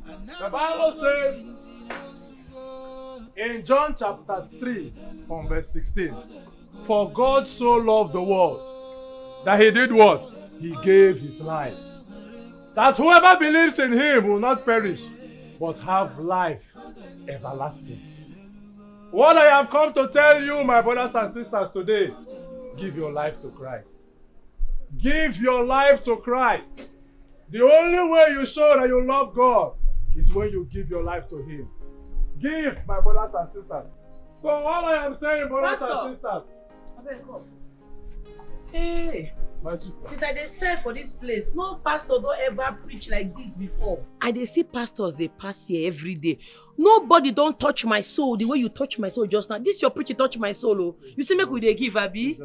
The Bible says in John chapter 3 from verse 16, for God so loved the world that he did what? He gave his life. That whoever believes in him will not perish, but have life everlasting. What I have come to tell you, my brothers and sisters, today, give your life to Christ. Give your life to Christ. The only way you show that you love God is when you give your life to him. Give, my brothers and sisters. So all I am saying, brothers and sisters. Hey, my sister. Since I dey serve for this place, no pastor don't ever preach like this before. I dey see pastors, they pass here every day. Nobody don't touch my soul the way you touch my soul just now. This your preaching touch my soul. Oh. You see, make we dey give, Abi?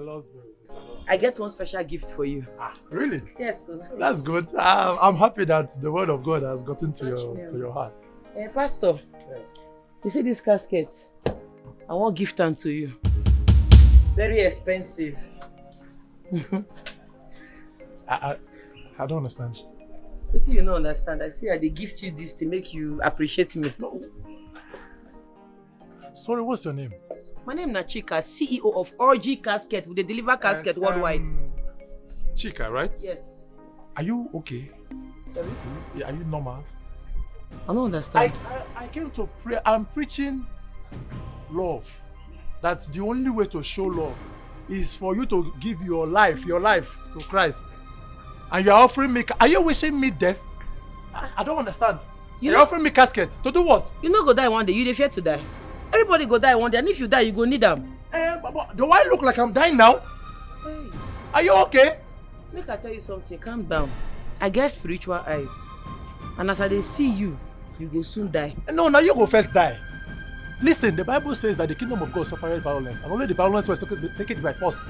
I get one special gift for you. Ah, really? Yes, sir. That's good. I'm happy that the word of God has gotten to your heart. Pastor, you see this casket? I want gift am to you. Very expensive. I don't understand. What do you not understand? I say I dey gift you this to make you appreciate me. No. Sorry, what's your name? My name is Chika, CEO of RG Casket. We deliver casket worldwide. Chika, right? Yes. Are you okay? Sorry? Are you normal? I don't understand. I came to pray. I'm preaching love. That's the only way to show love is for you to give your life to Christ. And you're offering me, are you wishing me death? I don't understand. You're offering me casket. To do what? You no go die one day, you dey fear to die. Everybody go die one day, and if you die, you go need them. But do I look like I'm dying now? Hey. Are you okay? Make I tell you something, calm down. I get spiritual eyes. And as I dey see you, you go soon die. No, now you go first die. Listen, the Bible says that the kingdom of God suffered violence, and only the violence was taken by force.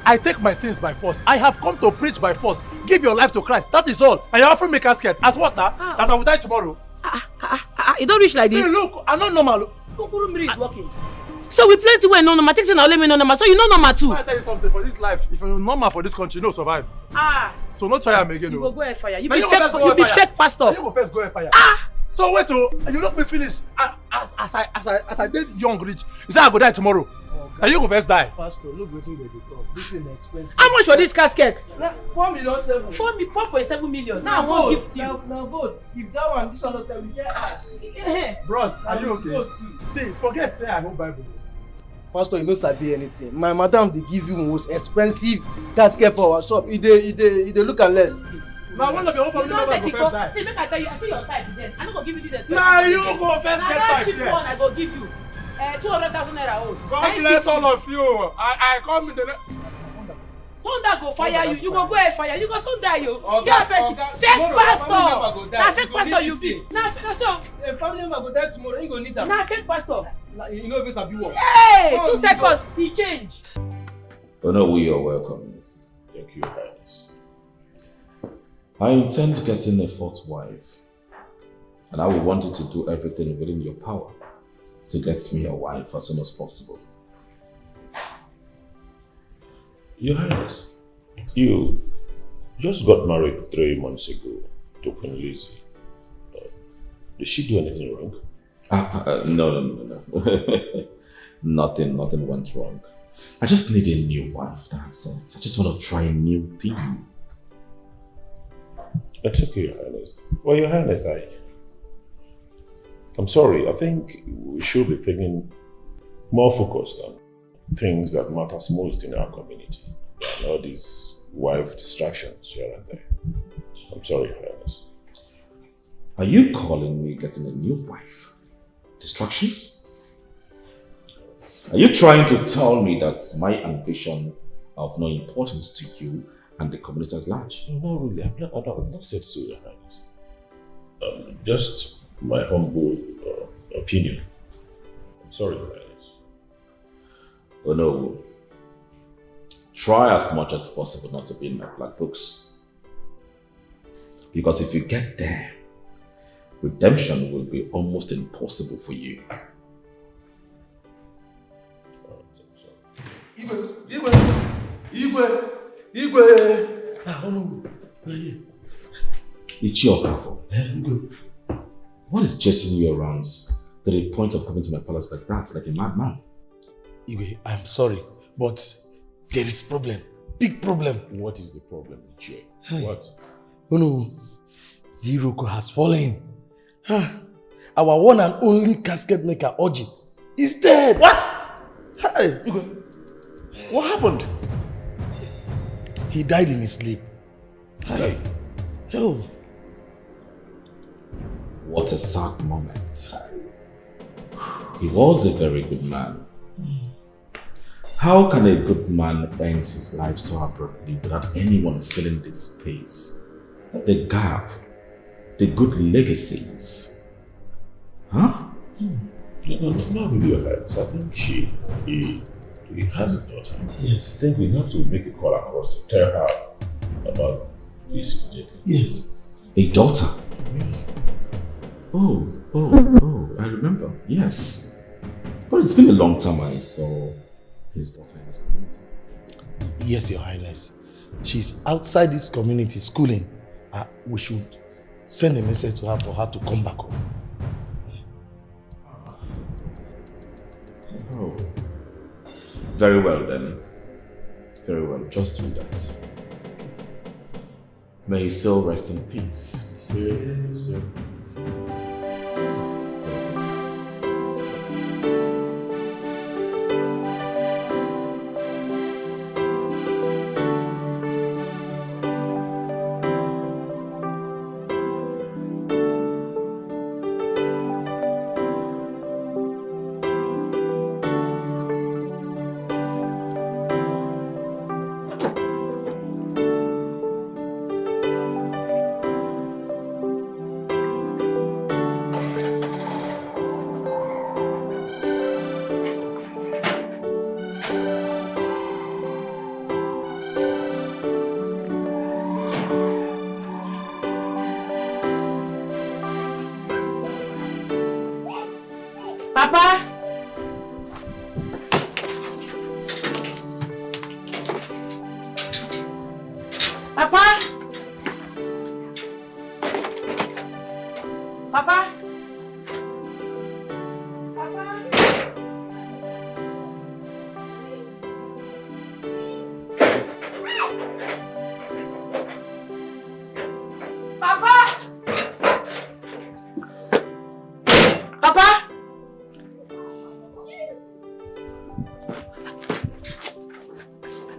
I take my things by force. I have come to preach by force. Give your life to Christ. That is all. And you're offering me casket. As what now? That I will die tomorrow. You don't reach like this. See, look, I'm not normal. Kukurumiri is working. So we plenty when no normal. Take say now let me no normal. So you know normal too. I tell you something, for this life, if you're normal for this country, you don't survive. So not try am again. You go go fire. You now be fake pastor. You go first go fire. So wait till you let me finish. As I did young rich, you say I go die tomorrow. And you go first die. Pastor, look wetin dey talk. This is expensive. How much for this casket? 4,700,000. 4.7 million. Now I want gift you. Now good. If that one, this one also we get ash. Bros, are you okay? See, forget say I know Bible. Pastor, you no sabi anything. My madam dey give you most expensive casket for our shop. E dey look am less. Now one of your own family members go first die. See, make I tell you, I see your type then. I no go give you this expensive. Nah, you go first get that cheap one I go give you. 200,000 naira old. God bless all of you. I come in the Thunder go fire you. You go go air fire. You go soon die you. Fake pastor. Na fake pastor you be. Na fake so. A family member go die tomorrow. You go need am. Na fake pastor. You know if it's a big one. Hey, 2 seconds. He change. Oh no, we are welcome. Thank you, Highness. I intend getting a fourth wife, and I will want you to do everything within your power to get me a wife as soon as possible. Your Highness, you just got married 3 months ago to Queen Lizzy. Did she do anything wrong? No. Nothing went wrong. I just need a new wife, that's it. I just want to try a new thing. That's okay, Your Highness. Well, Your Highness, I'm sorry. I think we should be thinking more focused on things that matters most in our community. And all these wife distractions here and there. I'm sorry, Your Highness. Are you calling me getting a new wife? Distractions? Are you trying to tell me that my ambition of no importance to you and the community at large? No, really. I've not said so, Your Highness. Just my humble opinion. I'm sorry, Your Highness. Oh no. Try as much as possible not to be in my black books. Because if you get there, redemption will be almost impossible for you. Igwe. It's your powerful. What is jetting you around to the point of coming to my palace like that, like a madman? Igwe, I'm sorry, but there is problem. Big problem. What is the problem, Jay? What? Oh no, the Iroko has fallen. Our one and only casket maker, Oji, is dead. What? Hey. What happened? He died in his sleep. Hey. Oh. What a sad moment. He was a very good man. How can a good man end his life so abruptly without anyone filling the space, the gap, the good legacies? Huh? No, not really your hands. I think he has a daughter. Yes. I think we have to make a call across to tell her about this immediately. Yes. A daughter? Oh, I remember. Yes. But it's been a long time I saw his daughter in this community. Yes, Your Highness. She's outside this community schooling. We should send a message to her for her to come back home. Oh. Very well then. Very well. Just do that. May his soul rest in peace. Papa? Papa?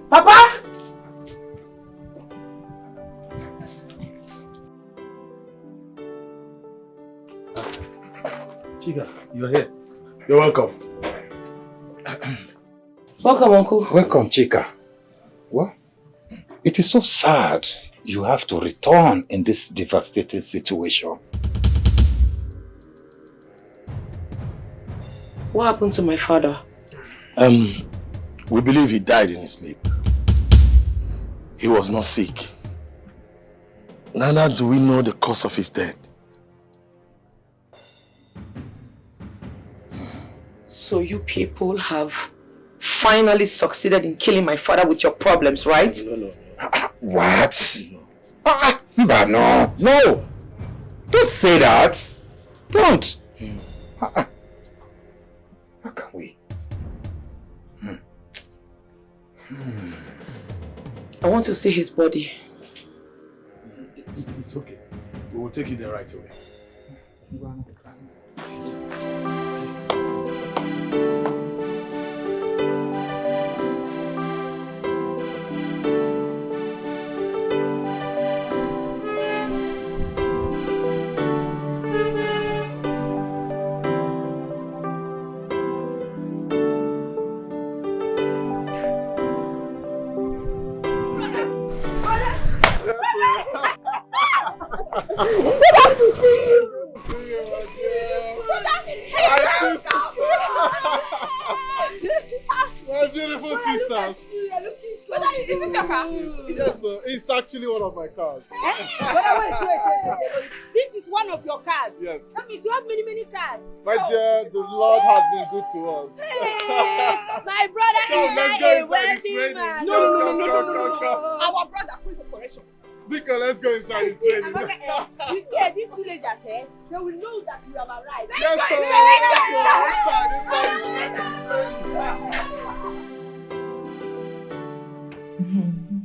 Papa? Chika, you're here. You're welcome. Welcome, Uncle. Welcome, Chika. Well, it is so sad you have to return in this devastating situation. What happened to my father? We believe he died in his sleep. He was not sick. Neither do we know the cause of his death. So you people have finally succeeded in killing my father with your problems, right? No. What? But no. Don't say that. Don't. How can we? I want to see his body. It's okay. We will take it the right away. My beautiful sisters. Yes, sir. It's actually one of my cars. Wait. This is one of your cars. Yes. That means you have many cars. My dear, the Lord has been good to us. Hey, my brother Come, is let's not go a inside, it's wealthy raining. man. No. Our brother, please operation. Biko, let's go inside. You see, these villagers, they will know that we have arrived. Yes, sir.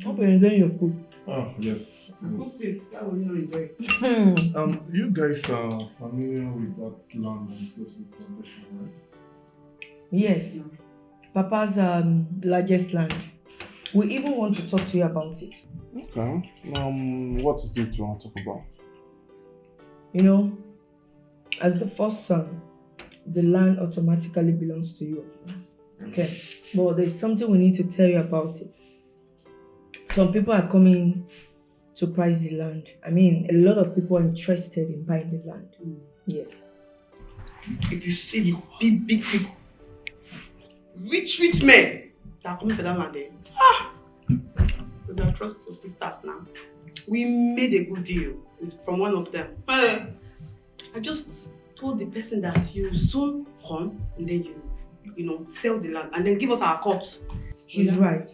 Hope you're enjoying your food. Oh, yes. Cook it. That will you enjoy. You guys are familiar with that land and exclusive condition, right? Yes. Papa's largest land. We even want to talk to you about it. Okay. What is it you want to talk about? You know, as the first son, the land automatically belongs to you. Okay. But there's something we need to tell you about it. Some people are coming to price the land. I mean, a lot of people are interested in buying the land. Yes. If you see the big people, rich men that are coming for that land, we don't trust your sisters now. We made a good deal from one of them. I just told the person that you soon come and then you sell the land and then give us our cut. She's right.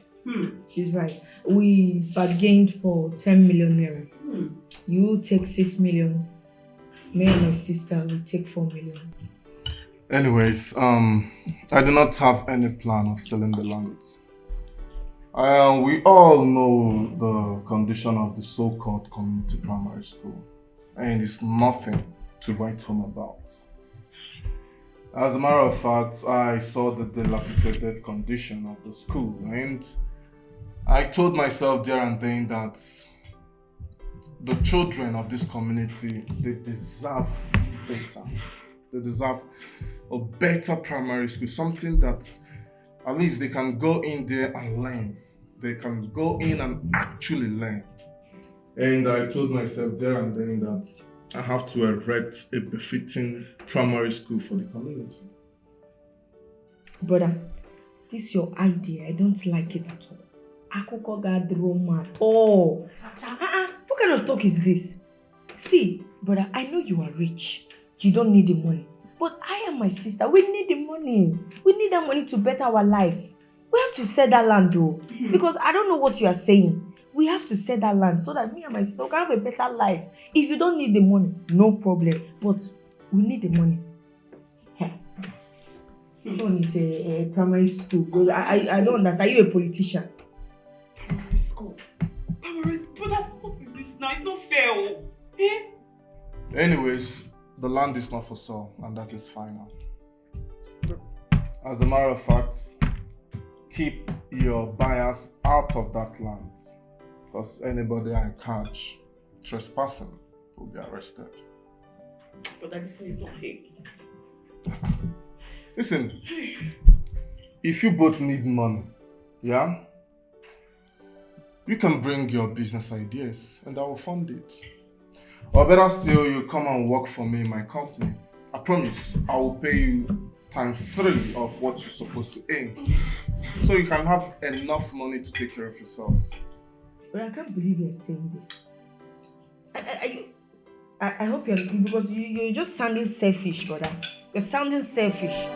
She's right. We bargained for 10 million naira. You take 6 million. Me and my sister will take 4 million. Anyways, I do not have any plan of selling the land. We all know the condition of the so-called community primary school, and it's nothing to write home about. As a matter of fact, I saw the dilapidated condition of the school, and I told myself there and then that the children of this community, they deserve better. They deserve a better primary school, something that at least they can go in there and learn. They can go in and actually learn. And I told myself there and then that I have to erect a befitting primary school for the community. Brother, this is your idea. I don't like it at all. Akoko Gadroma at all. What kind of talk is this? See, brother, I know you are rich. You don't need the money. But I and my sister, we need the money. We need that money to better our life. We have to sell that land though. Because I don't know what you are saying. We have to sell that land so that me and my sister can have a better life. If you don't need the money, no problem. But we need the money. Which one is a primary school? I don't understand. Are you a politician? Primary school? Primary school? What is this now? It's not fair. Anyways, the land is not for sale, and that is final. As a matter of fact, keep your buyers out of that land, because anybody I catch trespassing will be arrested. But this is not here. Listen, if you both need money, yeah, you can bring your business ideas and I will fund it. Or better still, you come and work for me in my company. I promise I will pay you ×3 of what you're supposed to earn. So you can have enough money to take care of yourselves. But I can't believe you're saying this. I hope you're, because you're just sounding selfish, brother. You're sounding selfish.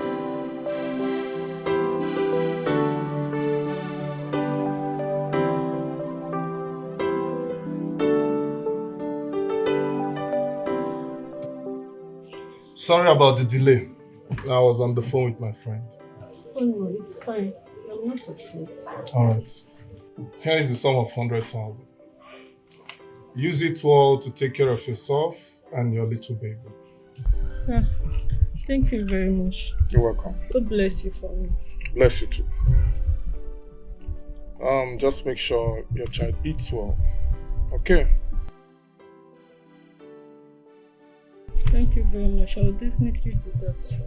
Sorry about the delay. I was on the phone with my friend. Oh no, it's fine. I'm not upset. Alright. Here is the sum of 100,000. Use it well to take care of yourself and your little baby. Yeah. Thank you very much. You're welcome. God bless you for me. Bless you too. Just make sure your child eats well. Okay? Thank you very much. I will definitely do that.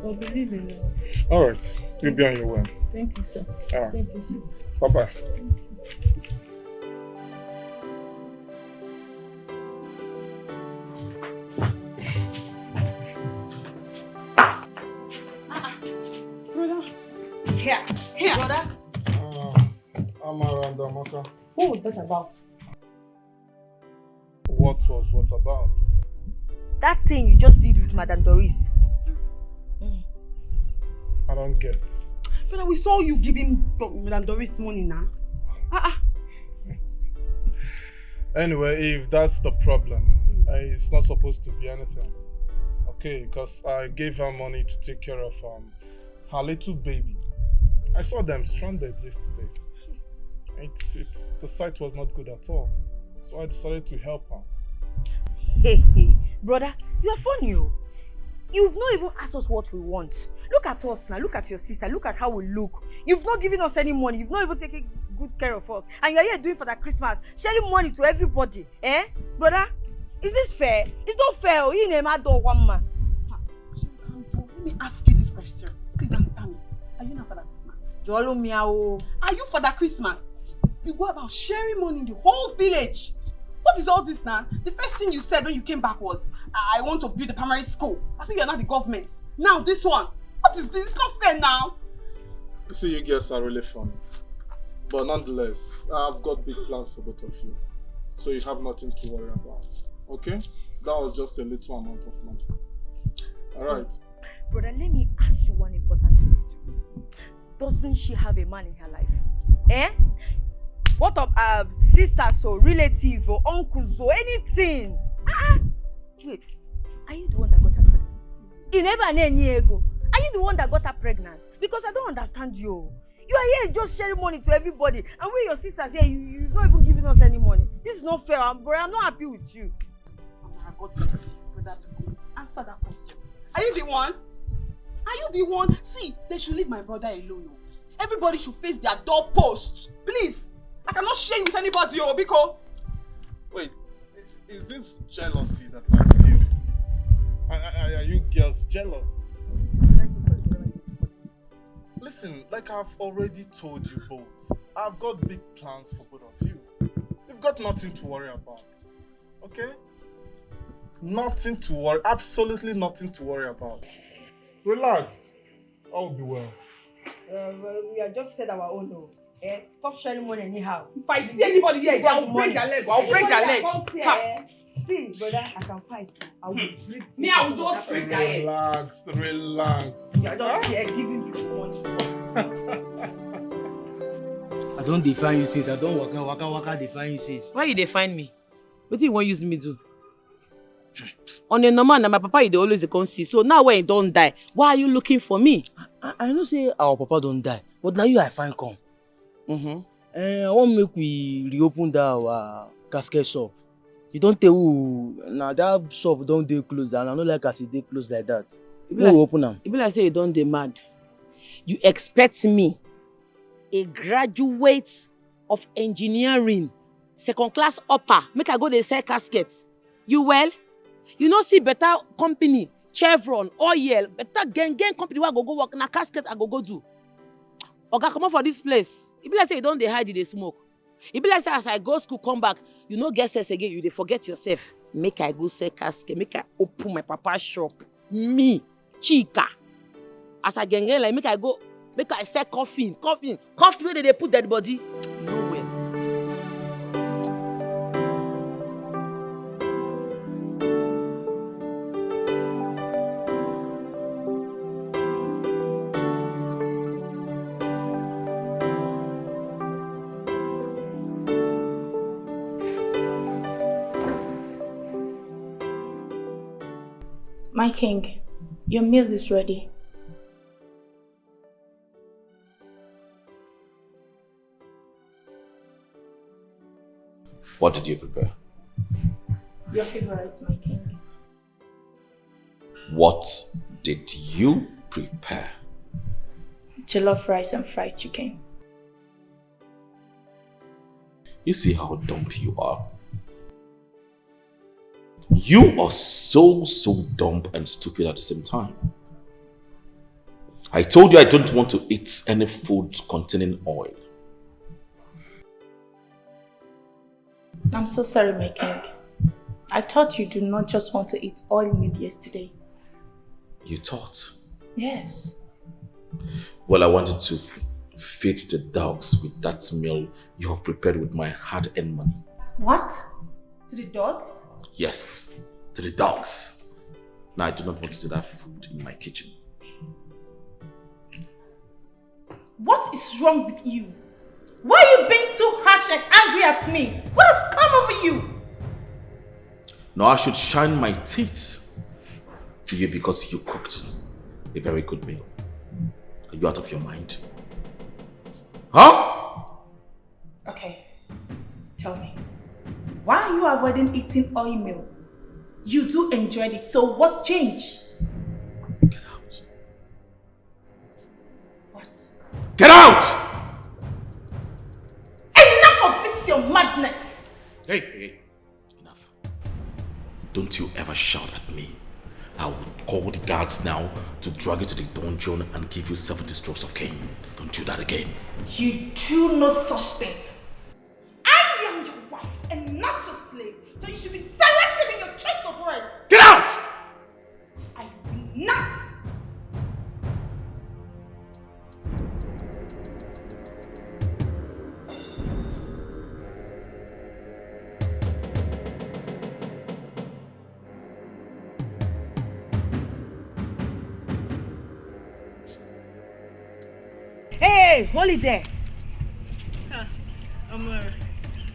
I'll be leaving now. Alright. You'll be on your way. Thank you, sir. Alright. Thank you, sir. Bye-bye. Here, brother. I'm around Amaka. What was that about? What was what about? That thing you just did with Madame Doris. I don't get. Brother, we saw you giving Madame Doris money now. Anyway, if that's the problem, it's not supposed to be anything. Okay, because I gave her money to take care of her little baby. I saw them stranded yesterday. The sight was not good at all. So I decided to help her. Hey, brother, you are funny. You've not even asked us what we want. Look at us now. Look at your sister. Look at how we look. You've not given us any money. You've not even taken good care of us. And you're here doing for that Christmas, sharing money to everybody. Eh? Brother, is this fair? It's not fair. You name a dog one man. Let me ask you this question. Please answer me. Are you not for that Christmas? Jolo miao. Are you for that Christmas? You go about sharing money in the whole village. What is all this now? The first thing you said when you came back was, I want to build a primary school. I said you're not the government. Now this one. What is this? It's not fair now. You see, you girls are really funny. But nonetheless, I've got big plans for both of you. So you have nothing to worry about. Okay? That was just a little amount of money. Alright? Brother, let me ask you one important question. Doesn't she have a man in her life? Eh? What of sisters or relatives or uncles or anything? Wait, are you the one that got her pregnant? Are you the one that got her pregnant? Because I don't understand you. You are here just sharing money to everybody, and when your sisters here, you're not even giving us any money. This is not fair, bro. I'm not happy with you. God bless you, brother. Answer that question. Are you the one? Are you the one? See, they should leave my brother alone. Everybody should face their doorposts. Please. I cannot share with anybody, Biko. Wait, is this jealousy that I feel? Are you girls jealous? Listen, like I've already told you both, I've got big plans for both of you. You've got nothing to worry about. Okay? Nothing to worry, absolutely nothing to worry about. Relax. All will be well. We have just said our own, no. Eh? Stop sharing money anyhow. If I see anybody here, I'll break their leg. I'll break their leg. See, brother, I can fight. I will break. Me, I will just break their head. Relax. You are just here giving people money. I don't define you since. I don't waka define you since. Why you define me? What do you want use me do? On a normal, na my papa you dey always dey come see. So now when he don't die, why are you looking for me? I know say our papa don't die, but now you I find come. I want make we reopen that our casket shop. You don't tell who now that shop don't dey close, and I don't like as it dey close like that. We open them. It be like say you don't dey mad. You expect me, a graduate of engineering, second class upper, make I go dey sell caskets? You well? You know see better company, Chevron, oil, better gang company where I go work na casket I go do. Oga, come on for this place. It be like say you don't dey hide, dey smoke. It be like say as I go school, come back, you no get sense again, you dey forget yourself. Make I go sell casket, make I open my papa's shop. Me, Chika. As I gang like make I sell coffee where they put dead body. No way. My king, your meal is ready. What did you prepare? Your favorite, my king. What did you prepare? Jollof rice and fried chicken. You see how dumb you are? You are so dumb and stupid at the same time. I told you I don't want to eat any food containing oil. I'm so sorry, my king. I thought you do not just want to eat oil meat yesterday. You thought? Yes. Well, I wanted to feed the dogs with that meal you have prepared with my hard-earned money. What? To the dogs? Yes, to the dogs. Now, I do not want to see that food in my kitchen. What is wrong with you? Why are you being too harsh and angry at me? What has come over you? No, I should shine my teeth to you because you cooked a very good meal. Are you out of your mind? Huh? Okay, tell me. Why are you avoiding eating oil meal? You do enjoy it, so what changed? Get out. What? Get out! Enough of this, your madness! Hey, enough. Don't you ever shout at me. I will call the guards now to drag you to the dungeon and give you 70 strokes of cane. Don't do that again. You do no such thing. I am your wife and not your slave, so you should be selective in your choice of words. Get out! I will not. Hey, hold it there.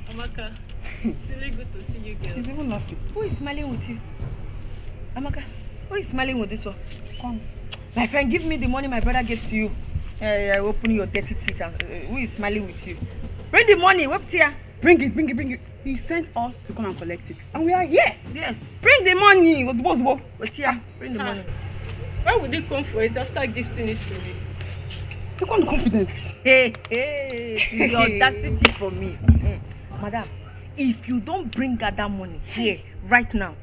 Amaka, it's really good to see you girls. She's even laughing. Who is smiling with you? Amaka, who is smiling with this one? Come. My friend, give me the money my brother gave to you. Open your dirty teeth. Who is smiling with you? Bring the money. What's here? Bring it. He sent us to come and collect it. And we are here. Yes. Bring the money. What's here? Bring the money. Why would they come for it after gifting it to me? Look on the confidence. Hey, it is the audacity for me. Madam, if you don't bring her that money here, right now,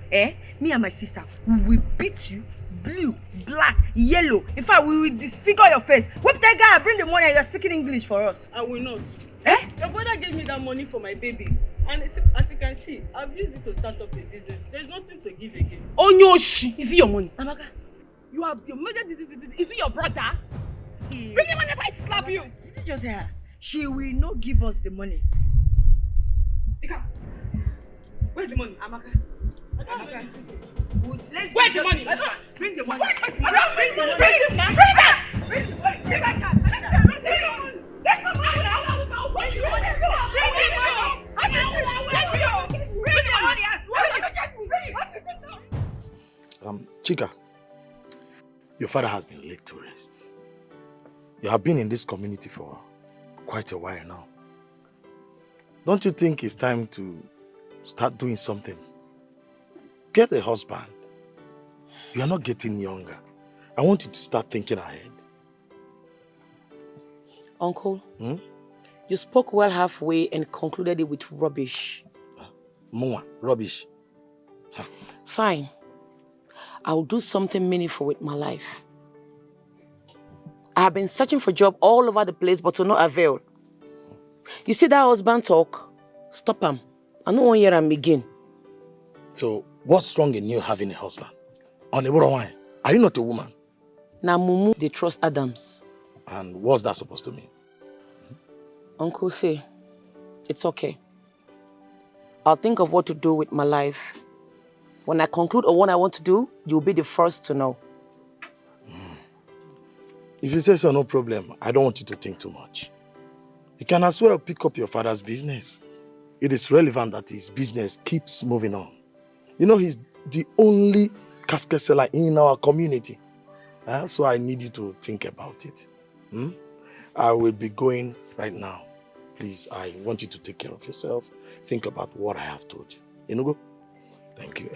me and my sister, we will beat you blue, black, yellow. In fact, we will disfigure your face. Whip that guy, bring the money and you're speaking English for us. I will not. Your brother gave me that money for my baby. And as you can see, I've used it to start up a business. There's nothing to give again. Oh no, is it your money? Amaka, You have your mother. Is it your brother? Bring the money if I slap you. Did you just hear her? She will not give us the money. Ika, where's the money? Amaka. Where's the money? Bring the money. Where's the money? Bring the money. Bring it. Bring it. Bring the money. Bring that chance. Bring the money. That's the money now. Bring the money. Bring the money. Bring the money. What is it now? Chika, your father has been laid to rest. You have been in this community for quite a while now. Don't you think it's time to start doing something? Get a husband. You are not getting younger. I want you to start thinking ahead. Uncle, you spoke well halfway and concluded it with rubbish. More rubbish. Fine. I'll do something meaningful with my life. I have been searching for a job all over the place, but to no avail. You see that husband talk? Stop him. I don't want to hear him again. So, what's wrong in you having a husband? On a wine? Are you not a woman? Now, Mumu, they trust Adams. And what's that supposed to mean? Uncle say, it's okay. I'll think of what to do with my life. When I conclude on what I want to do, you'll be the first to know. If you say so, no problem. I don't want you to think too much. You can as well pick up your father's business. It is relevant that his business keeps moving on. You know, he's the only casket seller in our community. So I need you to think about it. I will be going right now. Please, I want you to take care of yourself. Think about what I have told you. Inugo? Thank you.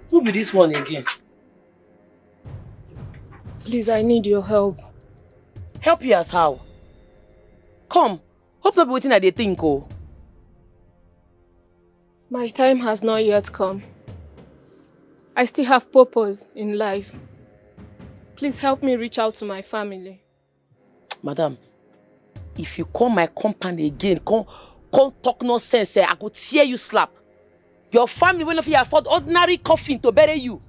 Who be this one again? Please, I need your help. Help you as how? Come, hope not be waiting at the think, oh. My time has not yet come. I still have purpose in life. Please help me reach out to my family. Madam, if you call my company again, come talk nonsense, I go tear you slap. Your family will not afford ordinary coffin to bury you.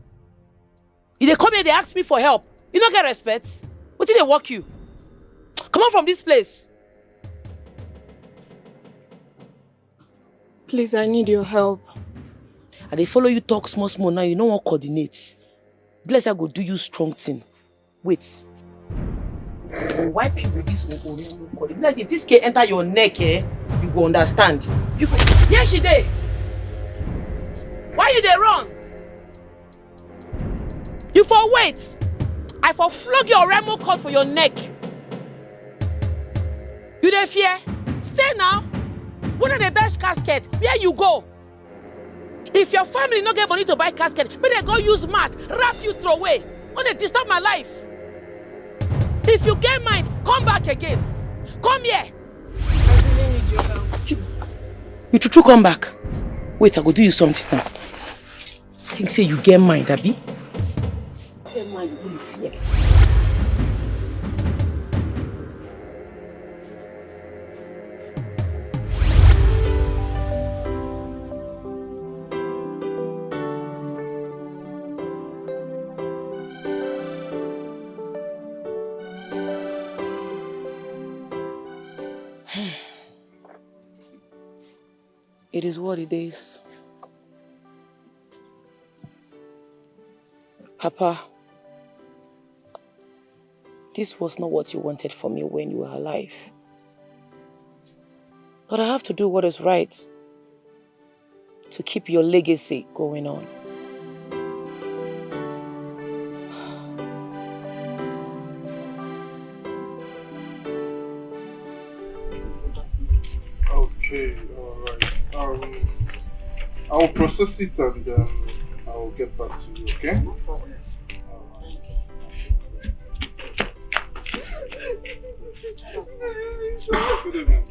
If they come here, they ask me for help. You don't get respect. What did they walk you? Come on from this place. Please, I need your help. And they follow you talk small now, you know what coordinates. Bless I go do you strong thing. Wait. Why people this one? Bless, if this can enter your neck, you go understand. You go. Yeah, she did. Why you dey run? You for wait. I for flog your Remo cord for your neck. You dey fear? Stay now. When they dash casket, where you go? If your family no get money to buy casket, may they go use mat, wrap you throw away. When they disturb my life. If you get mind, come back again. Come here. I really need your help. You true come back. Wait, I go do you something now. Think say you get mind, Abi? Get mind, you will fear. It is what it is. Papa, this was not what you wanted for me when you were alive. But I have to do what is right to keep your legacy going on. Okay, alright. I will process it and I will get back to you, okay? No problem. Alright. Good evening.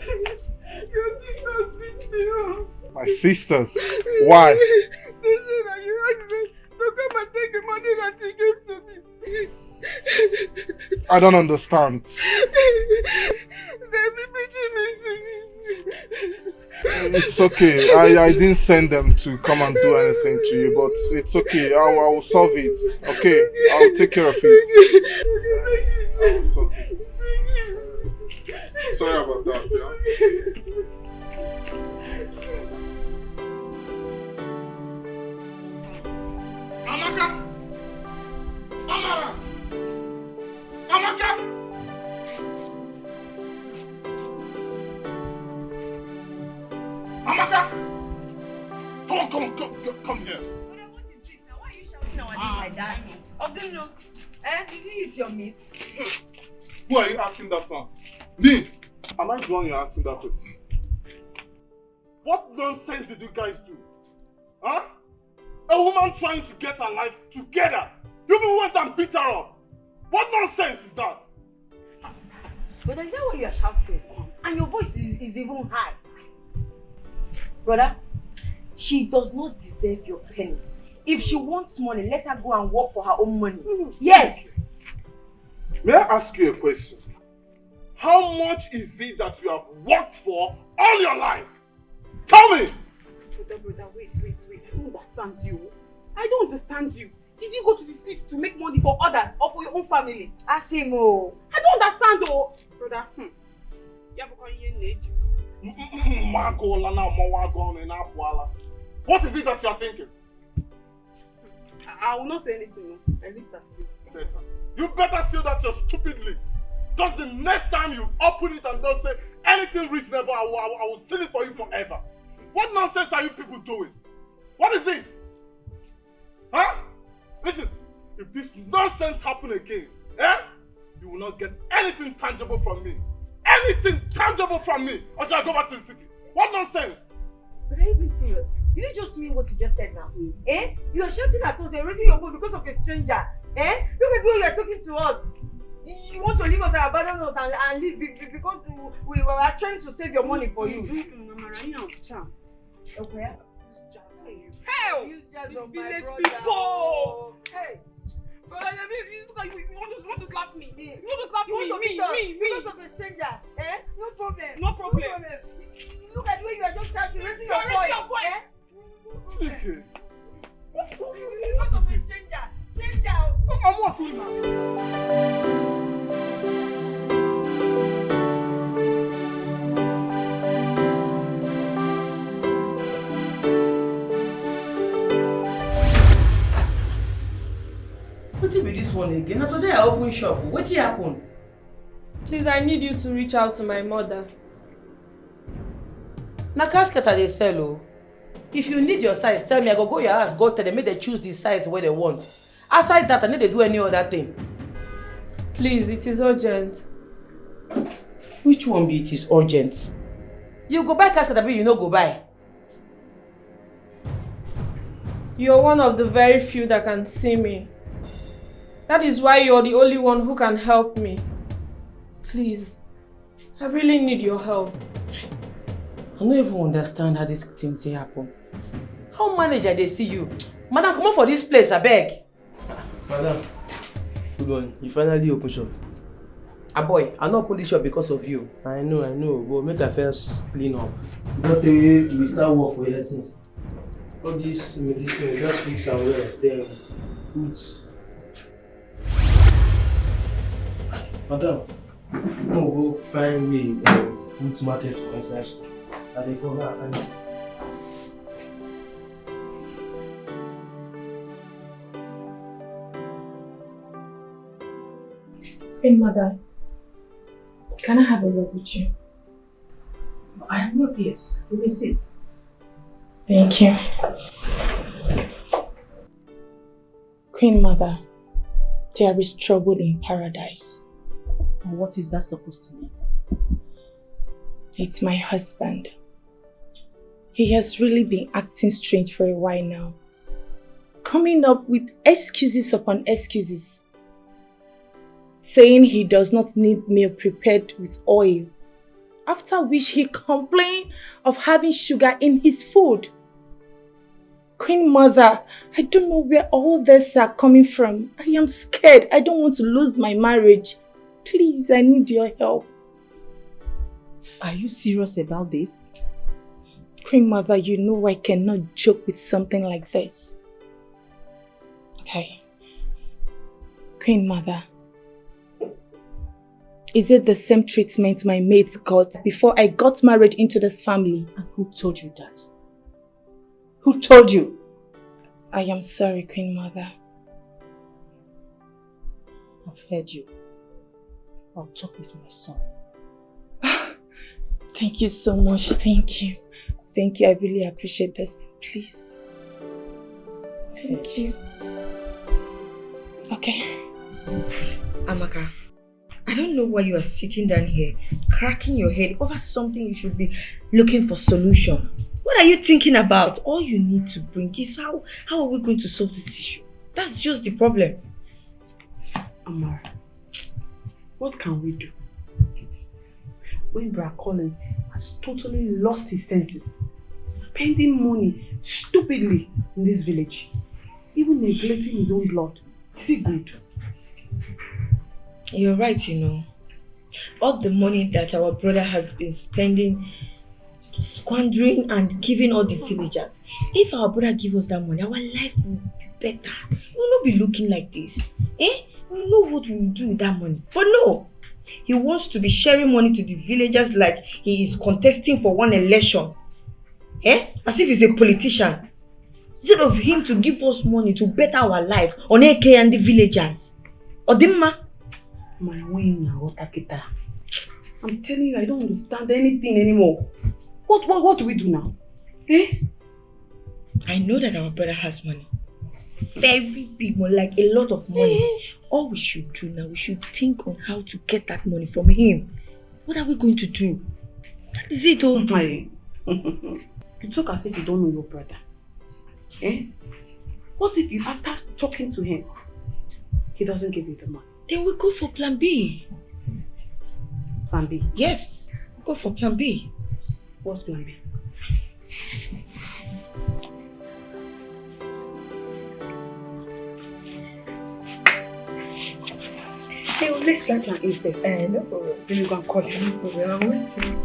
Your sisters beat me up. My sisters? Why? They said that you asked them to come and take the money that he gave to me. I don't understand. They be beating me seriously. It's okay. I didn't send them to come and do anything to you, but it's okay. I will solve it. Okay? I will take care of it. I will sort it. Sorry about that, yeah? Amaka! Amara! Amaka! Amaka! Come here. What is it now? Why are you shouting our name like that? Ogino, did you eat your meat? Who are you asking that from? Me? Am I the one you're asking that question? What nonsense did you guys do? Huh? A woman trying to get her life together. You people went and beat her up. What nonsense is that? But is that why you are shouting? And your voice is even high. Brother, she does not deserve your penny. If she wants money, let her go and work for her own money. Yes! May I ask you a question? How much is it that you have worked for all your life? Tell me! Brother, wait. I don't understand you. I don't understand you. Did you go to the city to make money for others or for your own family? Asimo. I don't understand though. Brother, what is it that you are thinking? I will not say anything, no. My lips are sealed. Better. You better seal that your stupid lips. Just the next time you open it and don't say anything reasonable, I will seal it for you forever. What nonsense are you people doing? What is this? Huh? Listen, if this nonsense happen again, you will not get anything tangible from me. Anything tangible from me until I go back to the city. What nonsense? But are you being serious? Did you just mean what you just said now? You are shouting at us, you're raising your voice because of a stranger. Look at the way you are talking to us. You want to leave us and abandon us and leave because we were trying to save your money for you. Okay. Hell! Use This jazz on my village brother. people! Hey! Brother, you look like you want to slap me. You want to slap You want to me, beat us me. because of a stranger, eh? No problem. No problem. Look at the way you are just shouting, raising You are your raising voice. your voice. Eh? Because of a stranger. Stranger. I'm walking now. Wetin be this one again? Na today I open shop. Wetin happen? Please, I need you to reach out to my mother. Na casket I dey sell o. If you need your size, tell me. I go your house, go tell them, make they choose the size wey they want. Aside that, I no dey do any other thing. Please, it is urgent. Which one be it is urgent? You go buy casket, abi you no go buy? You're one of the very few that can see me. That is why you're the only one who can help me. Please, I really need your help. I don't even understand how this thing happen. How manager they see you? Madam, come on for this place, I beg. Madam, good one. You finally open shop. Boy, I not open this shop because of you. I know, but make a first clean up. Not the way we start work for your lessons. All this medicine, just fix and wear, then put. Madam, no go find me put market for international. I dey come now, I know. Hey, mother, can I have a word with you? I have no peace. You may sit. Thank you. Queen Mother, there is trouble in paradise. And what is that supposed to mean? It's my husband. He has really been acting strange for a while now. Coming up with excuses upon excuses. Saying he does not need meal prepared with oil. After which he complained of having sugar in his food. Queen Mother, I don't know where all this are coming from. I am scared. I don't want to lose my marriage. Please, I need your help. Are you serious about this? Queen Mother, you know I cannot joke with something like this. Okay. Queen Mother, is it the same treatment my mates got before I got married into this family? And who told you that? Who told you? I am sorry, Queen Mother. I've heard you. I'll talk with my son. Thank you so much. Thank you. Thank you. I really appreciate this. Please. Thank you. Okay. Amaka, I don't know why you are sitting down here, cracking your head over something you should be looking for solution. What are you thinking about? All you need to bring is how are we going to solve this issue? That's just the problem. Amara, what can we do? When Bra Collins has totally lost his senses, spending money stupidly in this village, even neglecting his own blood, is it good? You're right, you know. All the money that our brother has been spending, squandering and giving all the villagers. If our brother give us that money, our life will be better. We will not be looking like this. We know what we will do with that money. But no, he wants to be sharing money to the villagers like he is contesting for one election. As if he's a politician. Instead of him to give us money to better our life on AK and the villagers. Odimma. My way now, Takita. I'm telling you, I don't understand anything anymore. What do we do now? I know that our brother has money. Very big money, like a lot of money. All we should do now, we should think on how to get that money from him. What are we going to do? That is it all. You talk as if you don't know your brother. What if you, after talking to him, he doesn't give you the money? Then we go for plan B. Plan B? Yes, go for plan B. What's plan B? Okay, well, let's try plan A first. No problem. Then you can call him. No problem. I'm waiting.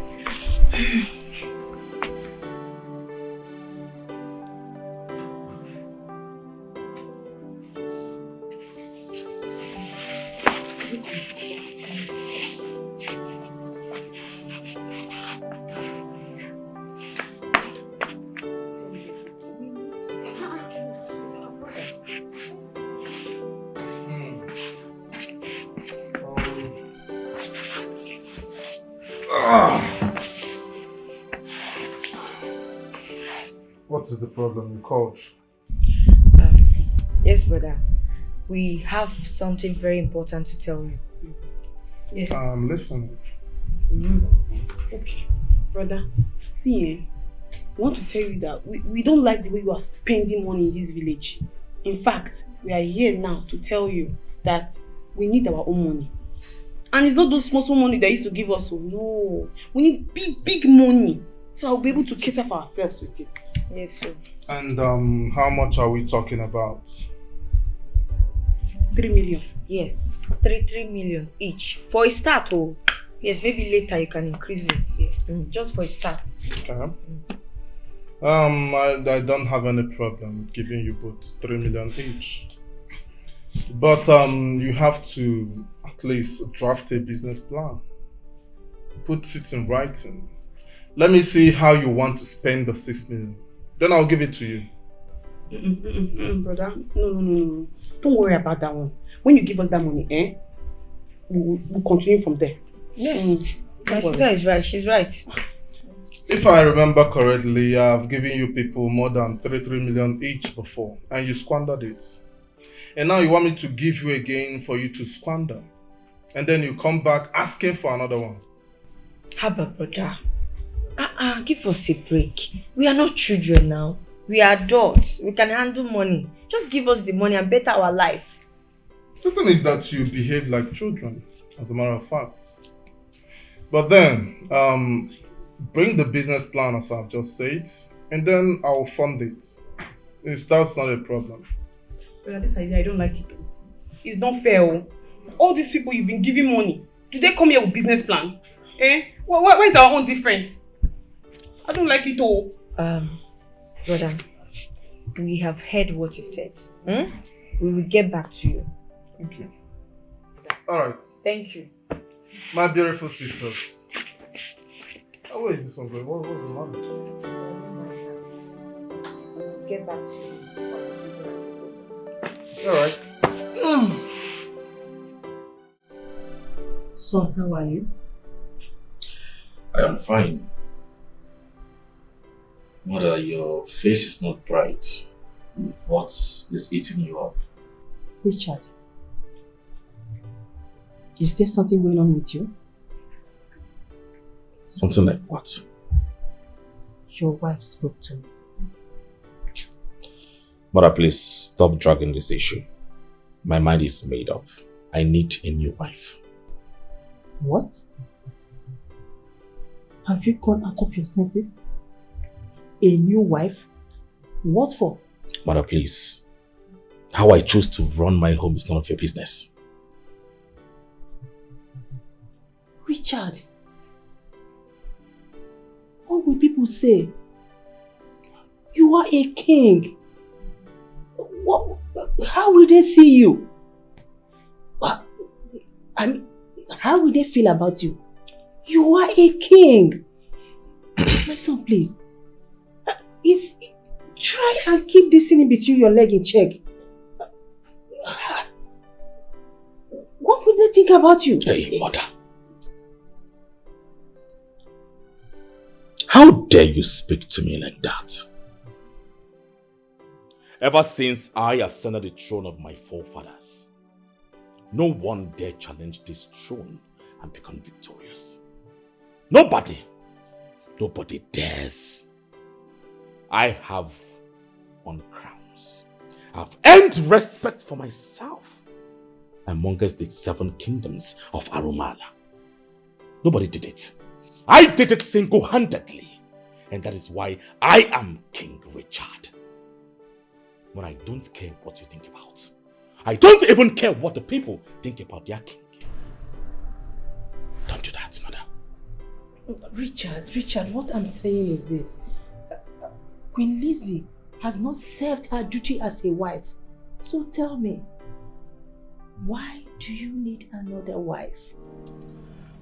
What is the problem? You called? Yes, brother. We have something very important to tell you. Yes. I'm listening. Okay. Brother, see, I want to tell you that we don't like the way you are spending money in this village. In fact, we are here now to tell you that we need our own money. And it's not those small money they used to give us. So no, we need big money. So I'll be able to cater for ourselves with it. Yes, sir. And how much are we talking about? 3 million. Yes, 3 million each. For a start, oh. Yes, maybe later you can increase it. Just for a start. Okay. I don't have any problem with giving you both 3 million each. But you have to at least draft a business plan. Put it in writing. Let me see how you want to spend the 6 million. Then I'll give it to you. Brother, no. Don't worry about that one. When you give us that money, we'll continue from there. Yes. My sister is right. She's right. If I remember correctly, I've given you people more than 3 million each before, and you squandered it. And now you want me to give you again for you to squander. And then you come back asking for another one. Haba, brother. Give us a break. We are not children now. We are adults. We can handle money. Just give us the money and better our life. The thing is that you behave like children, as a matter of fact. But then, bring the business plan as I've just said, and then I'll fund it. That's not a problem. Brother, this idea, I don't like it. It's not fair. All these people you've been giving money, do they come here with business plan? Where is our own difference? I don't like it all. Brother, we have heard what you said. We will get back to you. Thank you. Alright. Thank you. My beautiful sisters. Where is this one going? What's the matter? We'll get back to you on the business proposal. Alright. So, how are you? I am fine. Mother, your face is not bright. What is eating you up? Richard, is there something going on with you? Something like what? Your wife spoke to me. Mother, please stop dragging this issue. My mind is made up. I need a new wife. What? Have you gone out of your senses? A new wife? What for? Mother, please. How I choose to run my home is none of your business. Richard, what will people say? You are a king. What? How will they see you? I mean, how will they feel about you? You are a king. My son, please. Try and keep this thing in between your leg in check. What would they think about you? Hey, mother. How dare you speak to me like that? Ever since I ascended the throne of my forefathers, no one dare challenge this throne and become victorious. Nobody dares. I have won crowns. I've earned respect for myself amongst the 7 kingdoms of Arumala. Nobody did it. I did it single-handedly, and that is why I am King Richard. But I don't care what you think about. I don't even care what the people think about their king. Richard, what I'm saying is this. Queen Lizzy has not served her duty as a wife. So tell me, why do you need another wife?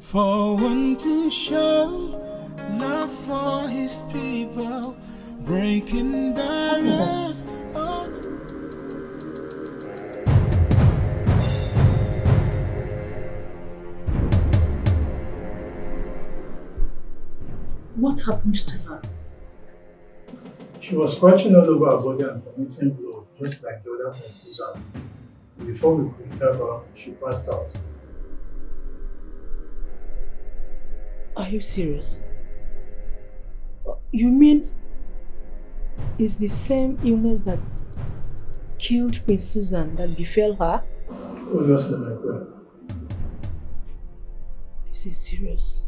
For one to show love for his people, breaking barriers. What happened to her? She was scratching all over her body and vomiting blood, just like the other person, Susan. Before we could tell her, she passed out. Are you serious? You mean it's the same illness that killed Queen Susan that befell her? Obviously, my queen. This is serious.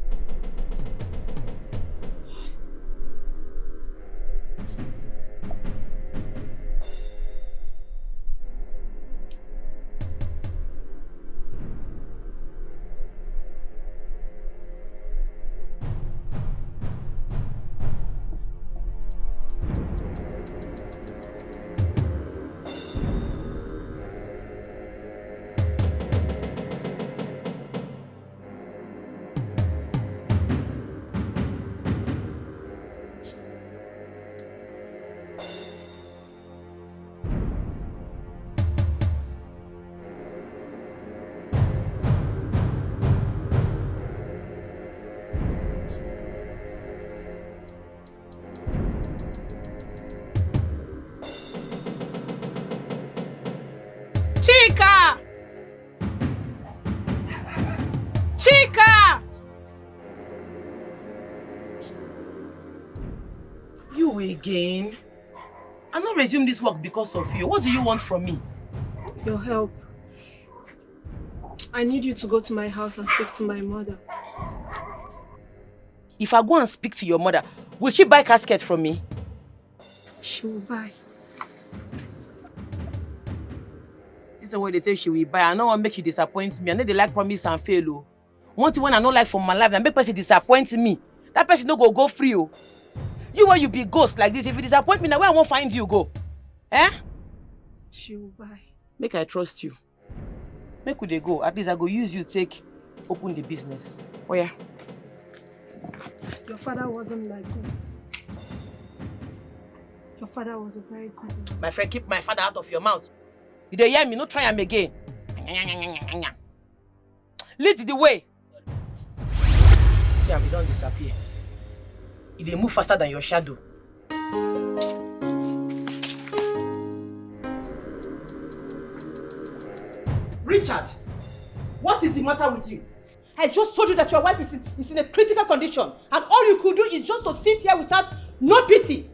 Chika! Chika! You again? I not resume this work because of you. What do you want from me? Your help. I need you to go to my house and speak to my mother. If I go and speak to your mother, will she buy casket from me? She will buy. This is what they say she will buy. I don't want to make she disappoint me. I know they like promise and fail. Oh. One thing when I don't like from my life, and make person disappoint me. That person no go free. Oh. You when you be ghost like this, if you disappoint me, now where I won't find you go? Eh? She will buy. Make I trust you. Make we dey go. At least I go use you take open the business. Oh yeah. Your father wasn't like this. Your father was a very good man. My friend, keep my father out of your mouth. You dey hear me? No try him again. Lead the way. See, we don't disappear. You dey move faster than your shadow. Richard, what is the matter with you? I just told you that your wife is in a critical condition, and all you could do is just to sit here without no pity.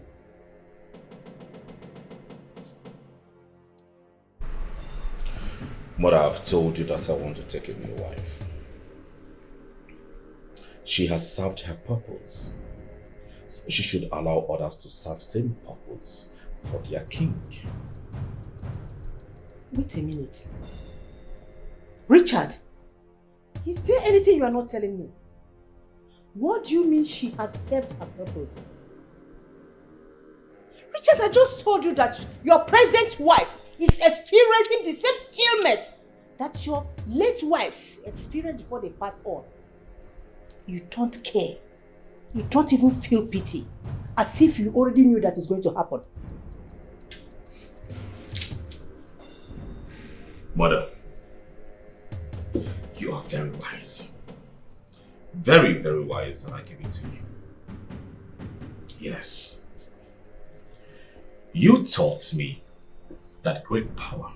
Mother, I've told you that I want to take a new wife. She has served her purpose. So she should allow others to serve same purpose for their king. Wait a minute. Richard, is there anything you are not telling me? What do you mean she has served her purpose? Richard, I just told you that your present wife is experiencing the same ailment that your late wives experienced before they passed on. You don't care. You don't even feel pity, as if you already knew that it's going to happen. Mother, you are very wise. Very, very wise, and I give it to you. Yes. You taught me that great power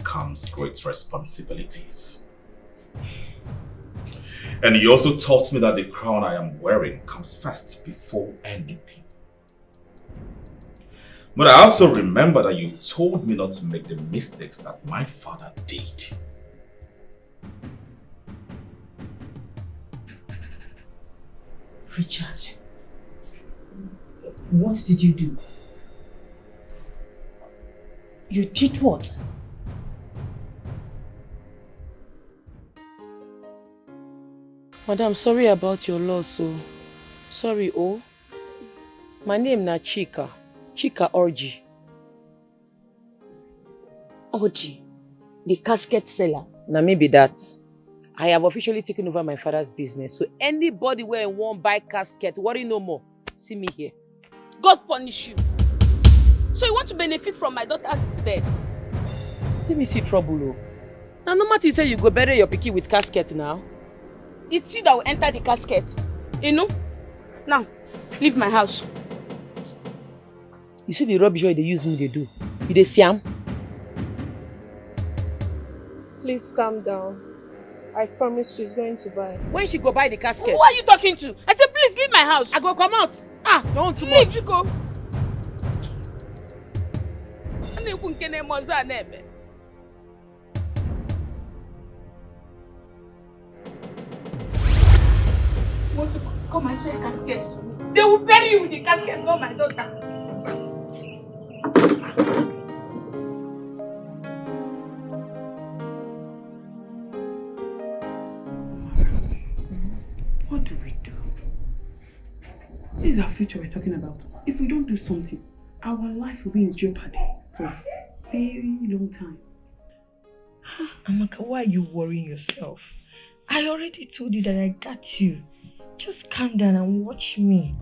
comes great responsibilities. And you also taught me that the crown I am wearing comes first before anything. But I also remember that you told me not to make the mistakes that my father did. Richard, what did you do? You did what? Madam, sorry about your loss, so sorry, oh. My name na Chika. Chika Orji. Orji, the casket seller. Now maybe that. I have officially taken over my father's business, so anybody where won't buy casket, worry no more. See me here. God punish you. So you want to benefit from my daughter's death? Let me see trouble, oh. Now no matter you say you go bury your pikin with casket now. It's you that will enter the casket. You know? Now, leave my house. You see the rubbish they use me to do. You dey see am? Please calm down. I promise she's going to buy. When she go buy the casket? Who are you talking to? I said please leave my house. I go come out. Don't too leave, much. you go. Want to come and sell a casket to me? They will bury you with the casket, not my daughter. What do we do? This is our future we're talking about. If we don't do something, our life will be in jeopardy for a very long time. Amaka, why are you worrying yourself? I already told you that I got you. Just calm down and watch me.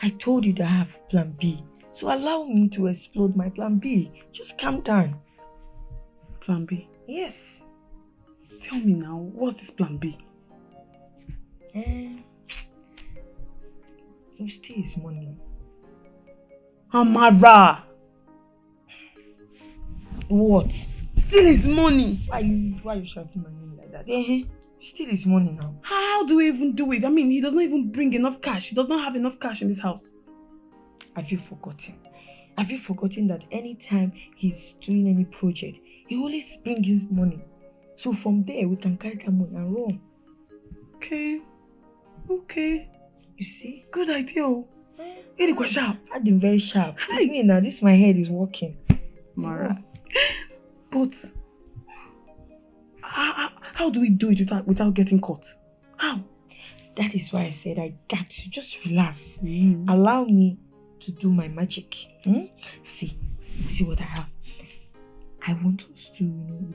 I told you that I have plan B. So allow me to explode my plan B. Just calm down. Plan B? Yes. Tell me now, what's this plan B? You steal his money. Amara! What? Steal his money? Why you shouting my name like that? Steal his money now. How do we even do it? I mean, he does not even bring enough cash. He does not have enough cash in this house. Have you forgotten? Have you forgotten that anytime he's doing any project, he always brings his money? So from there, we can carry that money and run. Okay. You see? Good idea. It was sharp. I've been very sharp. I mean, now this my head is working. Mara. But how do we do it without getting caught? How? That is why I said I got you. Just relax. Allow me to do my magic. See what I have. I want us to,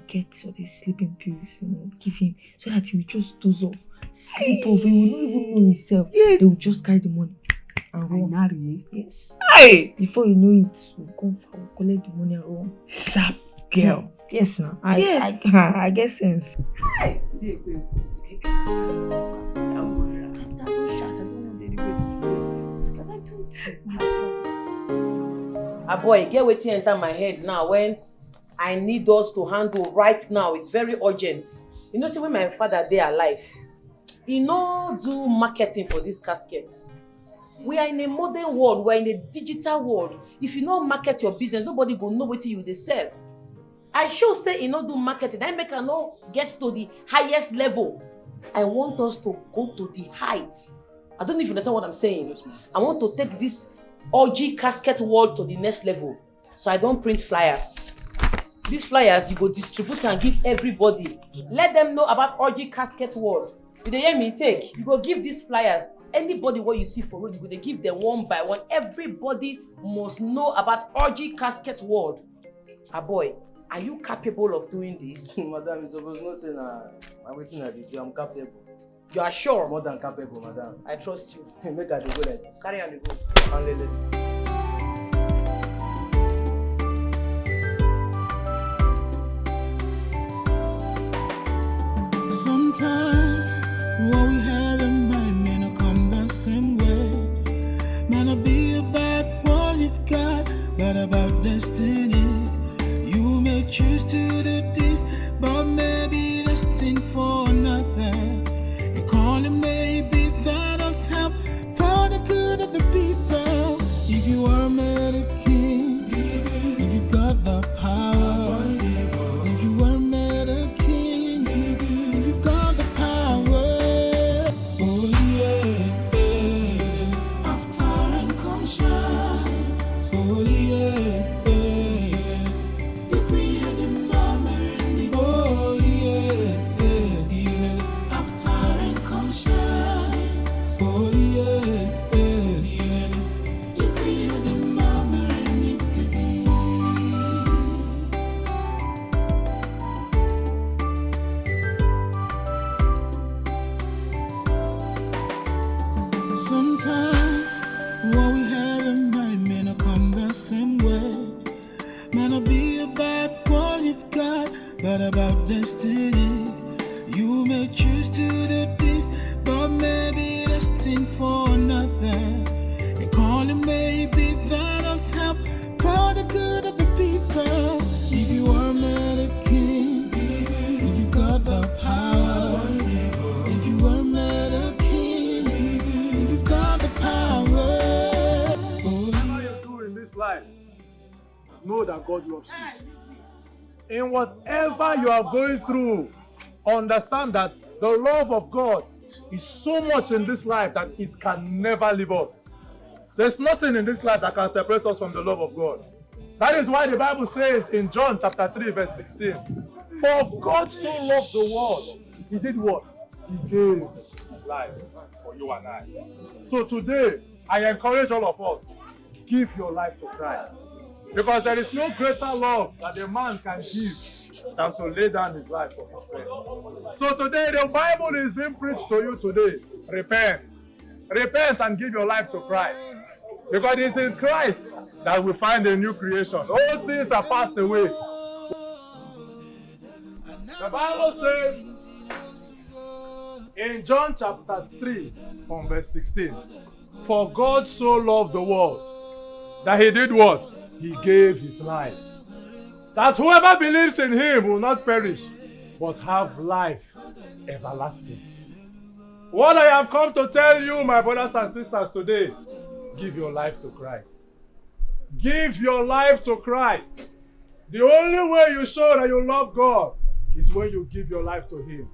get all these sleeping pills, give him so that he will just doze off, sleep off. He will not even know himself. Yes. They will just carry the money and run. Yes. Hey! Before you know it, we'll come we'll collect the money and run. Sharp girl. Yes, now. Yes. I get sense. Hey! Boy, get wetin enter my head now when I need us to handle right now. It's very urgent. You know, see when my father dey alive, he no do marketing for this casket. We are in a modern world, we are in a digital world. If you no market your business, nobody go know wetin you dey sell. I sure say he no do marketing, that make I no get to the highest level. I want us to go to the heights. I don't know if you understand what I'm saying. Yes, I want to take this OG casket world to the next level. So I don't print flyers. These flyers, you go distribute and give everybody. Let them know about OG casket world. You dey hear me? Take. You go give these flyers. Anybody where you see for road, you go dey give them one by one. Everybody must know about OG casket world. Boy, are you capable of doing this? Madam, you suppose not say I'm waiting at the I'm capable. You are sure? More than capable, madam. I trust you. Make her dey go like this. Carry on the go. Handle it. Sometimes what we have in mind may not come the same way. Might not be about what you've got, but about destiny. You may choose to do this, but maybe destined for nothing. Your calling may be that of help for the good of the people. If you are made a king, if you've got the power, if you were made a king, if you've got the power, oh yeah, after rain comes shine, oh yeah, if we hear the murmuring, oh yeah, after rain comes shine. Sometimes what we have in mind may not come the same way. May not be about what you've got, but about destiny. You may choose to do this, but maybe destined for another. A calling may be that of help for the good of the people. If you are made a king, if you've got the power, if you are made a king, if you've got the power. Whatever you do in this life, know that God loves you. In whatever you are going through, understand that the love of God is so much in this life that it can never leave us. There's nothing in this life that can separate us from the love of God. That is why the Bible says in John chapter 3 verse 16, for God so loved the world, he did what? He gave his life for you and I. So today, I encourage all of us, give your life to Christ. Because there is no greater love that a man can give than to lay down his life for his friend. So today, the Bible is being preached to you today. Repent. Repent and give your life to Christ. Because it is in Christ that we find a new creation. All things are passed away. The Bible says in John chapter 3 from verse 16, for God so loved the world that he did what? He gave his life. That whoever believes in him will not perish, but have life everlasting. What I have come to tell you, my brothers and sisters, today, give your life to Christ. Give your life to Christ. The only way you show that you love God is when you give your life to him.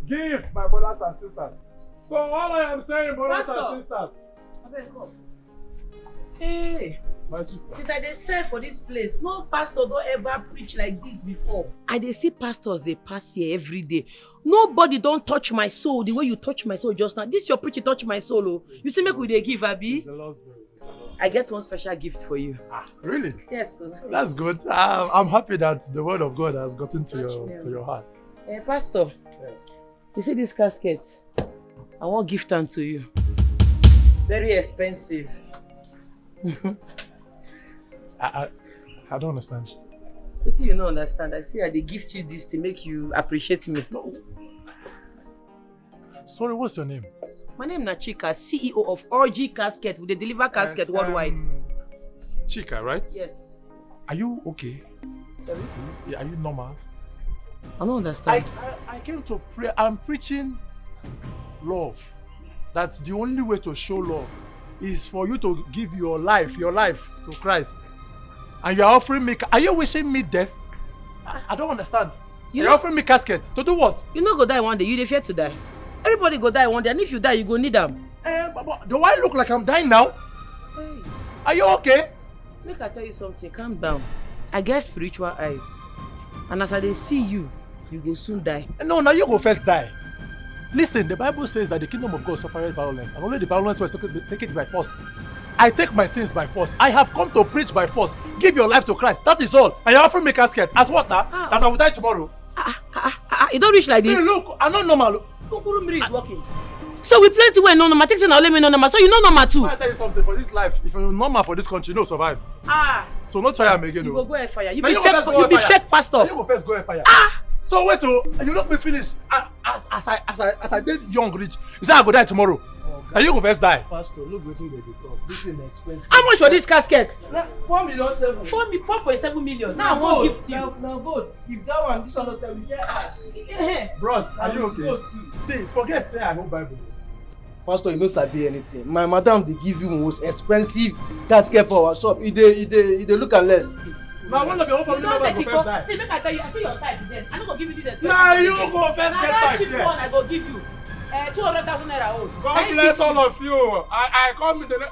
Give, my brothers and sisters. So all I am saying, brothers and sisters. Hey. My sister. Since I dey serve for this place, no pastor don ever preach like this before. I dey see pastors dey pass here every day. Nobody don touch my soul the way you touch my soul just now. This your preaching touch my soul. Oh. You see make we dey give, abi? I get one special gift for you. Really? Yes, sir. That's good. I'm happy that the word of God has gotten to your heart. Pastor, you see this casket? I wan gift am to you. Very expensive. I don't understand. What you no understand? I see I dey gift you this to make you appreciate me. No. Sorry, what's your name? My name na Chika, CEO of RG Casket. We dey deliver casket worldwide. Chika, right? Yes. Are you okay? Sorry? Are you normal? I don't understand. I came to pray. I'm preaching love. That's the only way to show love is for you to give your life to Christ. And you are offering me, are you wishing me death? I don't understand. You're offering me casket. To do what? You no go die one day. You dey fear to die. Everybody go die one day. And if you die, you go need them. Do I look like I'm dying now? Hey. Are you okay? Make I tell you something. Calm down. I get spiritual eyes. And as I dey see you, you go soon die. No, now you go first die. Listen, the Bible says that the kingdom of God suffers violence, and only the violence was taken by force. I take my things by force. I have come to preach by force. Give your life to Christ. That is all. And you're offering me casket. As what now? That I will die tomorrow. You don't reach like this. See, look, I'm not normal. Kukurumiri is working. So we plenty way no normal. Take say now let me no normal. So you know normal too. I tell you something, for this life, if you're normal for this country, you don't survive. So not try am again. You go air fire. You be fake pastor. You go first go air fire. So wait till you let me finish. As I did young rich, you say I go die tomorrow. And you go first die. Pastor, look wetin dey talk. This is expensive. How much for this casket? 4,700,000. 4.7 million. Now I won't gift you. Now gold. If that one, this one not sell, we get ash. Bros, are you okay? See, forget say I know Bible. Pastor, you no sabi anything. My madam dey give you most expensive casket for our shop. E dey look am less. Now one of your own family members go first die. See, make I tell you, I see your type then. I no go give you this expensive. Nah, you go first get that cheap one I go give you. 200,000 naira old. God bless all of you. I come with the.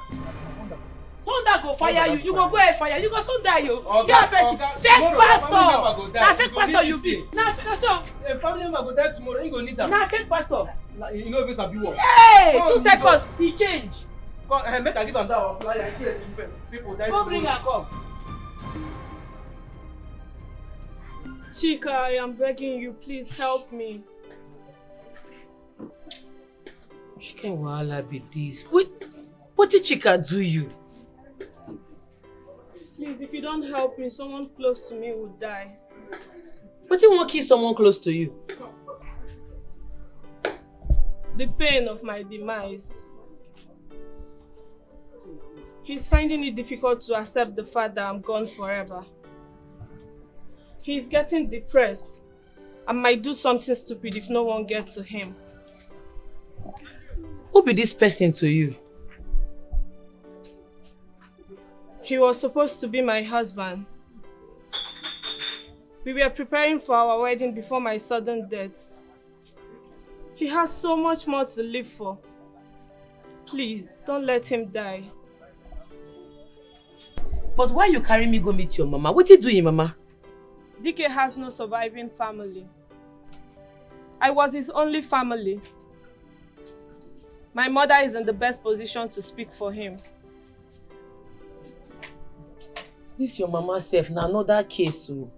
Thunder go fire you. You go air fire. You go soon die you. Fake pastor. Na fake pastor you be. Na so. A family member go die tomorrow. You go need am. Na fake pastor. You know if it's a big one. Hey, 2 seconds. He change. Come, make I give am that one flyer. In case people die tomorrow. Come bring her come. Chika, I am begging you, please help me. Which kind of wahala be this? What did Chika do you? Please, if you don't help me, someone close to me will die. But you won't kill someone close to you? The pain of my demise. He's finding it difficult to accept the fact that I'm gone forever. He's getting depressed. I might do something stupid if no one gets to him. Who be this person to you? He was supposed to be my husband. We were preparing for our wedding before my sudden death. He has so much more to live for. Please, don't let him die. But why you carry me go meet your mama? What you doing, mama? DK has no surviving family. I was his only family. My mother is in the best position to speak for him. This your mama self na another case, so.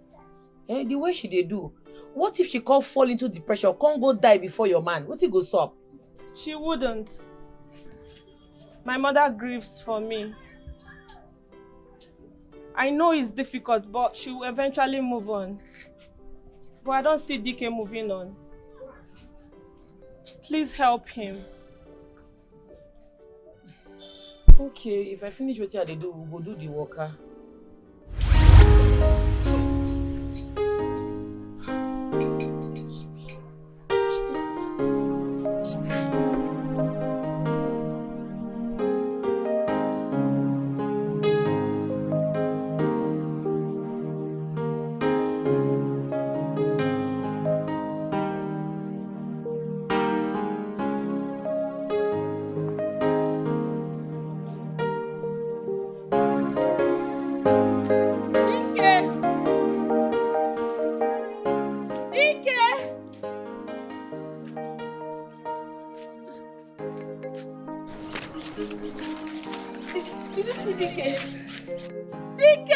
The way she dey do. What if she can't fall into depression, can't go die before your man? What you go stop? She wouldn't. My mother grieves for me. I know it's difficult, but she will eventually move on. But I don't see DK moving on. Please help him. Okay, if I finish what I do, we'll go do the worker. Did you see DK? DK!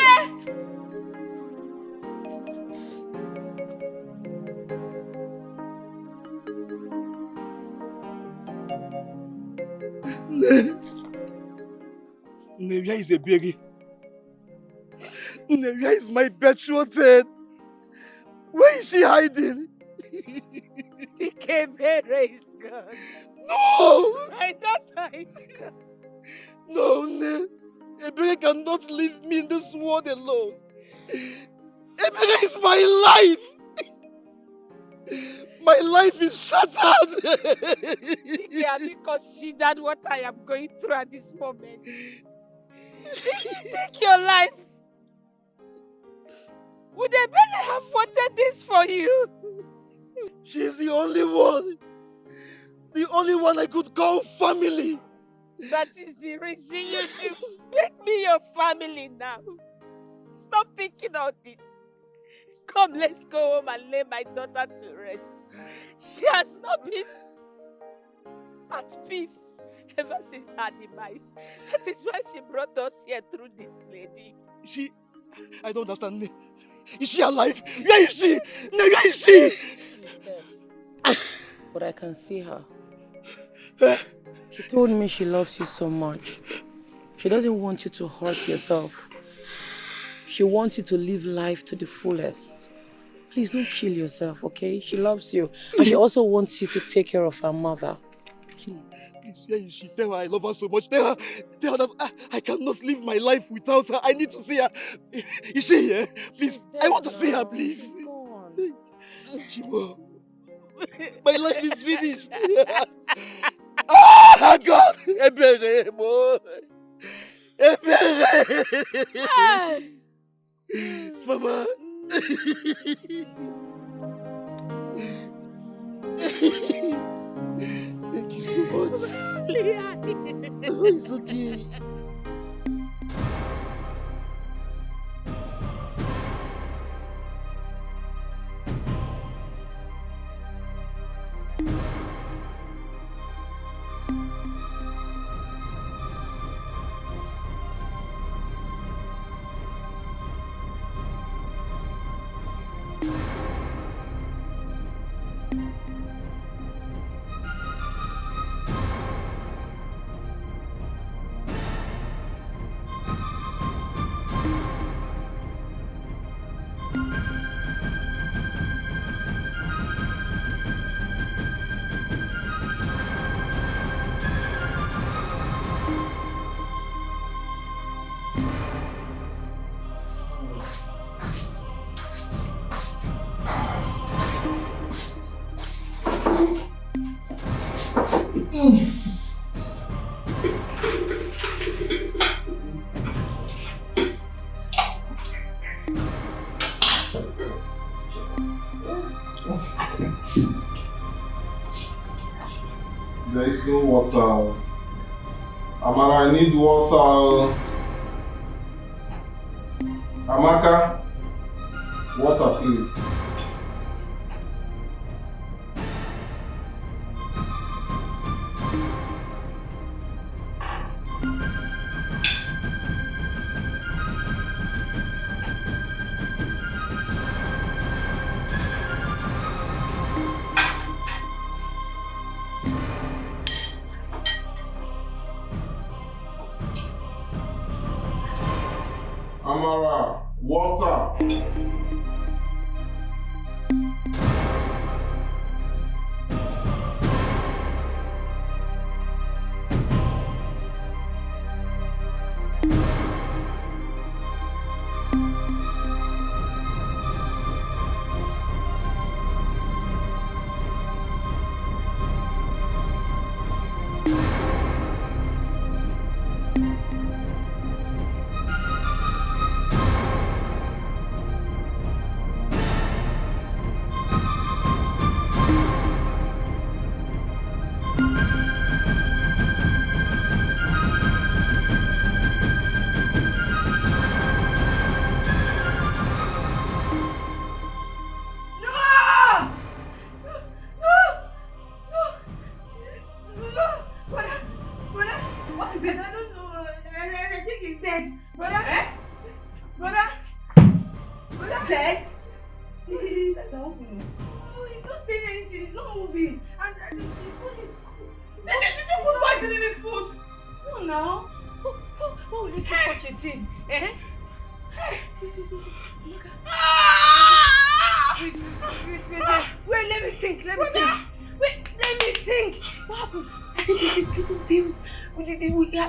Where is the baby? Where is my betrothed? Where is she hiding? DK Bere is gone. No! My daughter is gone. No, Ne. Ebere cannot leave me in this world alone. Ebere is my life. My life is shattered. DK, have you considered what I am going through at this moment? Take your life. Would Ebere have wanted this for you? She is the only one. The only one I could call family. That is the reason you should make me your family now. Stop thinking all this. Come, let's go home and lay my daughter to rest. She has not been at peace ever since her demise. That is why she brought us here through this lady. I don't understand. Is she alive? Where is she? Where is she? But I can see her. She told me she loves you so much. She doesn't want you to hurt yourself. She wants you to live life to the fullest. Please don't kill yourself, okay? She loves you. And she also wants you to take care of her mother. Please, where is she? Tell her I love her so much. Tell her that I cannot live my life without her. I need to see her. Is she here? Please, I want to see her, please. Chimo, my life is finished. Oh, God! Ebere, mo. Ebere! Mama. Thank you so much. Oh, it's okay. is no water. Amara, I need water. Amaka, water please. Amara, water.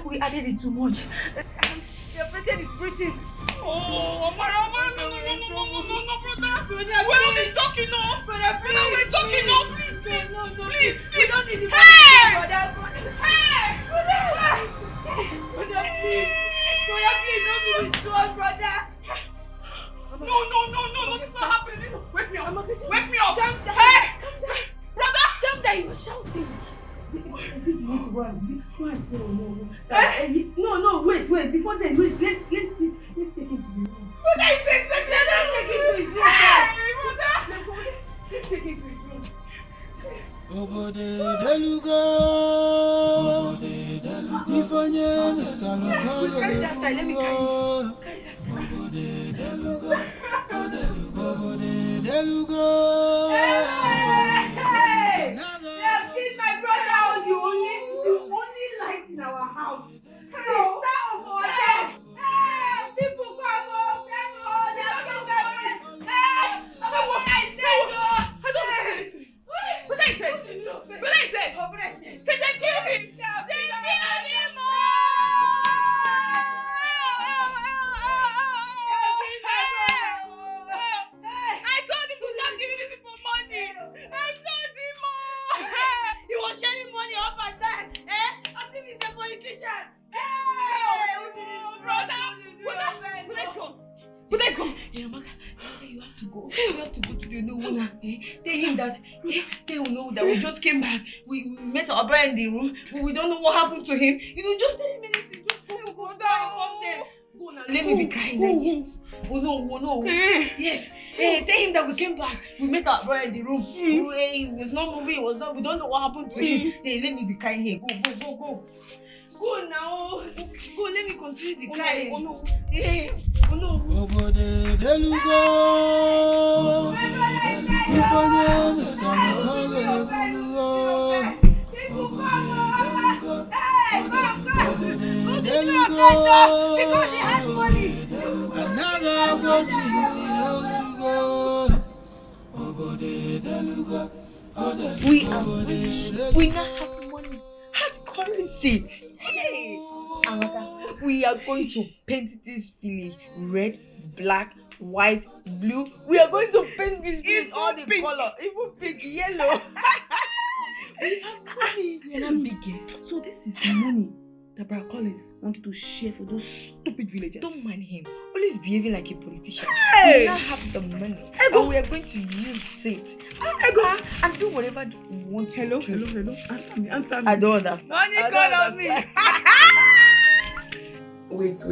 We added it too much. Your pretend is breathing. Oh, Amara, no, brother. We're only talking now. Brother, we're talking now. Please. We don't need the money. Hey! Brother, please, don't do this to us, brother. No, this is not happening. Wake me up. Calm down. Hey! Brother, calm down. You were shouting. I think you need to go and tell no. No, wait. Before then, wait. Let's take him to the room. Brother, let's take him to his room. Let's take him to his room. Obode deluga, ifanye metaluga. Carry that side. Let me carry it. Obode deluga, obode deluga. Hey! You have seen my brother, the only light in our house. The star of our life. Hey! People come up, they have killed my friend. Hey! What I said, I don't understand anything. What I said? Say they killed him. They killed him. I told him to stop giving this for money. I told him. He was sharing money up and down. As if he's a politician. But let's go. Yeah, Amaka, you have to go. You have to go to the new owner. Tell him that they will know that we just came back. We met our brother in the room. We don't know what happened to him. Just tell him anything. Just go down from there. Go now. Let me be crying again. Oh no. Yes. Tell him that we came back. We met our brother in the room. He was not moving. We don't know what happened to him. Let me be crying here. Go. Go now. Go, let me continue the cry. Oh no. Obode deluga, ifanye metaluga. Obode deluga, because he has money. another watching Tinosugo. Obode deluga, we are rich. We now have money. Hard currency. Hey, Amaka, we are going to paint this village red, black, white, blue. We are going to paint this village all the color, even pink, yellow. We have money. We are not big. So this is the money that Brother Collins wanted to share for those stupid villagers. Don't mind him. Only always behaving like a politician. Hey! We now have the money. And we are going to use it. And do whatever we want to do. Hello. Answer me. I don't understand. Money I call don't on me. Wait.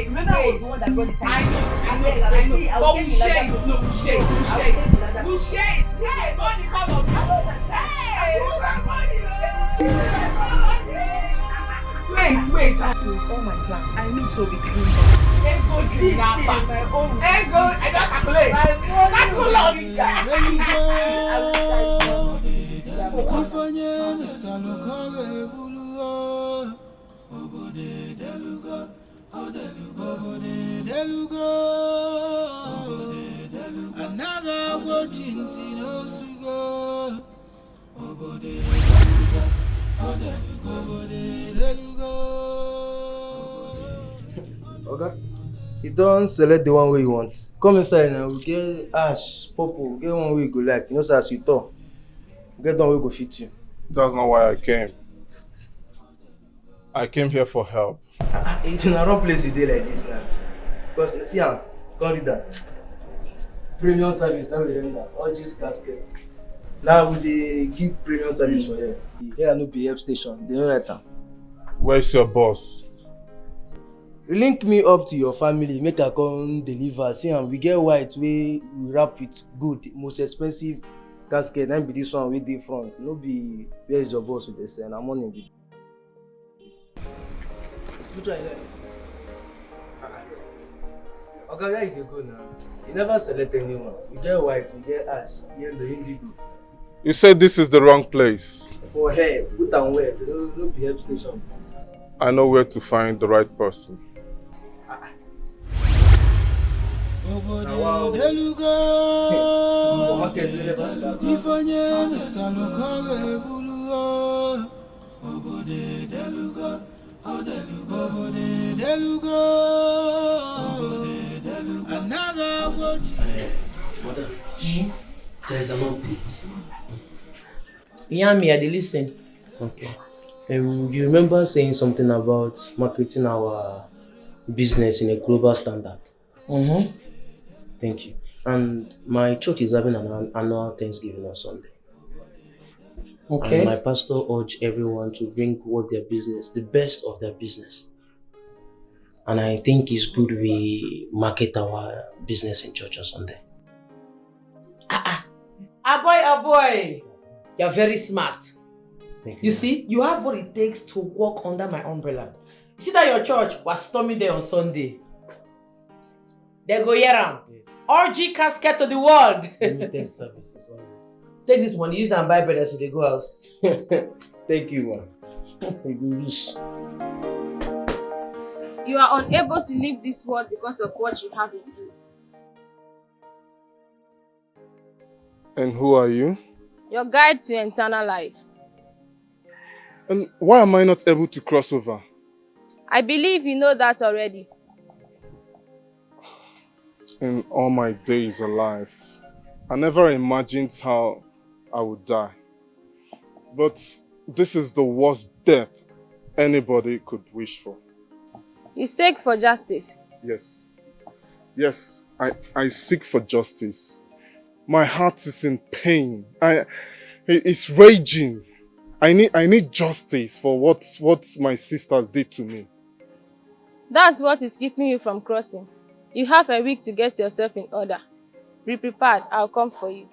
Remember I was the one that brought this. I know. But we share it. No, we share it. We share it. Hey, money come on. Wait. That was all my plan. I knew so we can. Ego, I don't calculate. Okay. You don't select the one way you want. Come inside now. We get ash, purple. We get one way you go like. You know, so as you talk, get one way go fit you. That's not why I came. I came here for help. It's in a wrong place you dey like this now. Because see, come read that. Premium service. Now we render all these caskets. Now we dey give premium service for here. Here no be help station. They don't write am. Where's your boss? Link me up to your family, make I come deliver. See, we get white we wrap it good, most expensive casket. Then be this one with the front. No be where is your boss with the send. I'm on him. Which one is that? Okay, where you dey go now? You never select anyone. We get white, we get ash, yellow, indigo. You said this is the wrong place. For hair, put am well. No be help station. I know where to find the right person. Mother, there is an update. Yeah, me, I dey listen. Okay. You remember saying something about marketing our business in a global standard? Mm-hmm. Thank you. And my church is having an annual Thanksgiving on Sunday. Okay. And my pastor urged everyone to bring what their business, the best of their business. And I think it's good we market our business in church on Sunday. Boy. You're very smart. Thank You see, you have what it takes to walk under my umbrella. You see that your church was storming there on Sunday. They go hear am. Orgy casket to the world. Limited services. Take this money, use and buy bread as they go house. Thank you, man. You wish. You are unable to leave this world because of what you have in you. And who are you? Your guide to eternal life. And why am I not able to cross over? I believe you know that already. In all my days alive, I never imagined how I would die. But this is the worst death anybody could wish for. You seek for justice. Yes. Yes, I seek for justice. My heart is in pain. It's raging. I need justice for what my sisters did to me. That's what is keeping you from crossing. You have a week to get yourself in order. Be prepared, I'll come for you.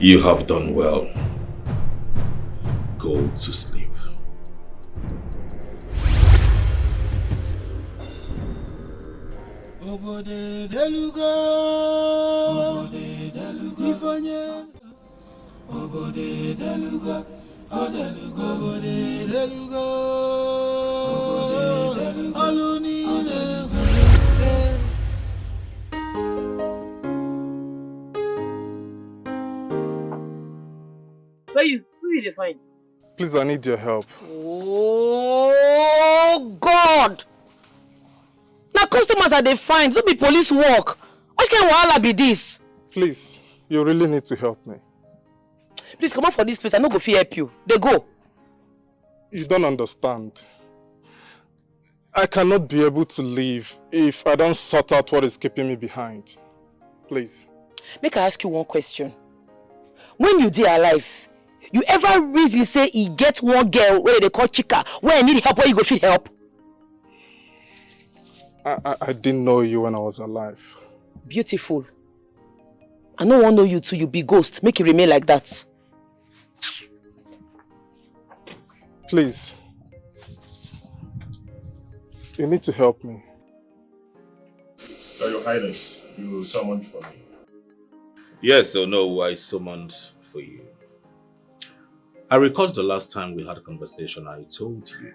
You have done well. Go to sleep. Obode deluga, obode deluga, ifanye. Obode deluga, odeluga, obode deluga, obode deluga, aluni Who you find? Please, I need your help. Oh God! Now customers are they find, don't be police work. What kind of wahala be this? Please, you really need to help me. Please come out for this place, I no go fit help you. They go. You don't understand. I cannot be able to leave if I don't sort out what is keeping me behind. Please. Make I ask you one question. When you dey alive, you ever reason say he get one girl where they call Chika, where I need help, where you go fit help? I didn't know you when I was alive. Beautiful. I no want to know you too, you be ghost. Make it remain like that. Please. You need to help me. Your Highness, you summoned for me. Yes or no, I summoned for you. I recall the last time we had a conversation, I told you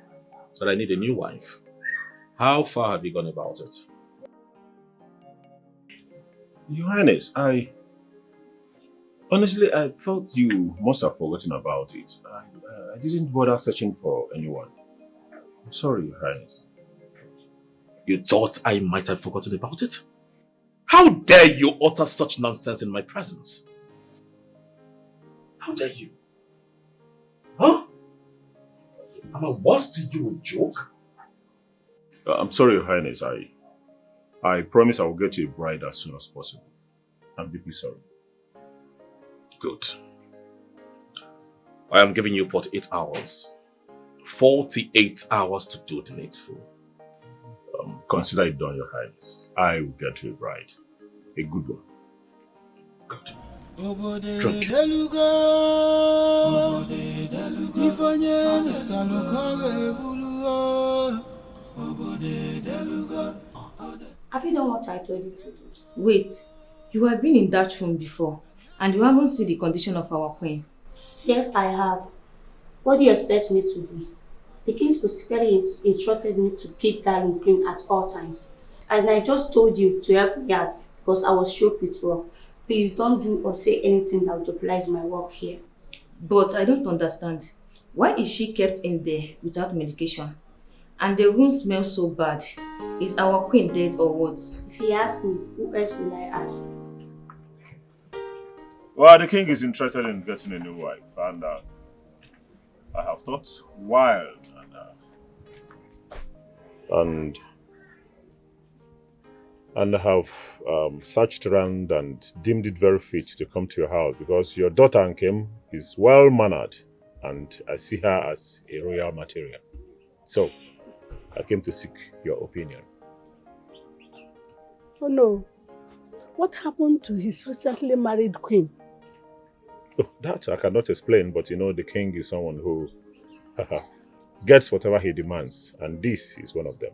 that I need a new wife. How far have you gone about it? Your Highness, honestly, I thought you must have forgotten about it. I didn't bother searching for anyone. I'm sorry, Your Highness. You thought I might have forgotten about it? How dare you utter such nonsense in my presence? How dare you? Huh? Am I worse to you a joke? I'm sorry, Your Highness. I promise I will get you a bride as soon as possible. I'm deeply sorry. Good. I am giving you 48 hours. 48 hours to do the needful. Consider it done, Your Highness. I will get you a bride. A good one. Good. Drink. Have you done what I told you to do? Wait, you have been in that room before and you haven't seen the condition of our queen. Yes, I have. What do you expect me to do? The king specifically instructed me to keep that room clean at all times. And I just told you to help me out because I was choked with work. Please don't do or say anything that will jeopardize my work here. But I don't understand. Why is she kept in there without medication? And the room smells so bad. Is our queen dead or what? If you ask me, who else will I ask? Well, the king is interested in getting a new wife, and I have thought wild and I have searched around and deemed it very fit to come to your house because your daughter Nkem is well mannered and I see her as a royal material. So I came to seek your opinion. Oh no. What happened to his recently married queen? Oh, that I cannot explain, but you know the king is someone who gets whatever he demands, and this is one of them.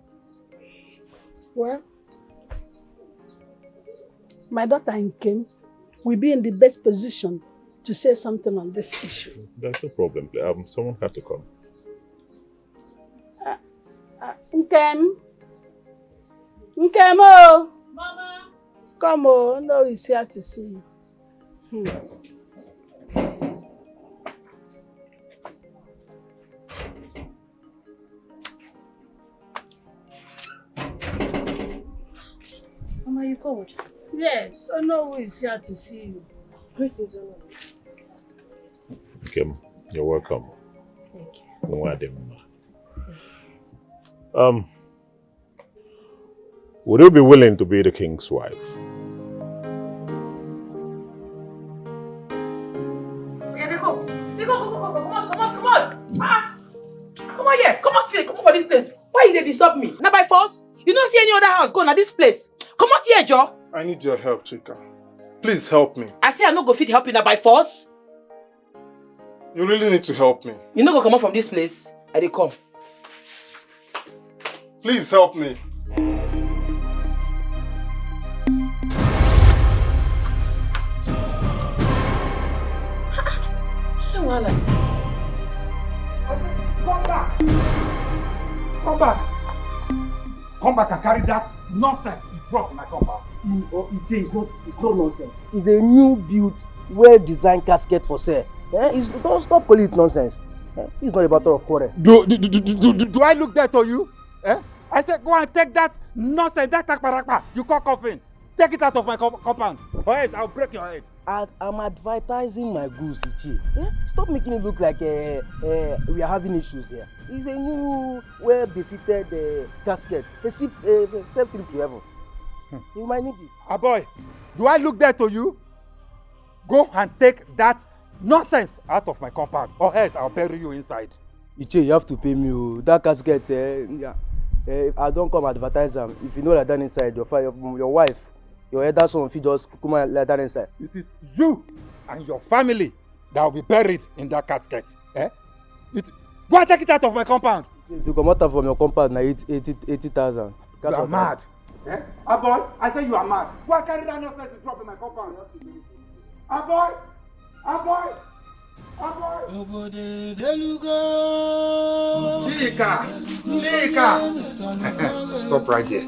Well, my daughter Nkem will be in the best position to say something on this issue. There's no problem. Someone had to come. Nkem? Nkem, oh! Mama! Come on, no, he's here to see you. Mama, you called? Yes, Onowu is here to see you. Greetings, Onowu. Okay, you're welcome. Thank you. Would you be willing to be the king's wife? Yeah, go. Come on. Ah! Come on here. Come on for this place. Why you dey disturb me? Na by force? You don't see any other house go na this place. Come out here, Joe. I need your help, Chika. Please help me. I say I no go fit help you na by force. You really need to help me. You no go come out from this place. I dey come. Please help me. Come back! Come back! Come back and carry that nonsense you brought in my compound. It's not nonsense. It's a new built, well-designed casket for sale. Don't stop calling it nonsense. It's not a matter of quarrel. Do I look dead to you? I said go and take that nonsense, that takbarakba you call coffin. Take it out of my compound, or else I'll break your head. I'm advertising my goods, Ichi. Stop making it look like we are having issues here. It's a new, well-befitted casket. A safe trip to heaven. You might need it. Boy, do I look dead to you? Go and take that nonsense out of my compound, or else I'll bury you inside. Ichi, you have to pay me. That casket, I don't come advertise them. If you know that down inside, your wife, your elder son, if you just come and let that inside. It is you and your family that will be buried in that casket. Go and take it out of my compound. If you come out from your compound, now 80,000. You are mad. Boy, I say you are mad. Go and carry that nonsense to drop in my compound. Boy. Chika! Stop right there.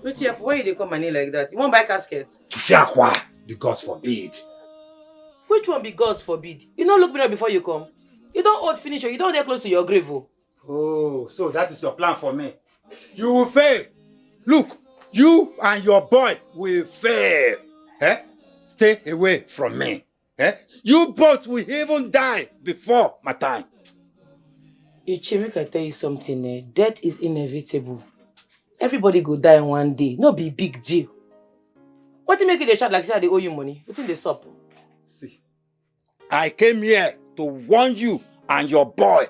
Which why you dey come my name like that? You won't buy caskets? The gods forbid. Which one be God's forbid? You don't look me up before you come. You don't old finish or you don't get close to your grave. Oh, so that is your plan for me. You will fail. Look, you and your boy will fail. Stay away from me. You both will even die before my time. Ichi, make I tell you something. Death is inevitable. Everybody go die one day. No be big deal. What you make it a shot like say they owe you money? What in the sup? See, I came here to warn you and your boy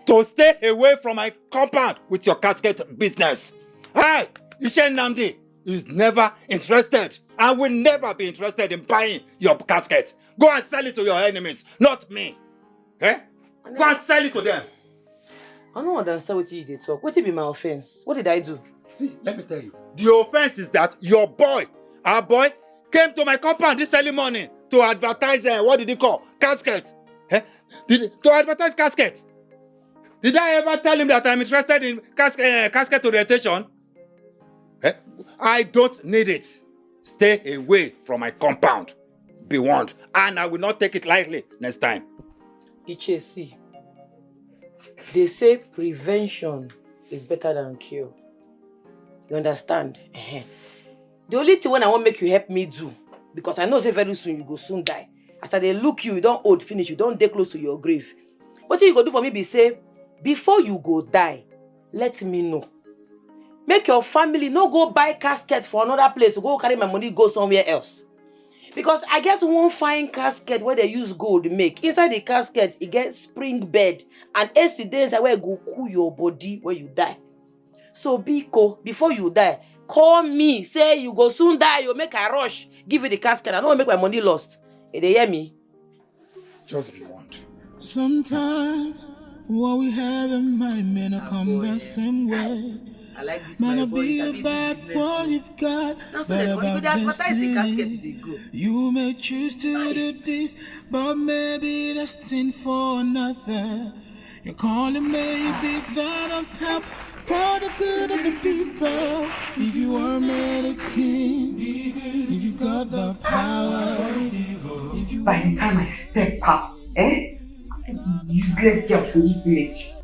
to stay away from my compound with your casket business. Hey, Ishen Namdi is never interested and will never be interested in buying your casket. Go and sell it to your enemies, not me. Go and sell it to them. I don't understand what you did talk. What be my offense? What did I do? See, let me tell you. The offense is that your boy, our boy, came to my compound this early morning to advertise, what did he call? Casket. To advertise casket. Did I ever tell him that I'm interested in casket orientation? I don't need it. Stay away from my compound. Be warned. And I will not take it lightly next time. Ichi, see. They say prevention is better than cure. You understand? The only thing when I want make you help me do, because I know say very soon you go soon die. As I dey look you don't old finish, you don't dey close to your grave. What you go do for me be say, before you go die, let me know. Make your family no go buy casket for another place, go carry my money, go somewhere else. Because I get one fine casket where they use gold make. Inside the casket, it gets spring bed and AC days where go cool your body when you die. So Biko, before you die, call me, say you go soon die, you make a rush, give you the casket, I don't make my money lost. They hear me? Just be warned. Sometimes what we have in mind may not come the same way. I like this Might my not boy, be sabi about business. what you've got, Now, so but then, when you about dey advertise the casket, they destiny. go. You may choose to do this, but maybe destined for another. Your calling may be that of help for the good of the people. If you are made a king, if you've got the power, if you By the time I step out, these useless girls in this village,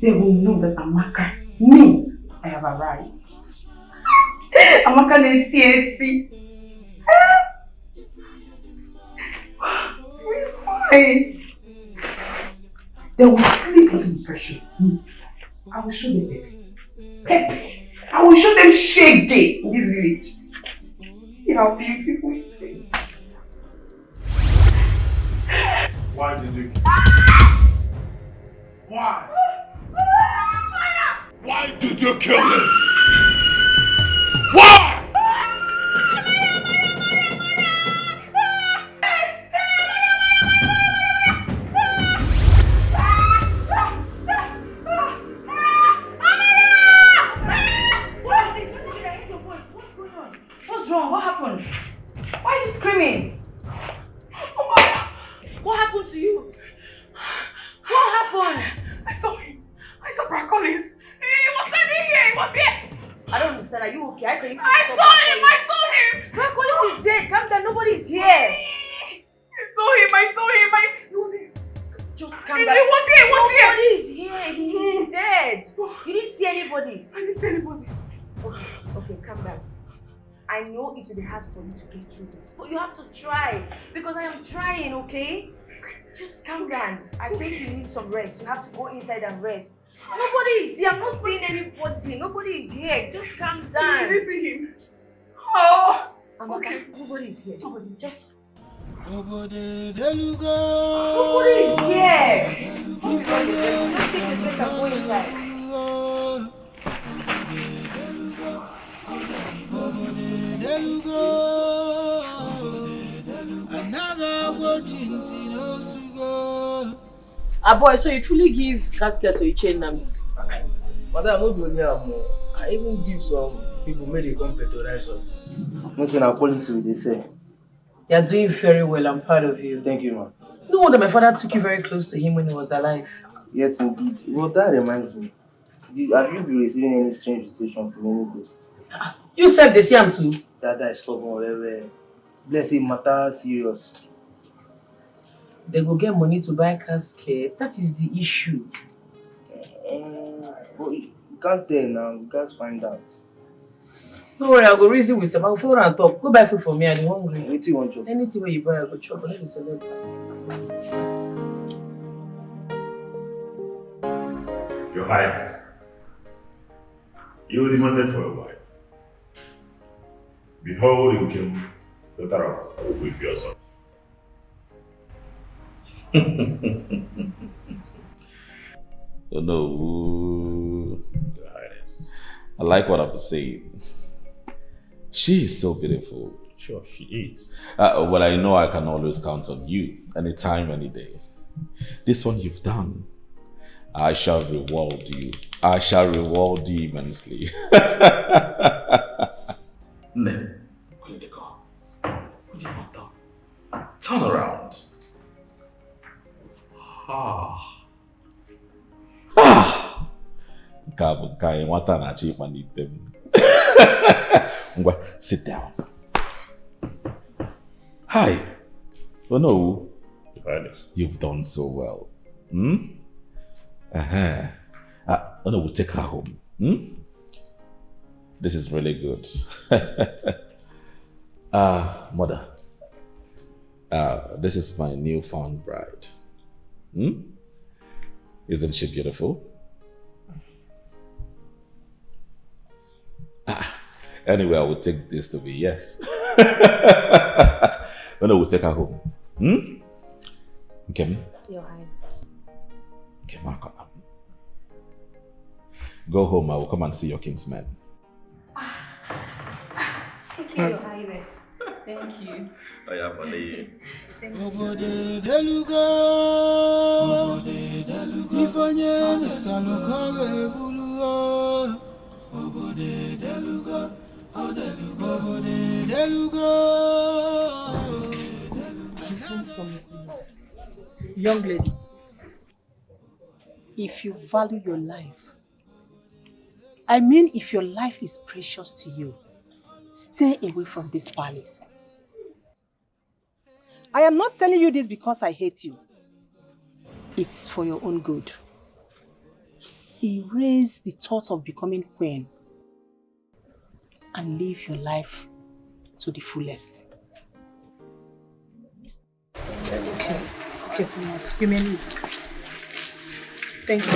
they will know that Amaka means I have arrived. Amaka neti. We're fine. They will sleep into depression. I will show them Pepe. I will show them shaggy in this village. See how beautiful it is. Why did you? Why? Why did you kill me? Why? What's wrong? What happened? Why are you screaming? What happened to you? What happened? I saw him. I saw Brad Collins. He was standing here. He was here. I don't understand. Are you okay? I saw him. I saw him. Brad Collins is dead. Calm down. Nobody's here. I saw him. He was here. Just calm He down. was here. He was here. Nobody is here. He's dead. You didn't see anybody. I didn't see anybody. Okay, calm down. I know it will be hard for you to get through this, but you have to try because I am trying, okay? Just calm down. I think you need some rest. You have to go inside and rest. Nobody is here. I'm not seeing anybody. Nobody is here. Just calm down. I didn't see him. Oh, okay. Nobody is here. Just. Nobody is here. Just take the drink and go inside. Boy, so you truly give casket to Ichen Nami? Madam, no be only am. I even give some people made a come patronize us. No say na quality they say. You're doing very well. I'm proud of you. Thank you, ma'am. No wonder my father took you very close to him when he was alive. Yes, indeed. Well, that reminds me. Have you been receiving any strange visitation from any ghost? You said the same too. That is stubborn, whatever. Bless him, matter serious. They go get money to buy casket. That is the issue. But you can't tell now. You guys find out. Don't worry, I'll go reason with them. I'll phone and talk. Go buy food for me. I'm hungry. What do you want, chop? Anything where you buy, I'll go chop. Let me select. Your Highness, you demanded for a wife. Behold, you came better off with your son. Oh no. Your Highness. I like what I'm saying. She is so beautiful. Sure, she is. Well, I know I can always count on you, anytime, any day. This one you've done, I shall reward you. I shall reward you immensely. No, turn around. Sit down. Hi. Oh no. You've done so well. Oh no, we'll take her home. This is really good. Mother. This is my newfound bride. Isn't she beautiful? Anyway, I will take this to be yes. Oh no, we'll take her home. Okay. Your Highness. Okay, Marco. Go home, I will come and see your kinsmen. Thank you, Your Highness. Thank you. Oh yeah, buddy. Young lady, if you value your life, I mean if your life is precious to you, stay away from this palace. I am not telling you this because I hate you. It's for your own good. Erase the thought of becoming queen and live your life to the fullest. Okay, you may leave. Thank you.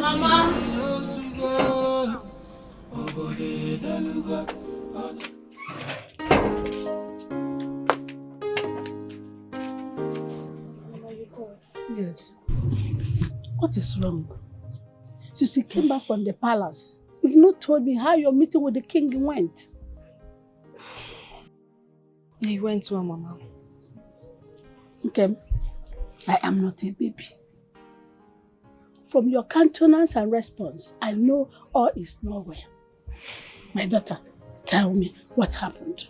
Mama. Yes. What is wrong? Since you came back from the palace, you've not told me how your meeting with the king went. It went well, Mama. Okay. I am not a baby. From your countenance and response, I know all is not well. My daughter, tell me what happened.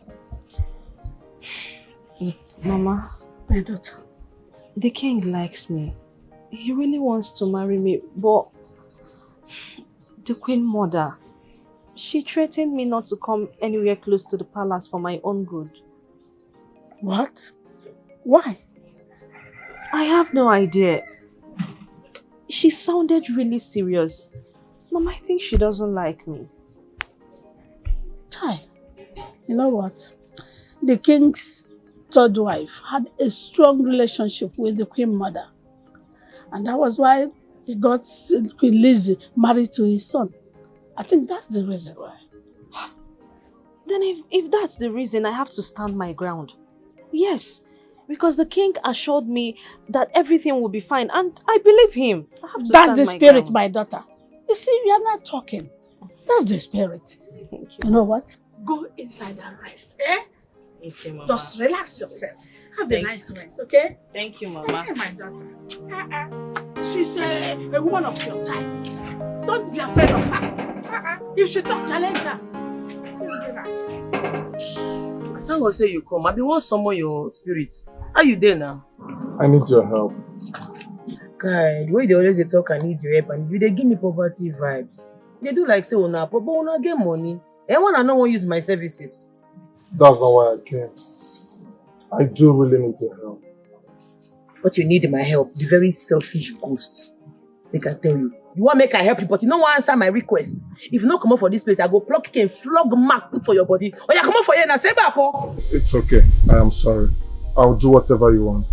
Mama. My daughter. The king likes me. He really wants to marry me, but the queen mother, she threatened me not to come anywhere close to the palace for my own good. What? Why? I have no idea. She sounded really serious. Mom, I think she doesn't like me. Tai, you know what? The king's third wife had a strong relationship with the queen mother. And that was why he got Queen Lizzy married to his son. I think that's the reason why. Then if that's the reason, I have to stand my ground. Yes, because the king assured me that everything will be fine, and I believe him. I have to That's stand the my spirit, ground. my daughter. You see, we are not talking. That's the spirit. Thank you. You know what? Go inside and rest, eh? Thank you, Mama. Just relax yourself. Have Thank a nice rest, okay? Thank you, Mama. Hey, my daughter. She's a woman of your time. Don't be afraid of her. If she talk, challenge her. Thank God say you come. I be want summon your spirit. How you there now? I need your help. Guy, the way they always dey talk, I need your help, and you they give me poverty vibes. They do like say una poor, but una get money. Anyone I no want use my services. That's not why I came. I do really need your help. But you need my help. The very selfish ghost. They can tell you. You want make I help you, but you don't want to answer my request. If you not come out for this place, I go pluck you and flog mark put for your body. Or you come out for here and say bapo. It's okay. I am sorry. I'll do whatever you want.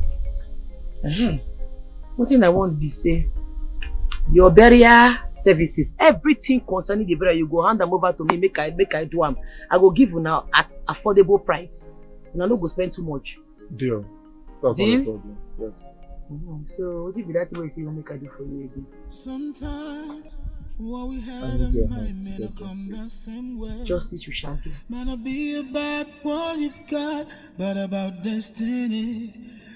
One thing I want to say, your burial services, everything concerning the burial, you go hand them over to me, make I do them. I go give you now at affordable price. And I don't go spend too much. Deal. That's not a problem. Yes. So what if that way you see what make I do for you again? Sometimes what we have in mind may not come the same way. Justice you shall get. Might not be about what you've got, but about destiny.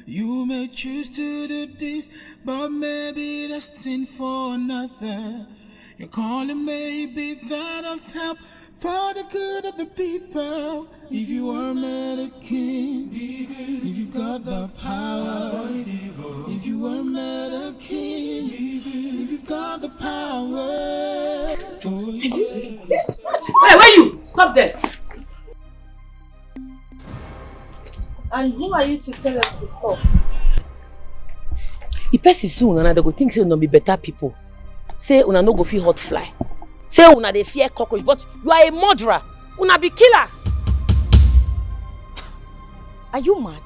You may choose to do this, but maybe destined for another. Your calling may be that of help for the good of the people. If you are made a king, if you've got the power, if you are made a king, if you've got the power. Oh, yes. Hey, where you? Stop there. And who are you to tell us to stop? The person see una, they go think say una be better people. Say una no go feel hot fly. Say una dey fear cockroach, but you are a murderer. Una be killers. Are you mad?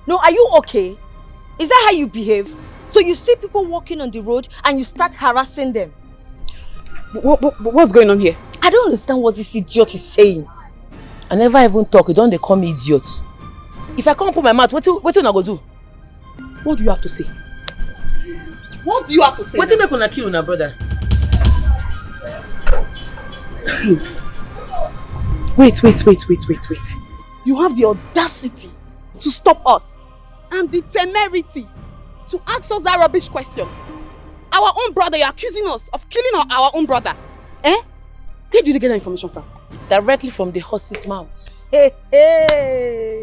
No, are you okay? Is that how you behave? So you see people walking on the road and you start harassing them? What's going on here? I don't understand what this idiot is saying. I never even talk. You don't they call me idiot. If I can't put my mouth, what you una go do? What do you have to say? What do you have to say? What you make una kill una brother? Wait. You have the audacity to stop us and the temerity to ask us that rubbish question. Our own brother, you're accusing us of killing our own brother. Eh? Where did you get that information from? Directly from the horse's mouth. Hey.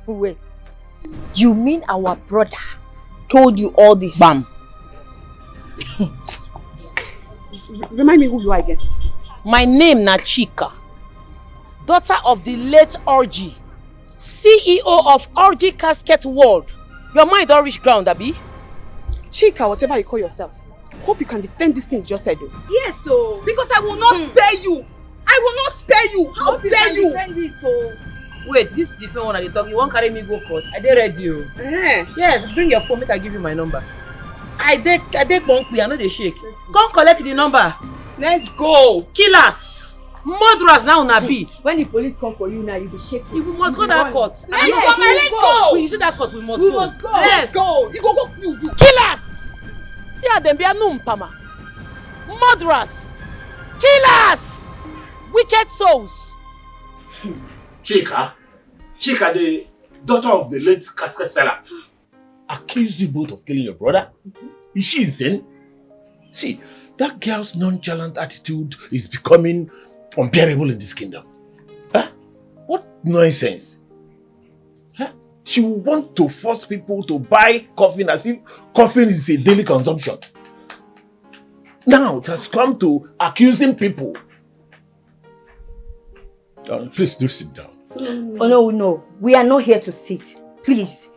Wait. You mean our brother told you all this? Bam. Remind me who you are again. My name na Chika, daughter of the late Orji, CEO of Orji Casket World. Your mind don't reach ground, Abi? Chika, whatever you call yourself. Hope you can defend this thing you just said, though. Yes, so because I will not spare you. I will not spare you. How dare you? Defend it, oh. Wait, this different one at the talk. You won't carry me go court. I dey ready you. Yes, bring your phone. Make I give you my number. I dey monkey. I know they shake. Come collect the number. Let's go. Killers. Murderers now na be. When the police come for you now, you be shaking. We must go that court. Let's go. You see that court, we must We go. must go. Let's go. You go. You. Killers! See how them be mpama. Murderers! Killers! Wicked souls! Chika, the daughter of the late casket seller, accused you both of killing your brother. Is she insane? See, that girl's nonchalant attitude is becoming unbearable in this kingdom. Huh? What nonsense? Huh? She will want to force people to buy coffin as if coffin is a daily consumption. Now it has come to accusing people. Please do sit down. Oh no. We are not here to sit. Please.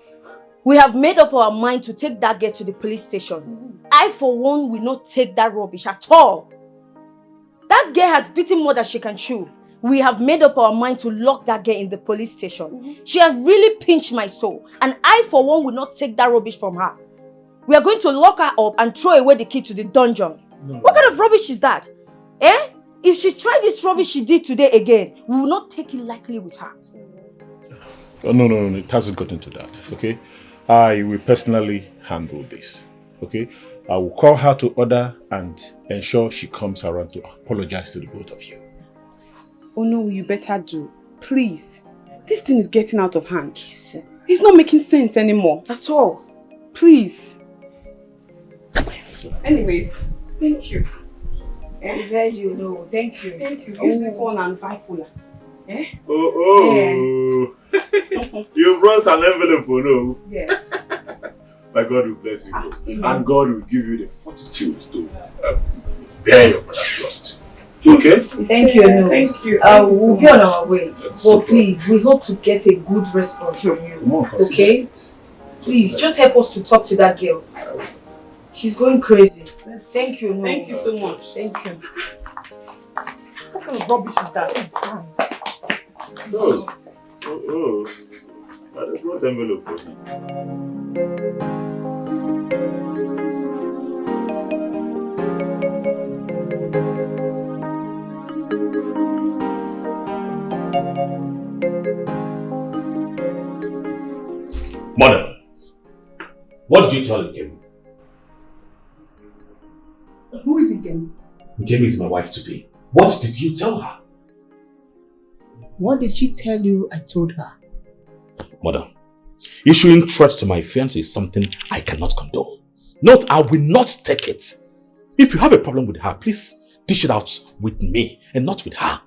We have made up our mind to take that girl to the police station. I, for one, will not take that rubbish at all. That girl has beaten more than she can chew. We have made up our mind to lock that girl in the police station. She has really pinched my soul. And I, for one, will not take that rubbish from her. We are going to lock her up and throw away the key to the dungeon. No. What kind of rubbish is that? Eh? If she tried this rubbish she did today again, we will not take it lightly with her. Oh, no, it hasn't gotten to that, okay? I will personally handle this, okay? I will call her to order and ensure she comes around to apologize to the both of you. Oh no, you better do. Please. This thing is getting out of hand. Yes, sir. It's not making sense anymore. At all. Please. Anyways, thank you. Thank you. Thank you. Use this one and buy cola. Eh? Oh. You brought an envelope for no. Yeah. My God will bless you. And God will give you the fortitude to bear your brother's trust. Okay? Thank you. Thank you. We'll be on our way. But please, we hope to get a good response from you. Okay? Please, just help us to talk to that girl. She's going crazy. Thank you. Thank you so much. Thank you. What kind of rubbish is that? Oh. I brought envelope for you. Mother, what did you tell Nkemi? Who is Nkemi? Nkemi is my wife-to-be. What did you tell her? What did she tell you I told her? Mother, issuing threats to my fiancé is something I cannot condone. Note, I will not take it. If you have a problem with her, please dish it out with me and not with her.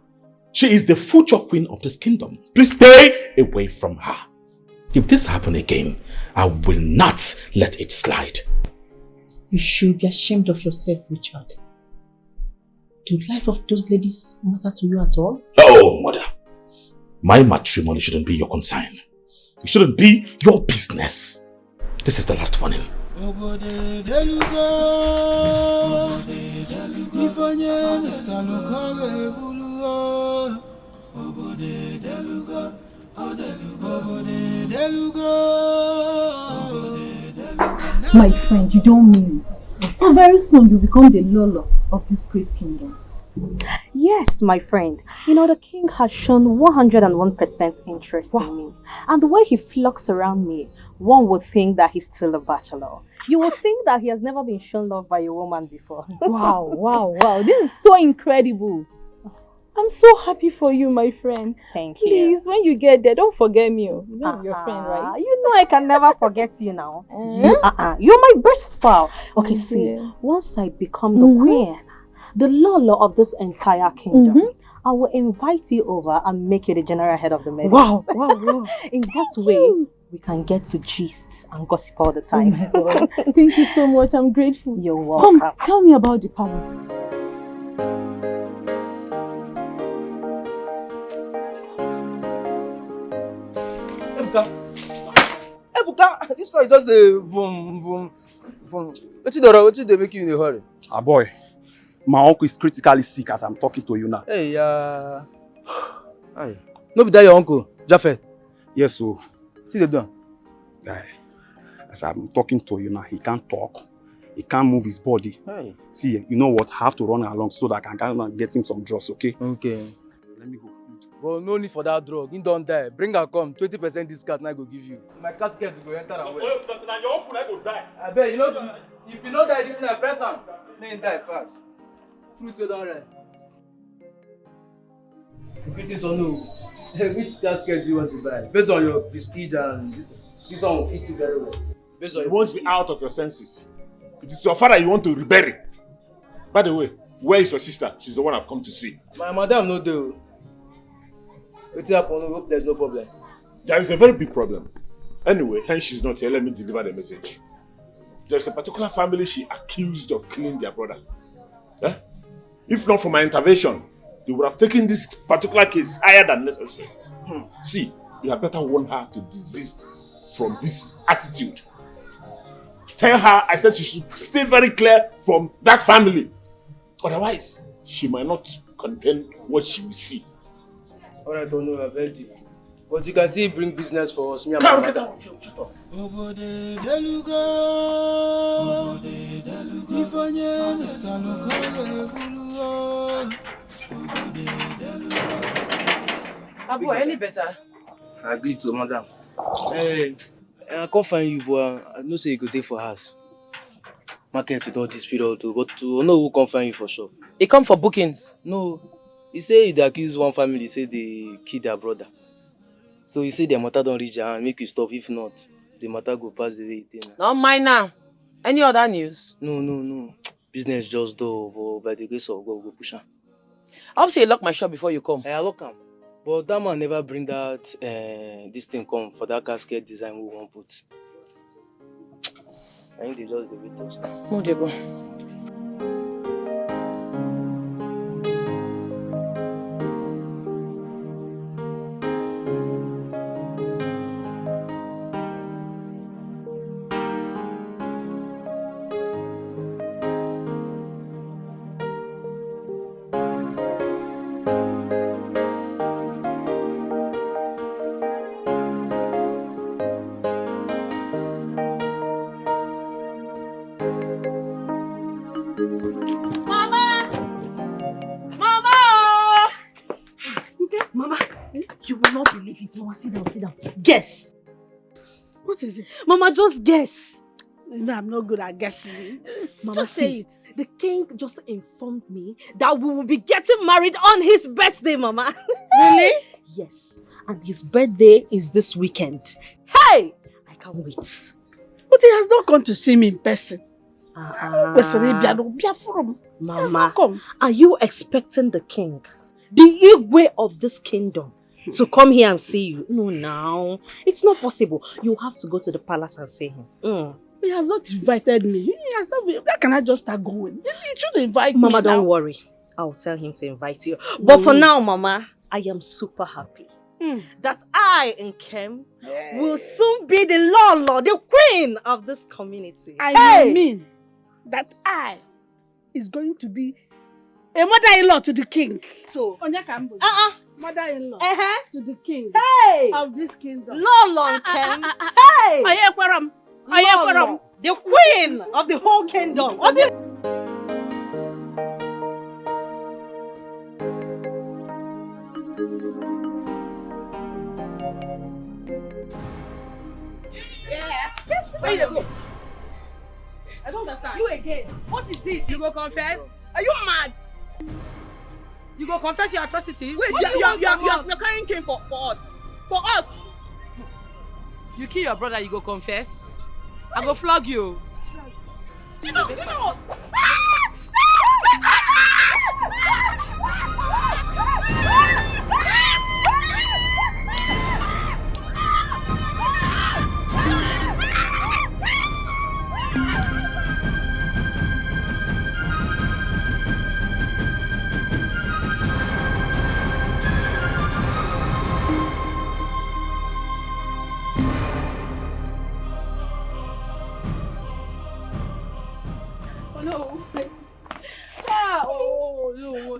She is the future queen of this kingdom. Please stay away from her. If this happens again, I will not let it slide. You should be ashamed of yourself, Richard. Do the life of those ladies matter to you at all? Oh, Mother. My matrimony shouldn't be your concern. It shouldn't be your business. This is the last warning. My friend, you don't mean it. So very soon you become the Lolo of this great kingdom. Yes, my friend. You know, the king has shown 101% interest in me. And the way he flocks around me, one would think that he's still a bachelor. You would think that he has never been shown love by a woman before. Wow. This is so incredible. I'm so happy for you, my friend. Thank you. Please, when you get there, don't forget me. You know I'm your friend, right? You know I can never forget you now. You're my best pal. Okay, see, once I become the queen, the Lolo of this entire kingdom, I will invite you over and make you the general head of the meadows. Wow. In that way, we can get to gist and gossip all the time. Oh my God. Thank you so much. I'm grateful. You're welcome. Come, tell me about the palace. Ebuka, this guy does the vroom. Wetin dey make you in a hurry? Ah boy, my uncle is critically sick as I'm talking to you now. Hey, no be that your uncle, Japheth? Yes, so. See the done. Guy, as I'm talking to you now, he can't talk. He can't move his body. Hey. See, you know what? I have to run along so that I can come and get him some drugs, okay? Okay. Let me go. Well, no need for that drug. He don't die. Bring her come. 20% discount I go give you. My casket go enter and well. Now your own I go die. I bet, you know, if you don't die this night, press am. May die fast. Fruit wey don ripe. If it is or no, which casket do you want to buy? Based on your prestige and this one will fit you very well. Based on You won't be out of your senses. It is your father you want to rebury. By the way, where is your sister? She's the one I've come to see. My madam no dey. Wetin happen? Hope there's no problem. There is a very big problem. Anyway, hence she's not here. Let me deliver the message. There's a particular family she accused of killing their brother. Eh? If not for my intervention, they would have taken this particular case higher than necessary. See, you had better warn her to desist from this attitude. Tell her I said she should stay very clear from that family. Otherwise, she might not contain what she will see. Alright, don't know, I've heard you. But you can see bring business for us. Me and Come, my get mother. down. Shut up. Abu, any better? I agree to madam. Hey, I can't find you, but I know say you go there for us. Market with all this period too, but to know who can find you for sure. He come for bookings. No, he say they accuse one family, say they kill their brother. So he say their matter don't reach and make you stop. If not, the matter go pass the way it is. Not mine now. Any other news? No. Business just do, but by the grace of God, we go push on. I hope you lock my shop before you come. I lock him. But that man never bring that this thing come for that casket design we want put. I think they just the wait us now. No, they go. Mama, sit down. Guess. What is it? Mama, just guess. No, I'm not good at guessing. Mama, just say it. The king just informed me that we will be getting married on his birthday, Mama. Really? Yes. And his birthday is this weekend. Hey! I can't wait. But he has not come to see me in person. Mama, are you expecting the king, the Igwe of this kingdom, to come here and see you? No, now. It's not possible. You have to go to the palace and see him. He has not invited me. He has not. Where can I just start going? He should invite me. Mama, don't worry. I'll tell him to invite you. But for now, Mama, I am super happy that I and Kem will soon be the Lolo, the queen of this community. I mean that I is going to be a mother-in-law to the king. So, mother-in-law to the king of this kingdom. Lolo and Kem. Lolo, the queen of the whole kingdom. Where you go? I don't understand. You again. What is it? You go confess? Are you mad? You go confess your atrocities? Wait, you're carrying king for us. For us. You kill your brother, you go confess? I go flog you. Do you know?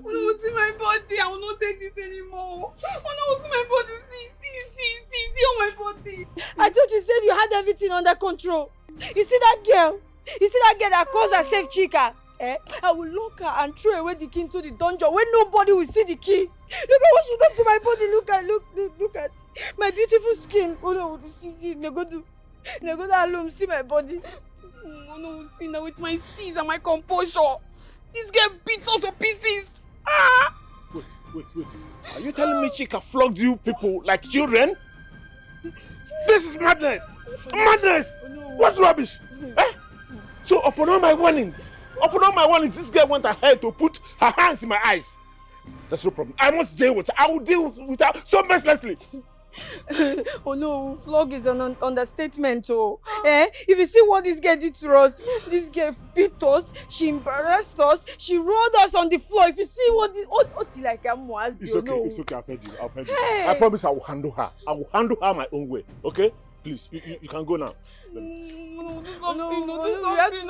No, see my body. I will not take this anymore. Oh no, see my body. See on my body. I thought you said you had everything under control. You see that girl? You see that girl that calls herself Chika? Eh? I will lock her and throw away the key into the dungeon where nobody will see the key. Look at what she done to my body. Look at my beautiful skin. Oh no, see, Negodu alone, see my body. Oh no, see now with my steez and my composure. This girl beat us to pieces. Ah! Wait. Are you telling me Chika flogged you people like children? This is madness! Madness! What rubbish? Eh? So upon all my warnings, this girl went ahead to put her hands in my eyes. That's no problem. I must deal with her. I will deal with her so mercilessly. Oh no, flog is an understatement. Oh, if you see what this girl did to us, this girl beat us, she embarrassed us, she rolled us on the floor. If you see what like it's okay, it's okay. I've heard you. Hey. I promise I will handle her. I will handle her my own way. Okay? Please, you can go now. No, do something.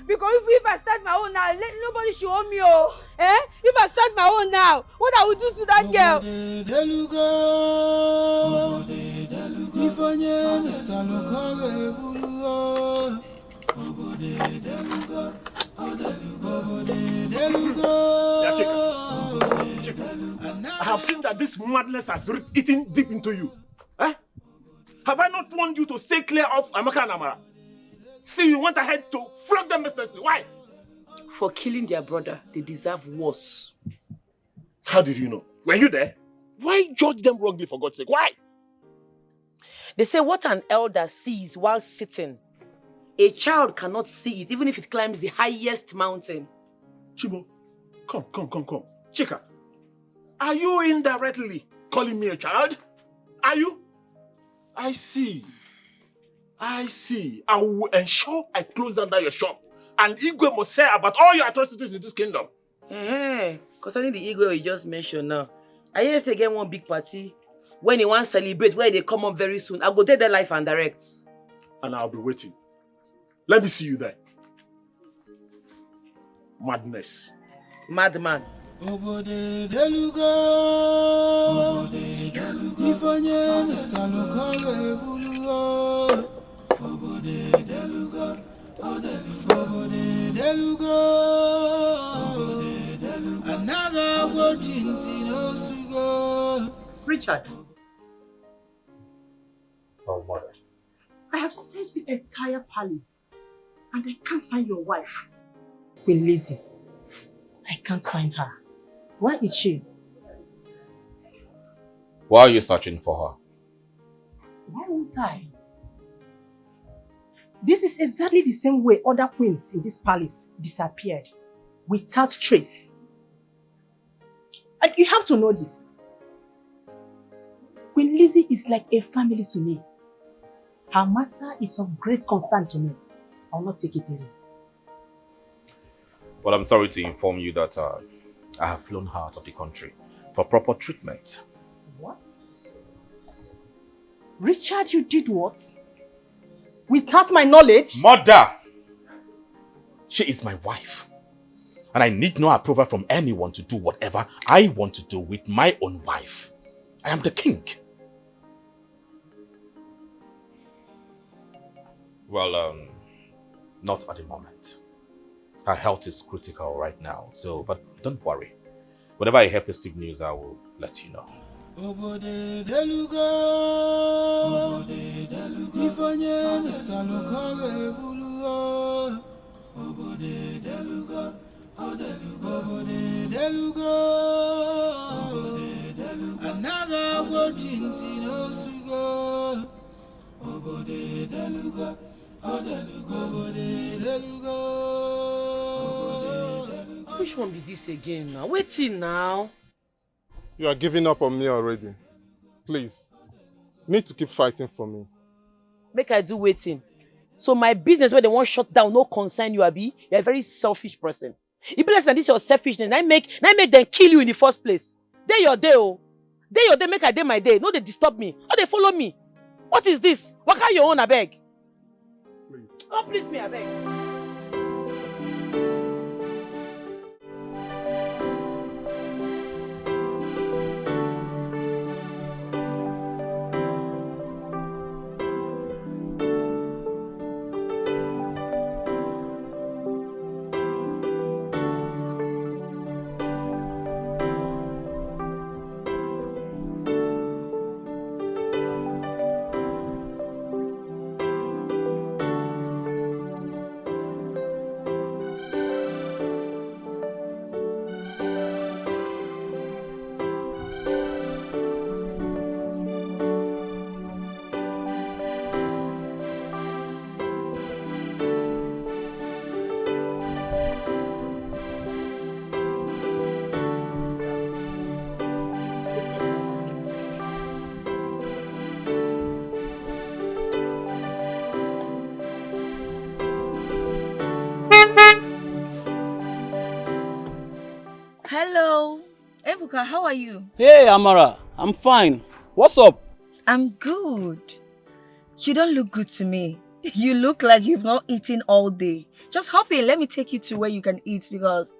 Because if I start my own now, nobody should own me. Oh, if I start my own now, what I will do to that girl? I have seen that this madness has eaten deep into you. Eh? Have I not warned you to stay clear of Amaka and Amara? See, you went ahead to flog them mercilessly. Why? For killing their brother, they deserve worse. How did you know? Were you there? Why judge them wrongly, for God's sake? Why? They say what an elder sees while sitting, a child cannot see it, even if it climbs the highest mountain. Chibo, come. Chika, are you indirectly calling me a child? Are you? I see. I will ensure I close down your shop. And Igwe must say about all your atrocities in this kingdom. Concerning the Igwe you just mentioned now, I hear say again one big party when he wants to celebrate, where they come up very soon. I'll go take their life and direct. And I'll be waiting. Let me see you there. Madness. Madman. Richard. Oh, mother. I have searched the entire palace and I can't find your wife. Queen Lizzy. I can't find her. Where is she? Why are you searching for her? Why won't I? This is exactly the same way other queens in this palace disappeared without trace. And you have to know this. Queen Lizzy is like a family to me. Her matter is of great concern to me. I will not take it easy. Well, I'm sorry to inform you that I have flown her out of the country for proper treatment. What? Richard, you did what? Without my knowledge? Mother! She is my wife. And I need no approval from anyone to do whatever I want to do with my own wife. I am the king. Well, not at the moment. Her health is critical right now, but don't worry. Whenever I hear positive news, I will let you know. Which one be this again now? Waiting now. You are giving up on me already. Please, you need to keep fighting for me. Make I do waiting. So my business where they want shut down, no concern you, Abi. You're a very selfish person. You be less than this your selfishness. I make them kill you in the first place. Day your day, oh. Day your day, make I day my day. No, they disturb me. Or they follow me. What is this? What can your own, I beg? Please. Oh, please me, I beg. Hello. Ebuka, how are you? Hey, Amara. I'm fine. What's up? I'm good. You don't look good to me. You look like you've not eaten all day. Just hop in. Let me take you to where you can eat because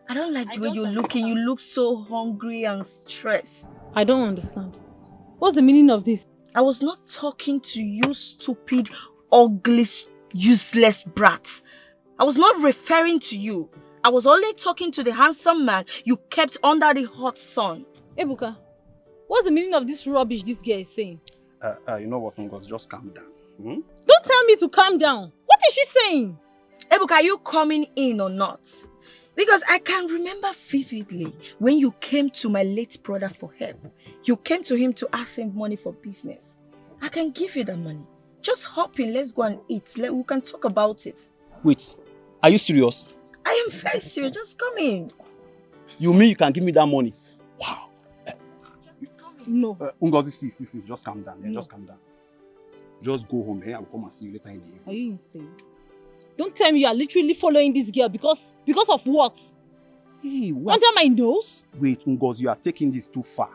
I don't like the way you're looking. You look so hungry and stressed. I don't understand. What's the meaning of this? I was not talking to you, stupid, ugly, useless brat. I was not referring to you. I was only talking to the handsome man you kept under the hot sun. Ebuka, what's the meaning of this rubbish this girl is saying? You know what, Ngos? Just calm down. Don't tell me to calm down. What is she saying? Ebuka, are you coming in or not? Because I can remember vividly when you came to my late brother for help. You came to him to ask him money for business. I can give you the money. Just hop in, let's go and eat. We can talk about it. Wait, are you serious? I am very serious. Just come in. You mean you can give me that money? Wow. No. Ngozi, see, just calm down. No. Just calm down. Just go home. I will come and see you later in the evening. Are you insane? Don't tell me you are literally following this girl because of what? Hey, what? Under my nose? Wait, Ngozi, you are taking this too far.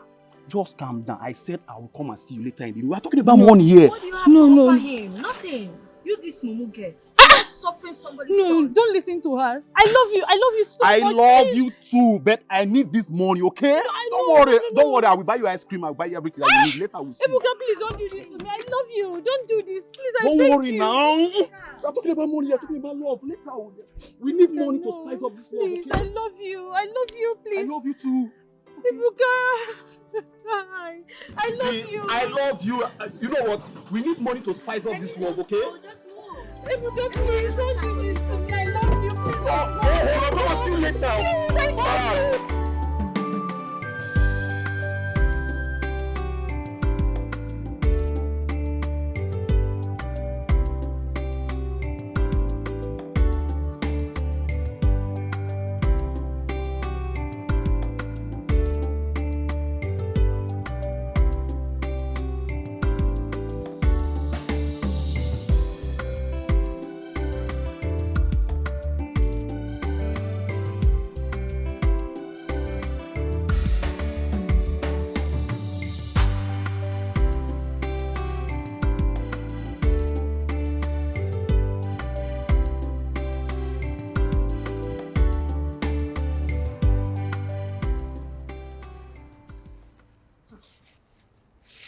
Just calm down. I said I will come and see you later in the evening. We are talking about money here. What do you have to offer him? Nothing. You this mumu girl. You're suffering somebody's son. Don't listen to her. I love you so much. I love you too, but I need this money, okay? Don't worry. I will buy you ice cream. I will buy you everything that you need. Later we'll see. Ebuka, please don't do this to me. I love you. Don't do this. Please, don't worry now. We're talking about money. You're talking about love. Later we need money to spice up this love. Please, okay? I love you. Please. I love you too. Ebuka, I love you. I love you. You know what? We need money to spice up this love, okay? Ebuka, please don't do this to me. I love you. Please. I'm gonna see you later. Please, I love you.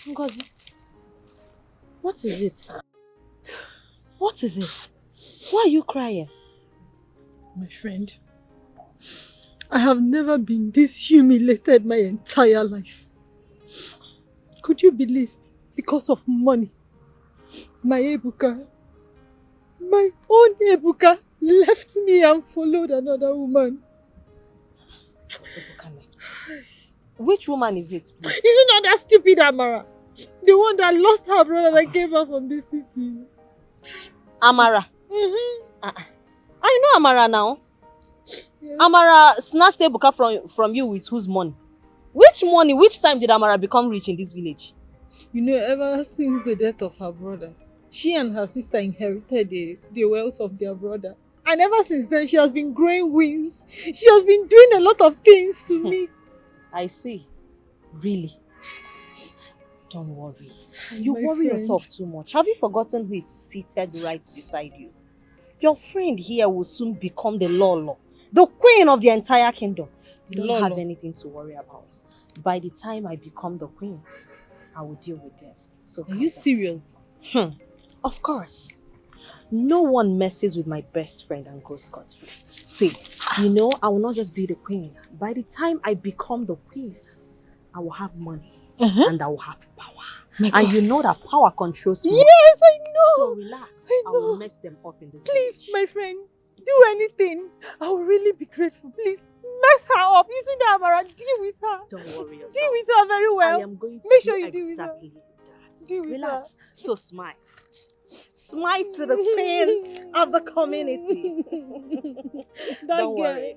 Ngozi, what is it? What is it? Why are you crying? My friend, I have never been this humiliated my entire life. Could you believe? Because of money, my Ebuka, my own Ebuka, left me and followed another woman. Ebuka left. Which woman is it, please? Is it not that stupid Amara? The one that lost her brother that came back from this city. Amara? I know Amara now. Yes. Amara snatched Ebuka from you with whose money? Which money? Which time did Amara become rich in this village? You know, ever since the death of her brother, she and her sister inherited the wealth of their brother. And ever since then, she has been growing wings. She has been doing a lot of things to me. I see. Really? Don't worry. You worry yourself too much. Have you forgotten who is seated right beside you? Your friend here will soon become the Lolo, the queen of the entire kingdom. You don't have anything to worry about. By the time I become the queen, I will deal with them. So are you serious? Of course. No one messes with my best friend and goes scot-free. See, you know, I will not just be the queen. By the time I become the queen, I will have money and I will have power. And you know that power controls me. Yes, I know. So relax. I will mess them up in this Please, village. My friend, do anything. I will really be grateful. Please, mess her up. You see that, Amara? Deal with her. Don't worry yourself. Deal with her very well. I am going to make sure you deal with her. Exactly that. Deal with relax. Her. So smile. Smile to the queen of the community. Don't worry.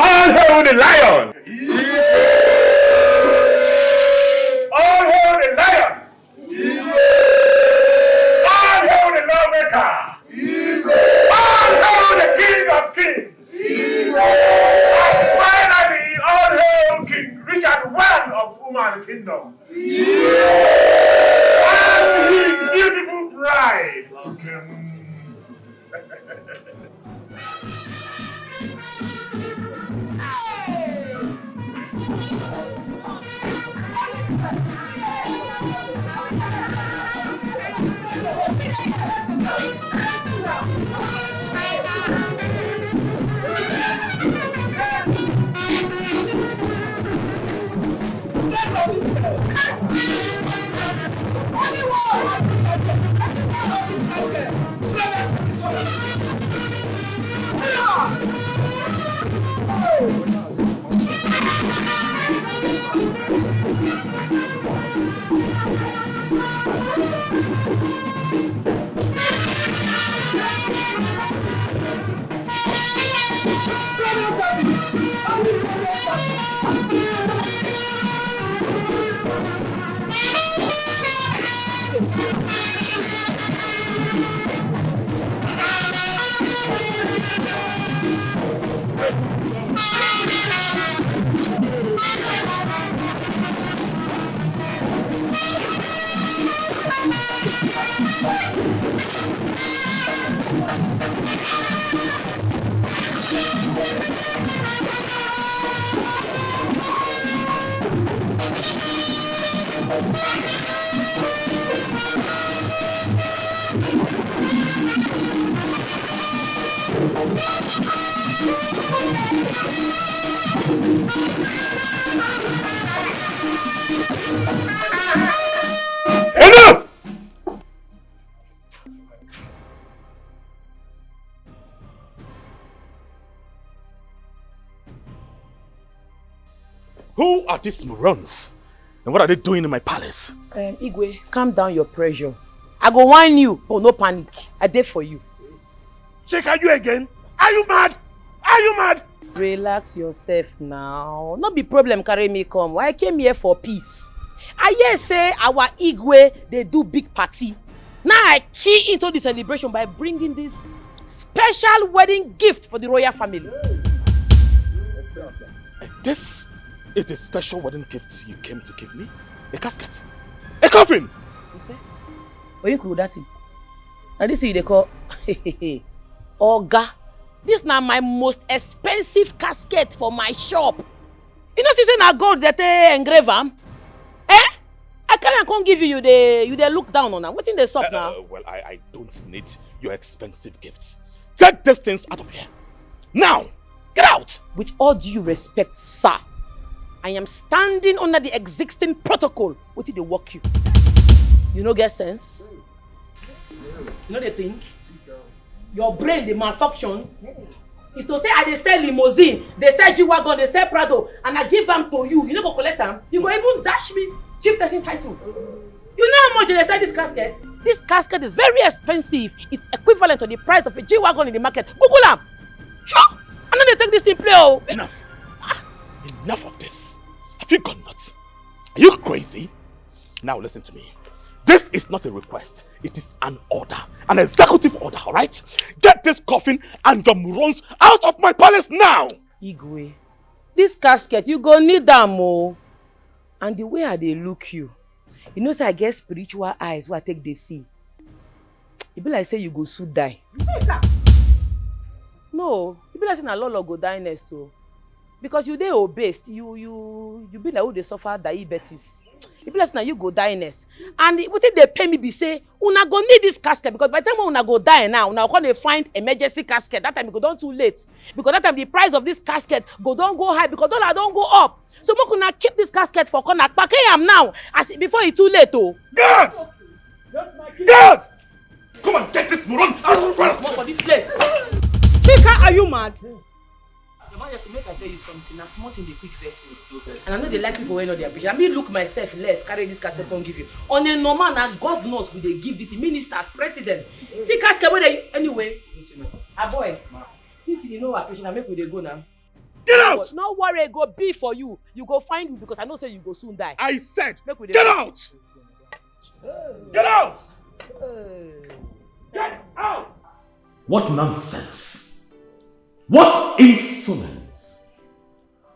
All hail the lion! All hail the lion! All hail the lawmaker! All hail the king of kings! And finally, all hail King Richard I of Human Kingdom! And his beautiful bride! Enough! Who are these morons? And what are they doing in my palace? Igwe, calm down your pressure. I go warn you, but no panic. I did for you. Check, are you again? Are you mad? Are you mad? Relax yourself now. Not be problem carry me come. I came here for peace. I hear say our Igwe, they do big party. Now I key into the celebration by bringing this special wedding gift for the royal family. This is the special wedding gift you came to give me? A casket? A coffin? You say? What you could that thing? And this is they call Oga. This now my most expensive casket for my shop. You know, since na gold that they engrave am. I can't give you they look down on them. What in the shop now? Well, I don't need your expensive gifts. Take these things out of here. Now, get out! With all due respect, sir, I am standing under the existing protocol. What did they work you? You no get sense? You know they think? Your brain, they malfunction. If to say I they sell limousine, they sell G-Wagon, they sell Prado, and I give them to you, you no go collect them, you go even dash me chief testing title. You know how much they sell this casket? This casket is very expensive. It's equivalent to the price of a G-Wagon in the market. Google them. Sure. I know they take this thing play. Oh. Enough. Enough of this. Have you gone nuts? Are you crazy? Now listen to me. This is not a request. It is an order. An executive order, alright? Get this coffin and the morons out of my palace now! Igwe, this casket, you go need them, oh. And the way they look you, you know, say I get spiritual eyes where I take the see. It be like say you go soon die. No, it be like say na Lolo go die next too. Because you dey obese, you be like who dey suffer diabetes. It be like say na you go die next. And wetin dey pay me be say una go need this casket because by the time una go die now, una go dey find emergency casket. That time e go don too late. Because that time the price of this casket go don go high because dollar don go up. So make una keep this casket for corner. Kpake am now as before e too late oh. God! God! Come and get this moron out of front for this place. Chika, are you mad? Your Majesty, make I tell you something. Na small thing dey quick vex me. And I know they like people wey know their appreciate. I mean, look myself less, carry this casket come give you. On a normal, na governors go dey give this, ministers, president. See casket wey dey anyway. Boy, since you know appreciate, I make we dey go now. Get out! No worry, go be for you. You go find me because I know say you go soon die. I said, make we dey get go. out! Get out! Get out! What nonsense! What insolence!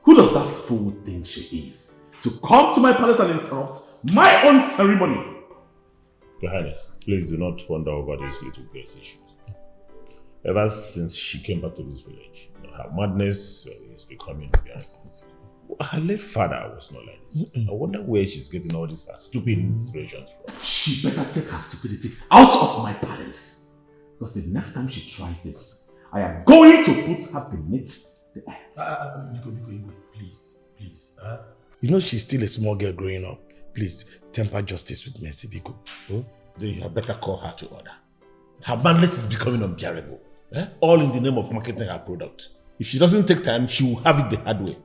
Who does that fool think she is? To come to my palace and interrupt my own ceremony? Your Highness, please do not wonder over these little girl's issues. Ever since she came back to this village, her madness is becoming apparent. Her late father was not like this. I wonder where she's getting all these stupid inspirations from. She better take her stupidity out of my palace. Because the next time she tries this, I am going to put her beneath the earth. Biko, please. You know she's still a small girl growing up. Please, temper justice with mercy, Biko. Oh? Then you had better call her to order. Her madness is becoming unbearable. All in the name of marketing her product. If she doesn't take time, she will have it the hard way.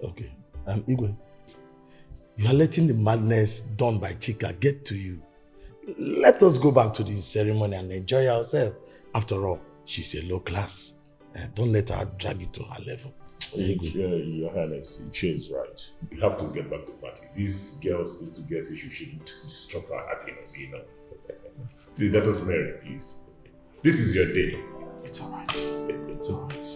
Okay. Igwe, you are letting the madness done by Chika get to you. Let us go back to the ceremony and enjoy ourselves. After all, she's a low class. Don't let her drag it to her level. Your Highness, Iche is right. You have to get back to party. These girls need to get issues shouldn't disrupt our happiness, you know. Please let us marry, please. This is your day. It's alright. It's alright.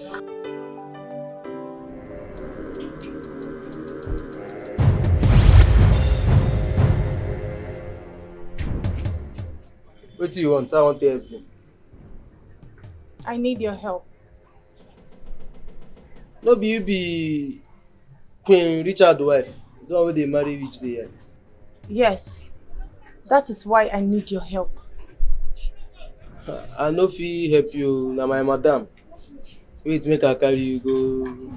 What do you want? I want to help you. I need your help. No be you be Queen Richard's wife. The one where they marry each day. Yes. That is why I need your help. I no fit help you, na my madam. Wait, make her carry you go.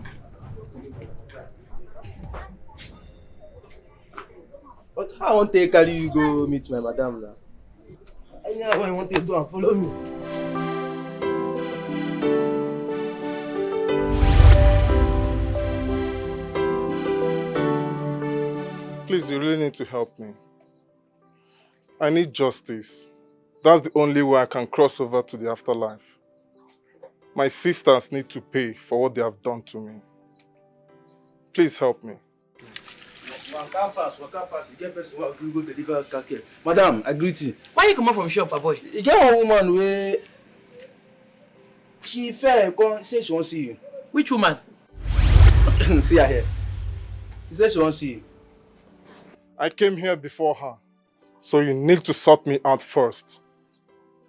But how I want to carry you go meet my madam now? Anyhow, I want to do and follow me. Please, you really need to help me. I need justice. That's the only way I can cross over to the afterlife. My sisters need to pay for what they have done to me. Please help me. Waka fast. You get person who go deliver us kake. Madam, I greet you. Why you come out from shop, boy? You get one woman where she fair come say she won't see you. Which woman? See her here. She said she won't see you. I came here before her, so you need to sort me out first.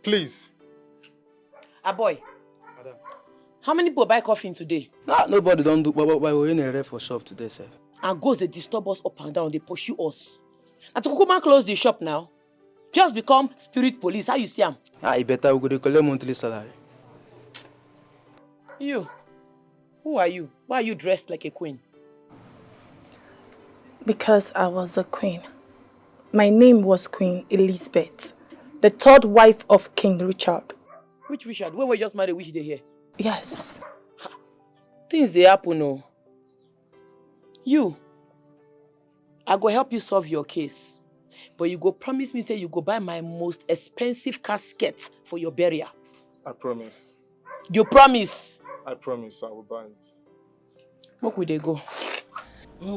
Please. Boy. Madam. How many people buy coffee today? Nah, nobody don't do, but we're in a ref for shop today, sir. And ghosts, they disturb us up and down, they pursue us. And to Kukuma close the shop now. Just become spirit police. How you see them? You better we go to collect monthly salary. You? Who are you? Why are you dressed like a queen? Because I was a queen. My name was Queen Elizabeth, the third wife of King Richard. Which Richard? When we just married, which day here? Yes. Things they happen, no. You, I go help you solve your case. But you go promise me, say you go buy my most expensive casket for your burial. I promise. You promise? I promise I will buy it. What would they go? Why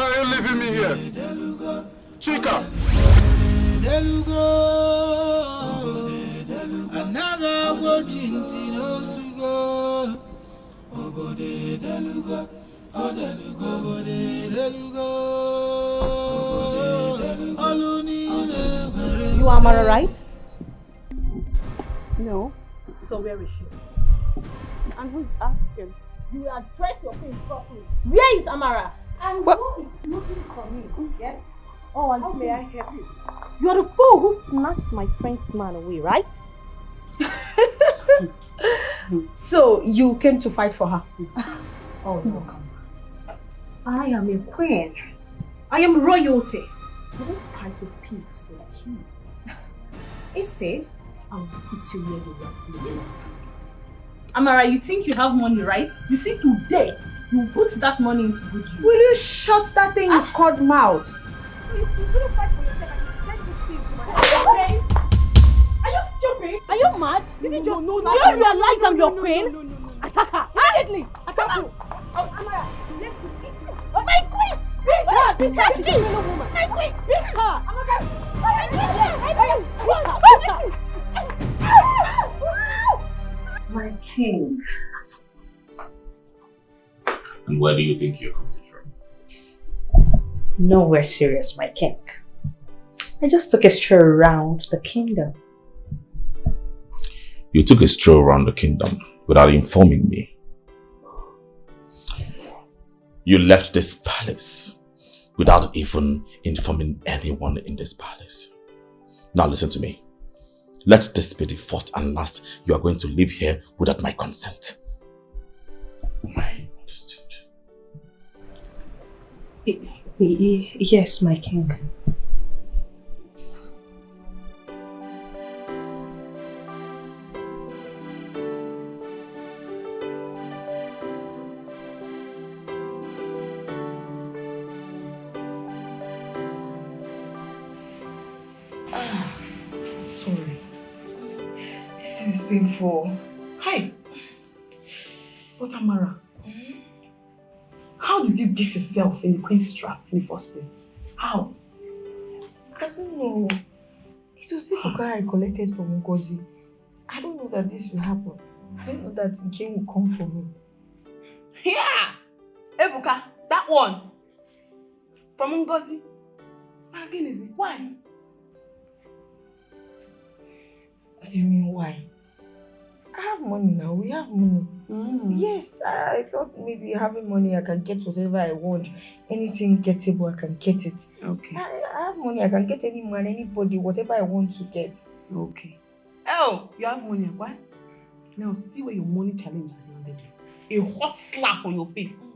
are you leaving me here? Chika! You are Amara, right? No. So where is she? And who's asking? You will address your things properly. Where is Amara? And who is looking for me? Yes? Oh, I How see. may I help you? You are the fool who snatched my friend's man away, right? So you came to fight for her? Oh no, come on. I am a queen. I am royalty. I don't fight with pigs like you. Instead, I will put you where you rightfully belong. Amara, you think you have money, right? You see, today, you put that money into good use. Will you shut that thing you called mouth? You couldn't fight for yourself and you send this thing to my house. Okay? Are you stupid? Are you mad? Did you No, just do you realize I'm your queen? No. Attack her! Immediately! Attack her! Oh, Amara, let's eat you. Oh, my queen! Beat her! Beat her! She's a fellow woman! My queen! Beat her! My king. And where do you think you're coming from? Nowhere serious, my king. I just took a stroll around the kingdom. You took a stroll around the kingdom without informing me. You left this palace without even informing anyone in this palace. Now listen to me. Let this be the first and last you are going to live here without my consent. I understood. Yes, my king. Sorry. This thing is painful. Hi. But Amara, how did you get yourself in the queen's trap in the first place? How? I don't know. It was the guy I collected from Ngozi. I don't know that this will happen. I don't know that Ike will come for me. Yeah! Ebuka, that one. From Ngozi. Again, is it? Why? What do you mean, why? I have money now. We have money. Yes, I thought maybe having money, I can get whatever I want. Anything gettable, I can get it. Okay. I have money. I can get any man, anybody, whatever I want to get. Okay. Oh, you have money. Why? Now see where your money challenge has landed you. A hot slap on your face.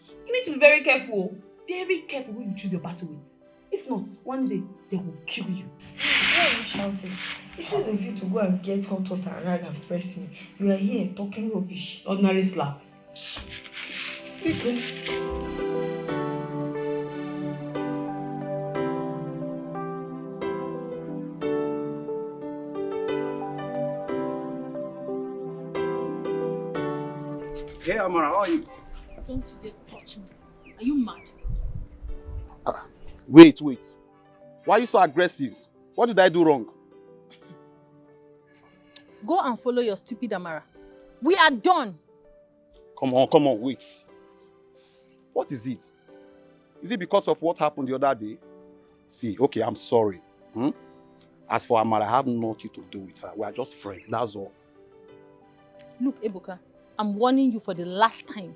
You need to be very careful. Very careful who you choose your battle with. If not, one day they will kill you. Why are you shouting? Instead of you to go and get hot water and rag and press me, you are here talking rubbish. Ordinary slap. Hey Amara, how are you? Don't you dare touch me. Are you mad? Wait. Why are you so aggressive? What did I do wrong? Go and follow your stupid Amara. We are done. Come on, wait. What is it? Is it because of what happened the other day? See, okay, I'm sorry. As for Amara, I have nothing to do with her. We are just friends, that's all. Look, Ebuka, I'm warning you for the last time.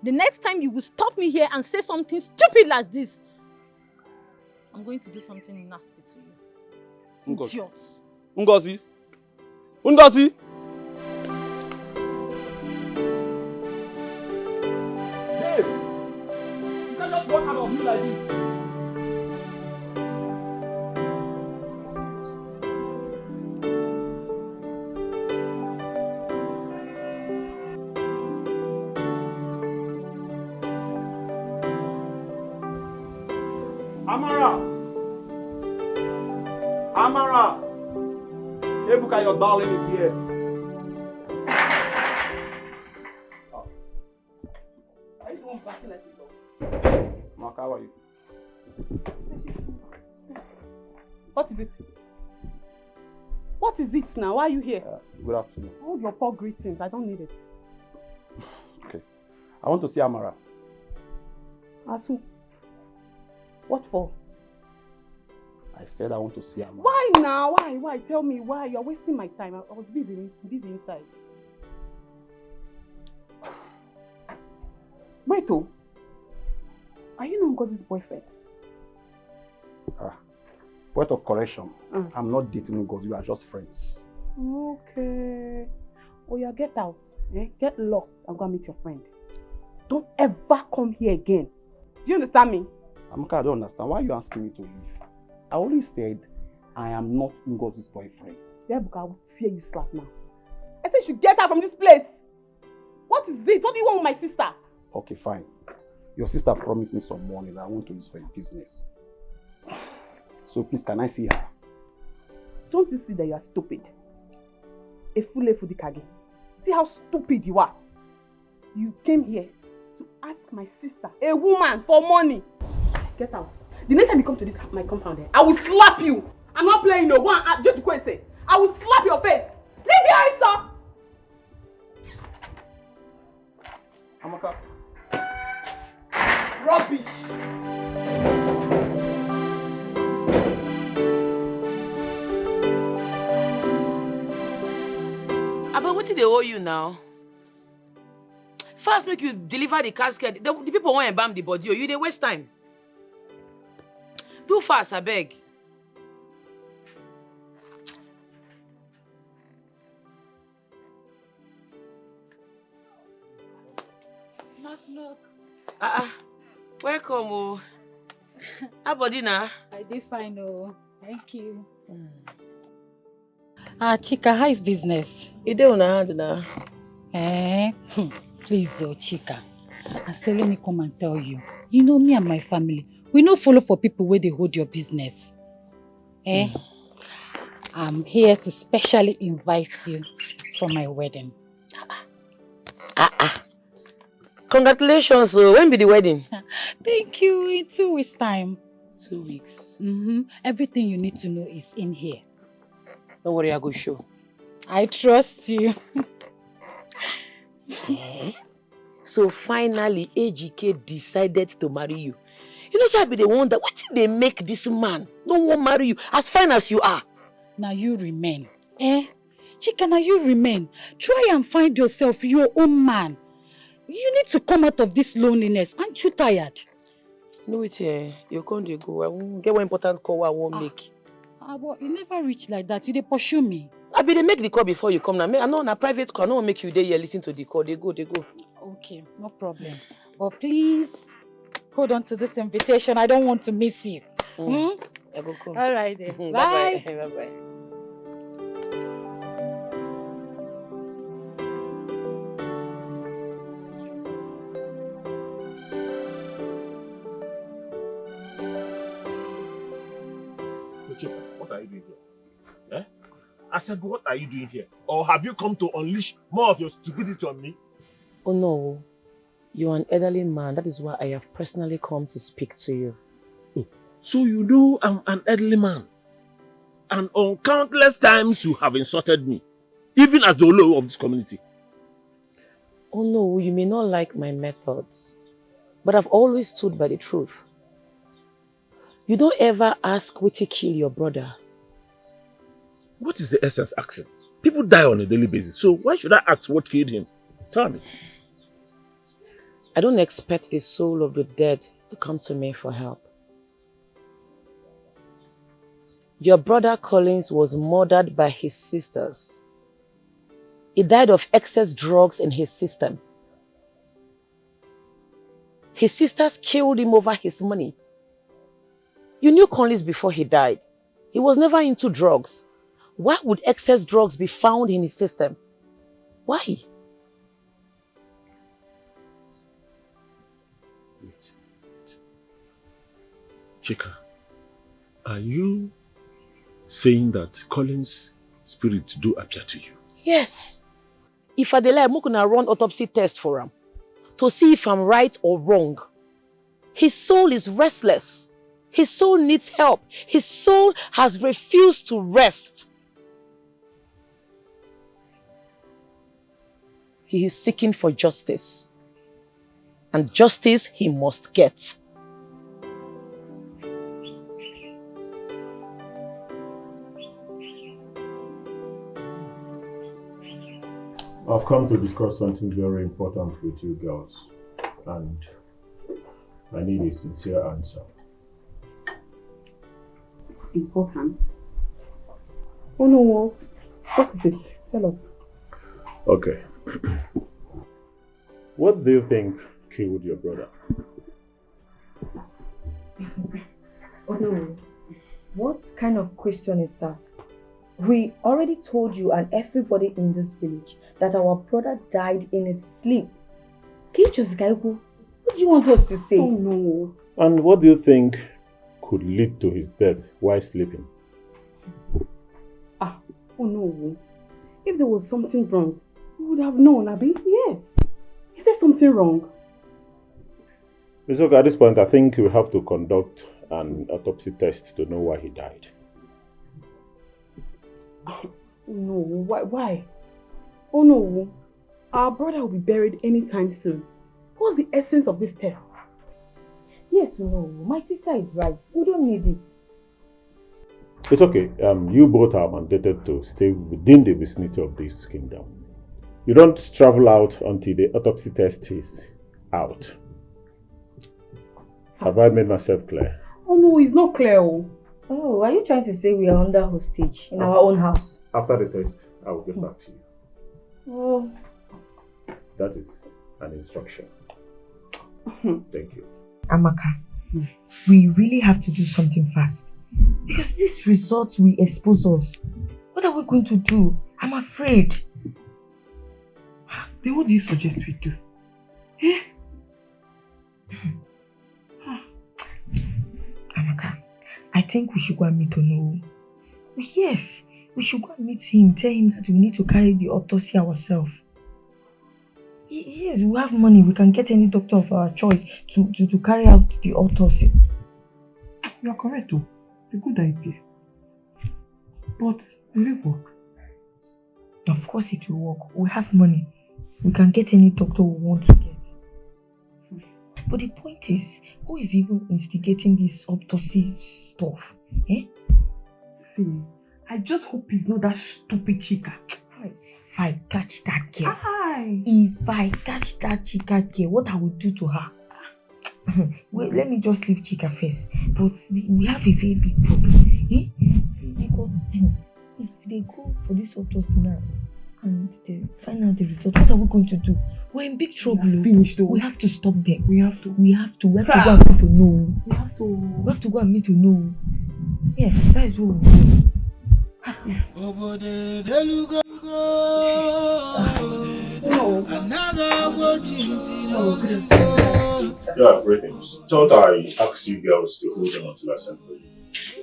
The next time you will stop me here and say something stupid like this, I'm going to do something nasty to you. Idiot. Ngozi? Babe! You can't just walk out of me like this. Amara! Ebuka, your darling is here. Are you the one backing like this? Mark, how are you? What is it? What is it now? Why are you here? Good afternoon. Hold your poor greetings. I don't need it. Okay. I want to see Amara. As who? What for? I said I want to see Amara. Why now? Why? Tell me why. You're wasting my time. I was busy inside. Wait, oh. Are you not Ngozi's boyfriend? Point of correction. I'm not dating Ngozi. We are just friends. Okay. Oh yeah, get out. Get lost and go and meet your friend. Don't ever come here again. Do you understand me? Amaka, I don't understand. Why are you asking me to leave? I only said I am not Ngozi's boyfriend. Yeah, because I will tear you slap now. I said you should get out from this place. What is it? What do you want with my sister? Okay, fine. Your sister promised me some money that I want to use for a business. So please, can I see her? Don't you see that you are stupid? A fool Fudikage. See how stupid you are. You came here to ask my sister, a woman, for money. Get out. The next time you come to my compound, I will slap you. I'm not playing no one. Just go and say, I will slap your face. Leave your eyes, sir. Amaka. Rubbish. But what did they owe you now? First make you deliver the casket. The people want to embalm the body. You they waste time. Too fast, I beg. Knock. Welcome. Oh. How body now? I did fine, oh. Thank you. Chika, how is business? You do on hand now. Please, Chika. I say, let me come and tell you. You know me and my family. We no follow for people where they hold your business. I'm here to specially invite you for my wedding. Congratulations. When be the wedding? Thank you. In 2 weeks' time. 2 weeks. Everything you need to know is in here. Don't worry, I go show. I trust you. So finally, AGK decided to marry you. You know, so I be the one that, what did they make this man don't want to marry you as fine as you are? Now you remain. Chika, now you remain. Try and find yourself your own man. You need to come out of this loneliness. Aren't you tired? No, it's here. You can't go. I won't get one important call I won't make. But you never reach like that. You dey pursue me. I be they make the call before you come now. I know on a private call. I don't make you there here listen to the call. They go. Okay, no problem. But please, hold on to this invitation. I don't want to miss you. I go come. All right then. Bye. Bye. Bye. What are you doing here? I said, what are you doing here? Or have you come to unleash more of your stupidity on me? Oh no, you're an elderly man. That is why I have personally come to speak to you. So you know I'm an elderly man. And on countless times you have insulted me. Even as the Olo of this community. Oh no, you may not like my methods. But I've always stood by the truth. You don't ever ask what to kill your brother. What is the essence asking? People die on a daily basis. So why should I ask what killed him? Tell me. I don't expect the soul of the dead to come to me for help. Your brother Collins was murdered by his sisters. He died of excess drugs in his system. His sisters killed him over his money. You knew Collins before he died. He was never into drugs. Why would excess drugs be found in his system? Why? Wait. Chika, are you saying that Collins' spirits do appear to you? Yes. If I delay, I'm going to run autopsy test for him to see if I'm right or wrong. His soul is restless. His soul needs help. His soul has refused to rest. He is seeking for justice. And justice he must get. I've come to discuss something very important with you girls, and I need a sincere answer. Important? Oh no, what is it? Tell us. Okay. What do you think killed your brother? Oh no. What kind of question is that? We already told you and everybody in this village that our brother died in his sleep. What do you want us to say? Oh no. And what do you think could lead to his death while sleeping? Oh no. If there was something wrong, we would have known, Abi. Yes. Is there something wrong? It's okay, at this point I think we have to conduct an autopsy test to know why he died. Oh no, why? Oh no. Our brother will be buried anytime soon. What's the essence of this test? Yes, no. My sister is right. We don't need it. It's okay. You both are mandated to stay within the vicinity of this kingdom. You don't travel out until the autopsy test is out. Have I made myself clear? Oh no, it's not clear. Oh, are you trying to say we are under hostage in our own house? After the test, I will get back to you. Oh. That is an instruction. Thank you. Amaka, we really have to do something fast. Because this result will expose us. What are we going to do? I'm afraid. Then what do you suggest we do? Eh? Amaka, I think we should go and meet Ono. Yes, we should go and meet him. Tell him that we need to carry the autopsy ourselves. Yes, we have money. We can get any doctor of our choice to carry out the autopsy. You are correct though. It's a good idea. But will it work? Of course it will work. We have money. We can get any doctor we want to get. But the point is, who is even instigating this autopsy stuff? Eh? See, I just hope it's not that stupid chica. If I catch that girl, Aye. if I catch that chica girl, what I will do to her? Wait, let me just leave Chica first. But we have a very big problem. Eh? Because if they go for this autopsy now and they find out the result, what are we going to do? We're in big trouble. Finished though. We have to stop them. We have to. We have to go and meet to know. We have to. We have to go and meet to know. Yes, that is what we do. Yeah, greetings. Thought I asked you girls to hold on until I sent for you.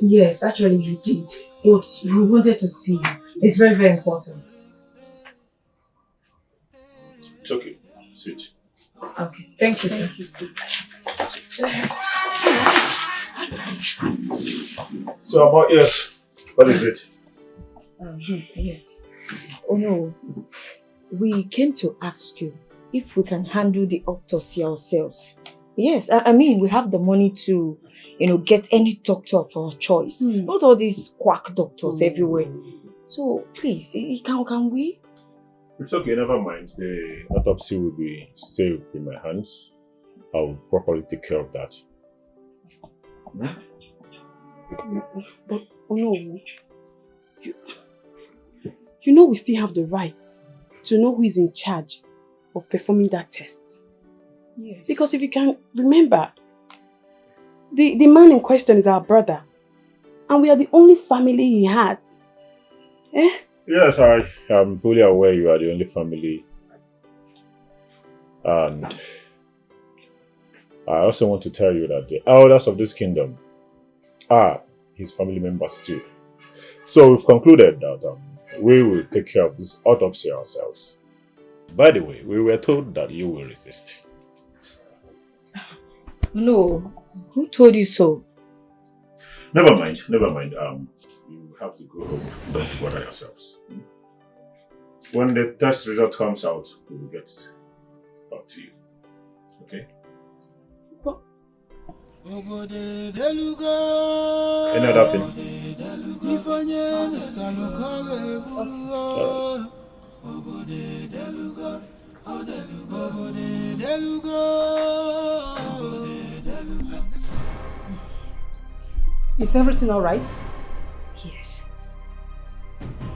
Yes, actually you did. But we wanted to see you. It's very, very important. It's okay. Sit. Okay, thank you, sir. So about yes, what is it? Yes. Oh no. We came to ask you if we can handle the autopsy ourselves. Yes, I mean we have the money to, get any doctor of our choice. Not all these quack doctors everywhere. So please, can we? It's okay, never mind. The autopsy will be safe in my hands. I will properly take care of that. But oh no, you know we still have the right to know who is in charge of performing that test. Yes. Because if you can remember, the man in question is our brother, and we are the only family he has. Eh? Yes, I am fully aware you are the only family. And I also want to tell you that the elders of this kingdom are his family members too. So we've concluded that we will take care of this autopsy ourselves. By the way, we were told that you will resist. No, who told you so? Never mind. You have to go home. Don't bother yourselves. When the test result comes out, we will get back to you. Okay? Any other thing? Is everything all right? Yes.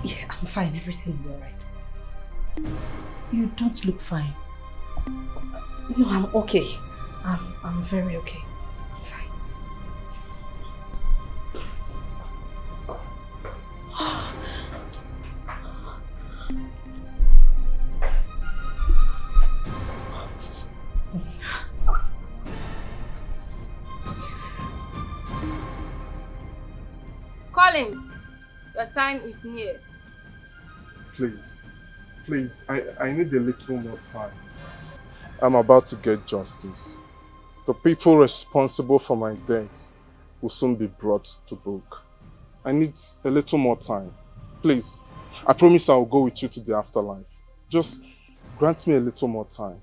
Yeah, I'm fine. Everything is all right. You don't look fine. No, I'm okay. I'm very okay. I'm fine. Collins, your time is near. Please, I need a little more time. I'm about to get justice. The people responsible for my death will soon be brought to book. I need a little more time. Please, I promise I'll go with you to the afterlife. Just grant me a little more time.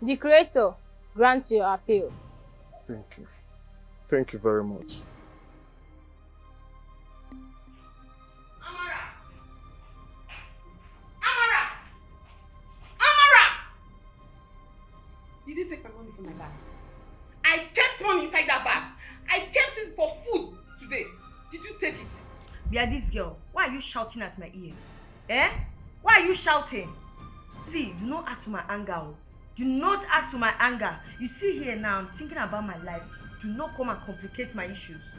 The Creator grants your appeal. Thank you. Thank you very much. Did you take my money from my bag? I kept money inside that bag. I kept it for food today. Did you take it? Bia, this girl, why are you shouting at my ear? Eh? Why are you shouting? See, do not add to my anger. Do not add to my anger. You see here now, I'm thinking about my life. Do not come and complicate my issues.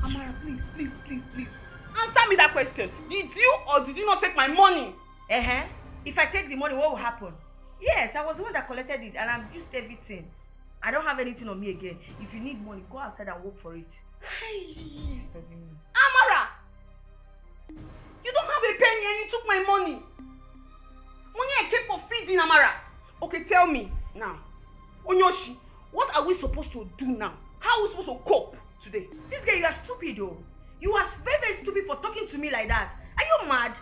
Amara, please. Answer me that question. Did you or did you not take my money? If I take the money, what will happen? Yes, I was the one that collected it and I've used everything. I don't have anything on me again. If you need money, go outside and work for it. Amara! You don't have a penny and you took my money. Money I kept for feeding, Amara. Okay, tell me now. Onyoshi, what are we supposed to do now? How are we supposed to cope today? This girl, you are stupid though. You are very, very stupid for talking to me like that. Are you mad?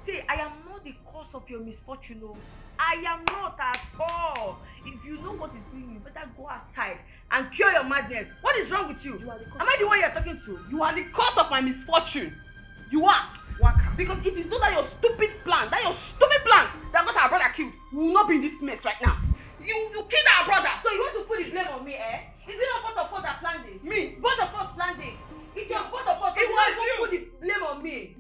See, I am not the cause of your misfortune. No. I am not at all. If you know what is doing you, better go outside and cure your madness. What is wrong with you? Am I the one you're talking to? You are the cause of my misfortune. You are. Waka. Because if it's not that your stupid plan that got our brother killed, we will not be in this mess right now. You killed our brother. So you want to put the blame on me, eh? Is it not both of us that planned it? Me. Both of us planned it. It was both of us. It was you. Put the blame on me.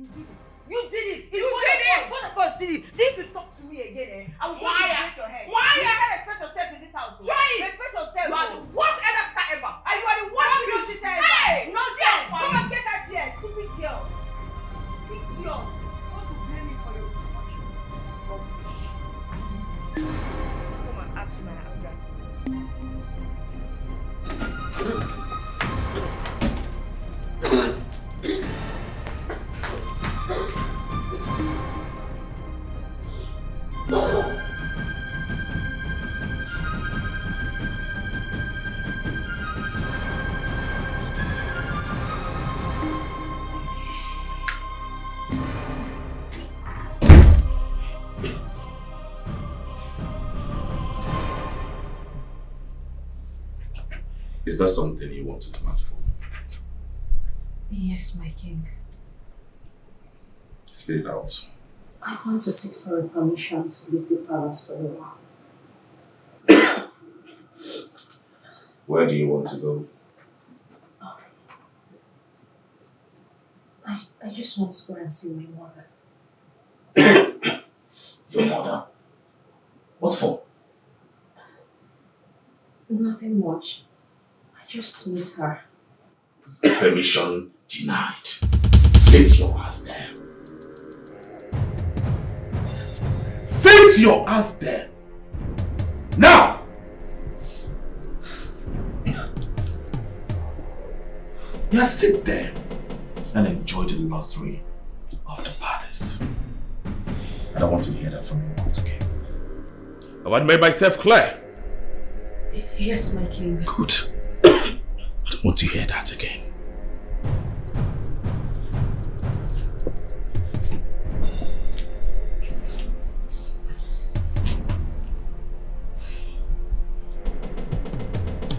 You did it. You did it. Both of us did it. See, if you talk to me again, I will break your head. Why? You can't respect yourself in this house. Try it. Respect yourself. You are the worst elder sister ever. And you are the worst girl she said. Hey! Nonsense. Come and get that here, stupid girl. Idiot. Want to blame me for your misfortune? Rubbish. Come and add to my anger. Is that something you want to demand for? Yes, my king. Spit it out. I want to seek for a permission to leave the palace for a while. Where do you want to go? I just want to go and see my mother. Your mother? What for? Nothing much. I just miss her. Permission denied. Sit your ass there. Sit your ass there. Now! Yeah, sit there and enjoy the luxury of the palace. I don't want to hear that from you once again. Have I made myself clear? Yes, my king. Good. I don't want to hear that again.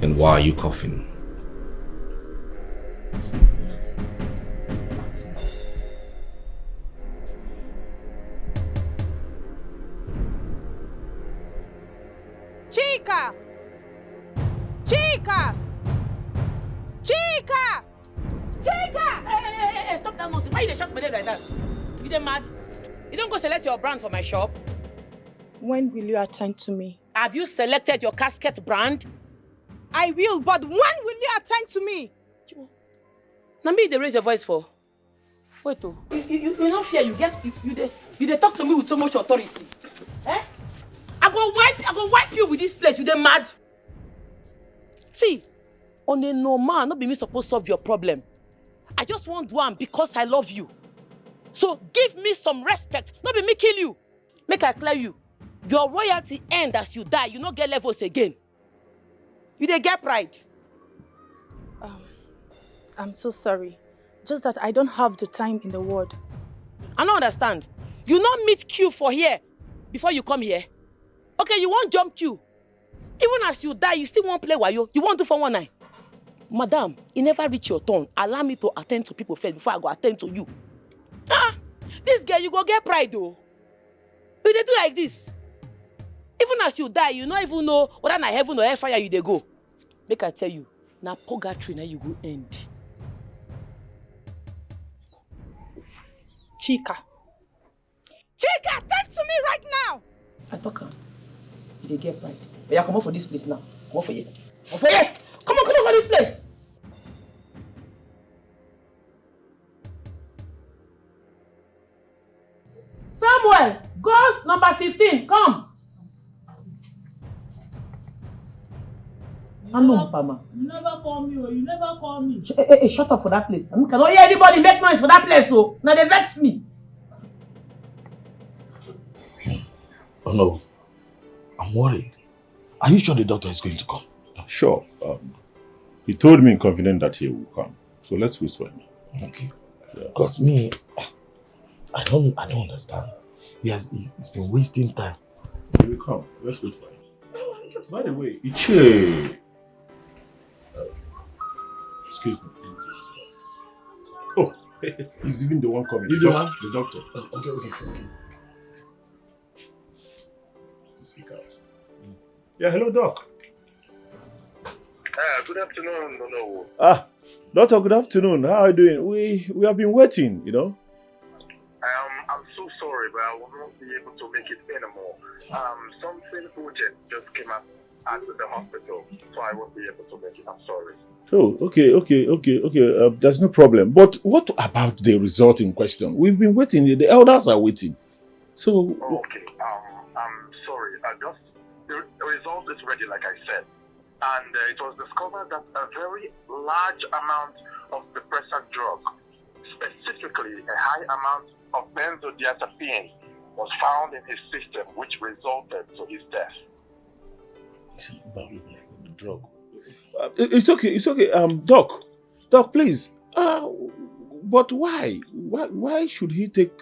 And why are you coughing? Chika! Chika! Chika! Hey, stop that nonsense. Why you shot my leg like that? You dey mad? You don't go select your brand for my shop? When will you attend to me? Have you selected your casket brand? I will, but when will you attend to me? Now me they raise your voice for. Wait oh, you not fear, you dey talk to me with so much authority. Eh? I go wipe you with this place, you dey mad? See, on a normal, not be me supposed to solve your problem. I just want one because I love you. So give me some respect, not be me kill you. Make I clear you. Your royalty end as you die, you not get levels again. You dey get pride. I'm so sorry. Just that I don't have the time in the world. I don't understand. You not meet queue for here before you come here. Okay, you won't jump queue. Even as you die, you still won't play wayo. You won't do for one night. Madam, it never reach your turn. Allow me to attend to people first before I go attend to you. This girl, you go get pride though. But they do like this. Even as you die, you not even know whether na heaven or hellfire you they go. Make I tell you, na purgatory na you go end. Chika, talk to me right now! I talk her. You dey get pride. But you come out for this place now. Come out for here. Come for here! Come on for this place! Samuel, ghost number 15, come! I know, Pama. You never call me, you never call me. Hey, shut up for that place. I cannot hear anybody make noise for that place, so now they vex me. Oh no, I'm worried. Are you sure the doctor is going to come? Sure. He told me in confidence that he will come. So let's wait for him. Okay. Because me, I don't understand. He's been wasting time. He will come. Let's wait for him. By the way, Iche. Excuse me. Oh, he's even the one coming. He's the one? The doctor. Oh, okay. Speak out. Yeah, hello, Doc. Good afternoon, Nollywood. Doctor, good afternoon. How are you doing? We have been waiting, you know. I'm so sorry, but I will not be able to make it anymore. Something urgent just came up at the hospital, so I won't be able to make it. I'm sorry. Oh, okay. There's no problem. But what about the result in question? We've been waiting. The elders are waiting. So. Okay. I'm sorry. The result is ready, like I said, and it was discovered that a very large amount of depressant drug, specifically a high amount of benzodiazepine, was found in his system, which resulted to his death. Drug. It's okay. Doc, please. But why? Why should he take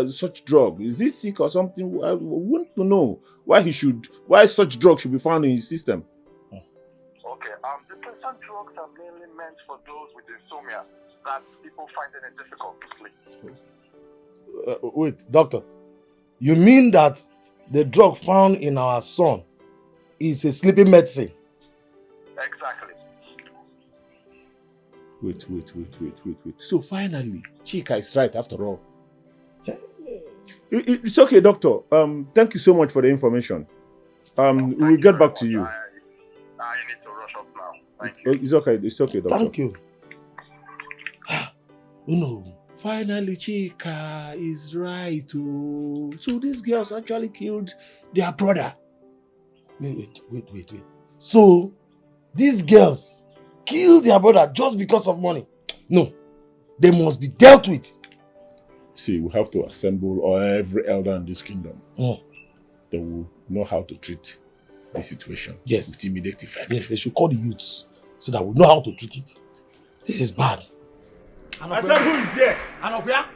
such drug? Is he sick or something? I want to know why such drug should be found in his system. Okay. Depressant drugs are mainly meant for those with insomnia that people find it difficult to sleep. Wait, doctor. You mean that the drug found in our son is a sleeping medicine? Exactly. Wait. So finally, Chika is right after all. It's okay, doctor. Thank you so much for the information. We'll get back to you. I need to rush up now. Thank you. It's okay, doctor. Thank you. No. Finally, Chika is right. Oh. So these girls actually killed their brother. Wait. So, these girls killed their brother just because of money? No. They must be dealt with. See, we have to assemble every elder in this kingdom. They will know how to treat the situation. Yes. With immediate effect. Yes, they should call the youths so that we know how to treat it. This is bad. I said, who is there? Anopia?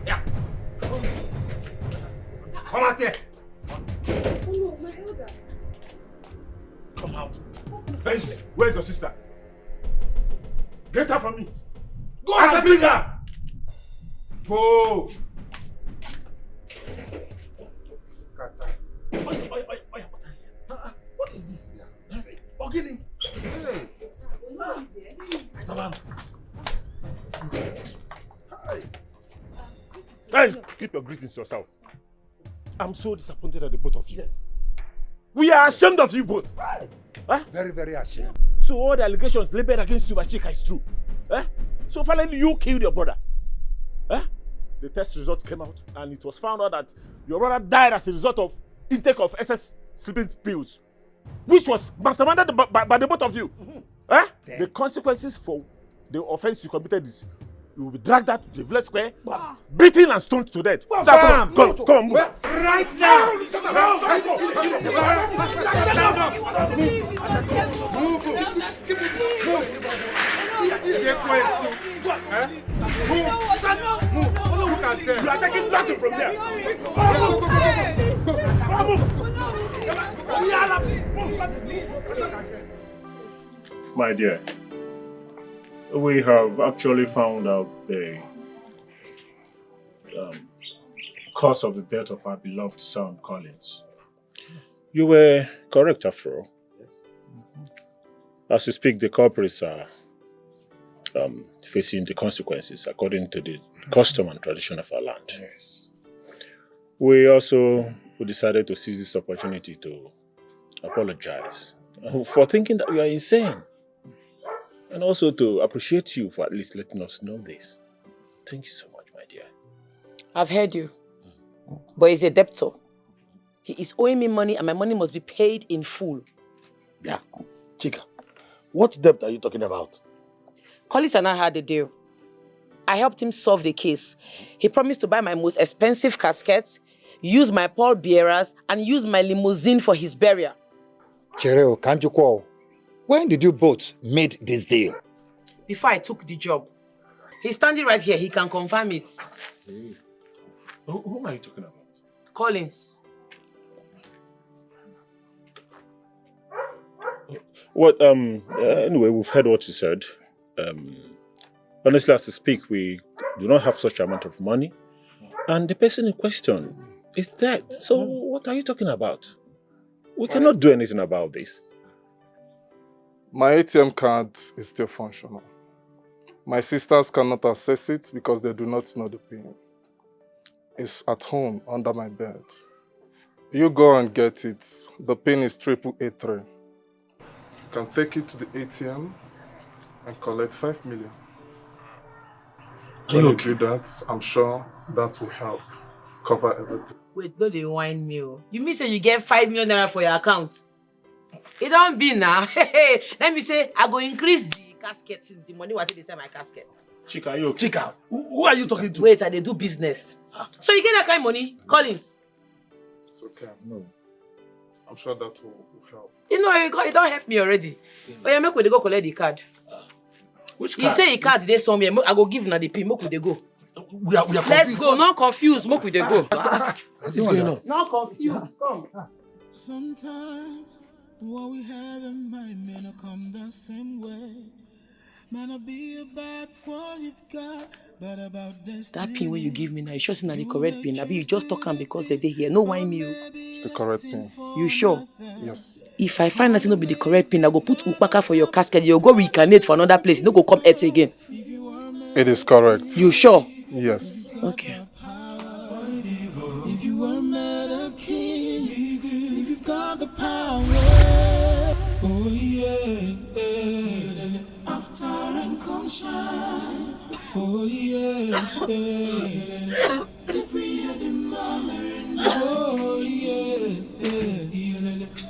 Yeah. Come out here. Oh no, my elder. Come out. Where's your sister? Get her from me. Go and bring her. Go. What is this? Ogini. Hey. your greetings yourself. I'm so disappointed at the both of you. Yes. We are ashamed of you both. Huh? Very, very ashamed. So all the allegations labeled against you by Chika is true. So finally you killed your brother. The test results came out and it was found out that your brother died as a result of intake of SS sleeping pills, which was masterminded by the both of you. The consequences for the offense you committed is you will be dragged out to the village square, beaten and stoned to death. Come on, move. Right now! You are taking nothing from here. My dear, we have actually found out the cause of the death of our beloved son, Collins. You were correct after all. As we speak, the culprits are facing the consequences according to the custom and tradition of our land. Yes. We decided to seize this opportunity to apologize for thinking that we are insane. And also to appreciate you for at least letting us know this. Thank you so much, my dear. I've heard you. But he's a debtor. He is owing me money and my money must be paid in full. Yeah. Chika, what debt are you talking about? Collins and I had a deal. I helped him solve the case. He promised to buy my most expensive casket, use my pallbearers, and use my limousine for his burial. Chereo, can't you call? When did you both made this deal? Before I took the job. He's standing right here. He can confirm it. Who are you talking about? Collins. What? Anyway, we've heard what you said. Honestly, as to speak, we do not have such amount of money. And the person in question is dead. So what are you talking about? We cannot do anything about this. My ATM card is still functional. My sisters cannot access it because they do not know the PIN. It's at home under my bed. You go and get it. The PIN is 8883. You can take it to the ATM and collect 5 million. When you do that, I'm sure that will help cover everything. Wait, no dey whine me. You mean say you get 5 million naira for your account? It don't be now. Let me say, I go increase the casket, the money what they sell my casket. Chika, are you okay? Chika, who are you talking to? Wait, they do business. So you get that kind of money, Collins? It's okay. No. I'm sure that will help. You know, it don't help me already. But yeah, make we dey go collect the card. Which card? He say he card there somewhere. I go give na the pin. Make we dey go. We are confused. Let's go. Not confused. Make we dey go. What is going on? Not confused. Come. Sometimes what we have in mind may not come the same way. Might not be about what you've got, but about this. That pin where you give me now, you sure say na the correct pin? Abi you just talk am because they dey here. No whine me. It's the correct pin. You sure? Yes. If I find that it no be the correct pin, I go put Ukpaka for your casket. You go reincarnate for another place. You no go come earth again. It is correct. You sure? Yes. Okay. If you were made a king, if you've got the power, oh yeah, after rain come shine, oh yeah, if we had the murmuring, oh yeah,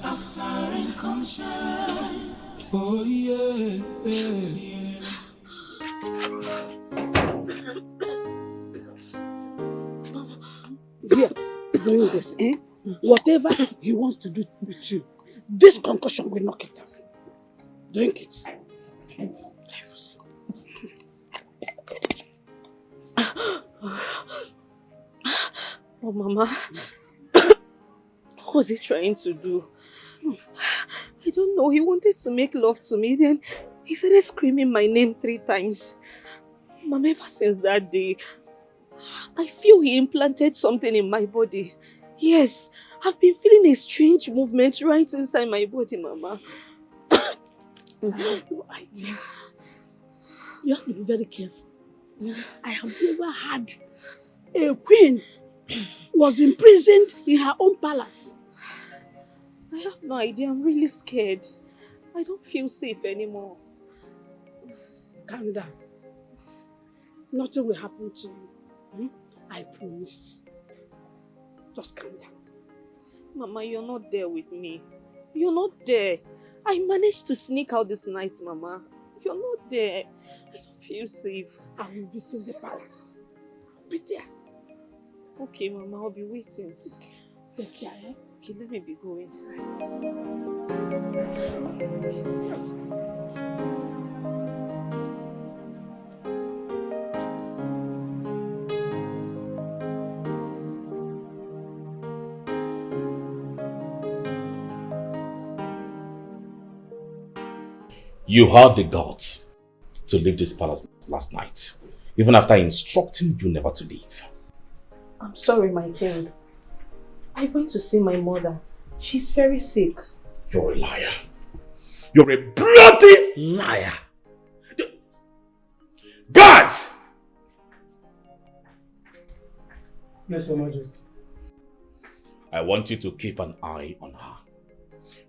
after rain come shine, oh yeah. Yeah, doing this, whatever he wants to do with you, this concussion will knock it off. Drink it. Oh, Mama. What was he trying to do? I don't know. He wanted to make love to me. Then he started screaming my name 3 times. Mama, ever since that day, I feel he implanted something in my body. Yes, I've been feeling a strange movement right inside my body, Mama. No idea. You have to be very careful. I have never had a queen was imprisoned in her own palace. I have no idea. I'm really scared. I don't feel safe anymore. Calm down. Nothing will happen to you. I promise. Just calm down. Mama, you're not there with me. You're not there. I managed to sneak out this night, Mama. You're not there. I don't feel safe. I will visit the palace. I'll be there. Okay, Mama, I'll be waiting. Okay. Take care, eh? Okay, let me be going. You had the guts to leave this palace last night, even after instructing you never to leave. I'm sorry, my king. I went to see my mother. She's very sick. You're a liar. You're a bloody liar. Guards! Yes, Your Majesty. I want you to keep an eye on her.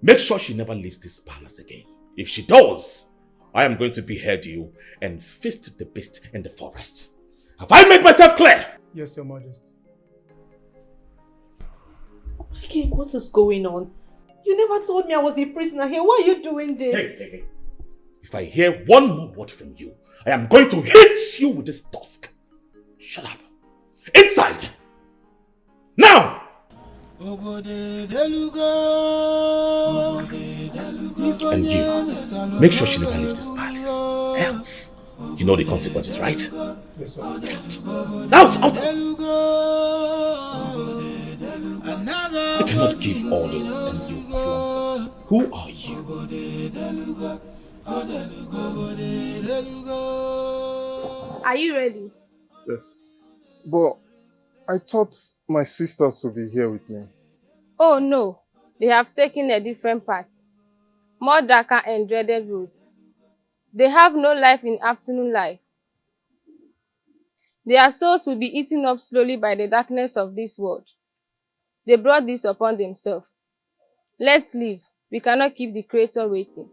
Make sure she never leaves this palace again. If she does, I am going to behead you and feast the beast in the forest. Have I made myself clear? Yes, Your Majesty. King, what is going on? You never told me I was a prisoner here. Why are you doing this? Hey. If I hear one more word from you, I am going to hit you with this tusk. Shut up. Inside! Now! And you, make sure she never leaves this palace. Else, you know the consequences, right? Yes, sir. Out! I cannot give orders and you flaunt it. Who are you? Are you ready? Yes. But I thought my sisters would be here with me. Oh no, they have taken a different path. More darker and dreaded routes. They have no life in afternoon life. Their souls will be eaten up slowly by the darkness of this world. They brought this upon themselves. Let's leave. We cannot keep the Creator waiting.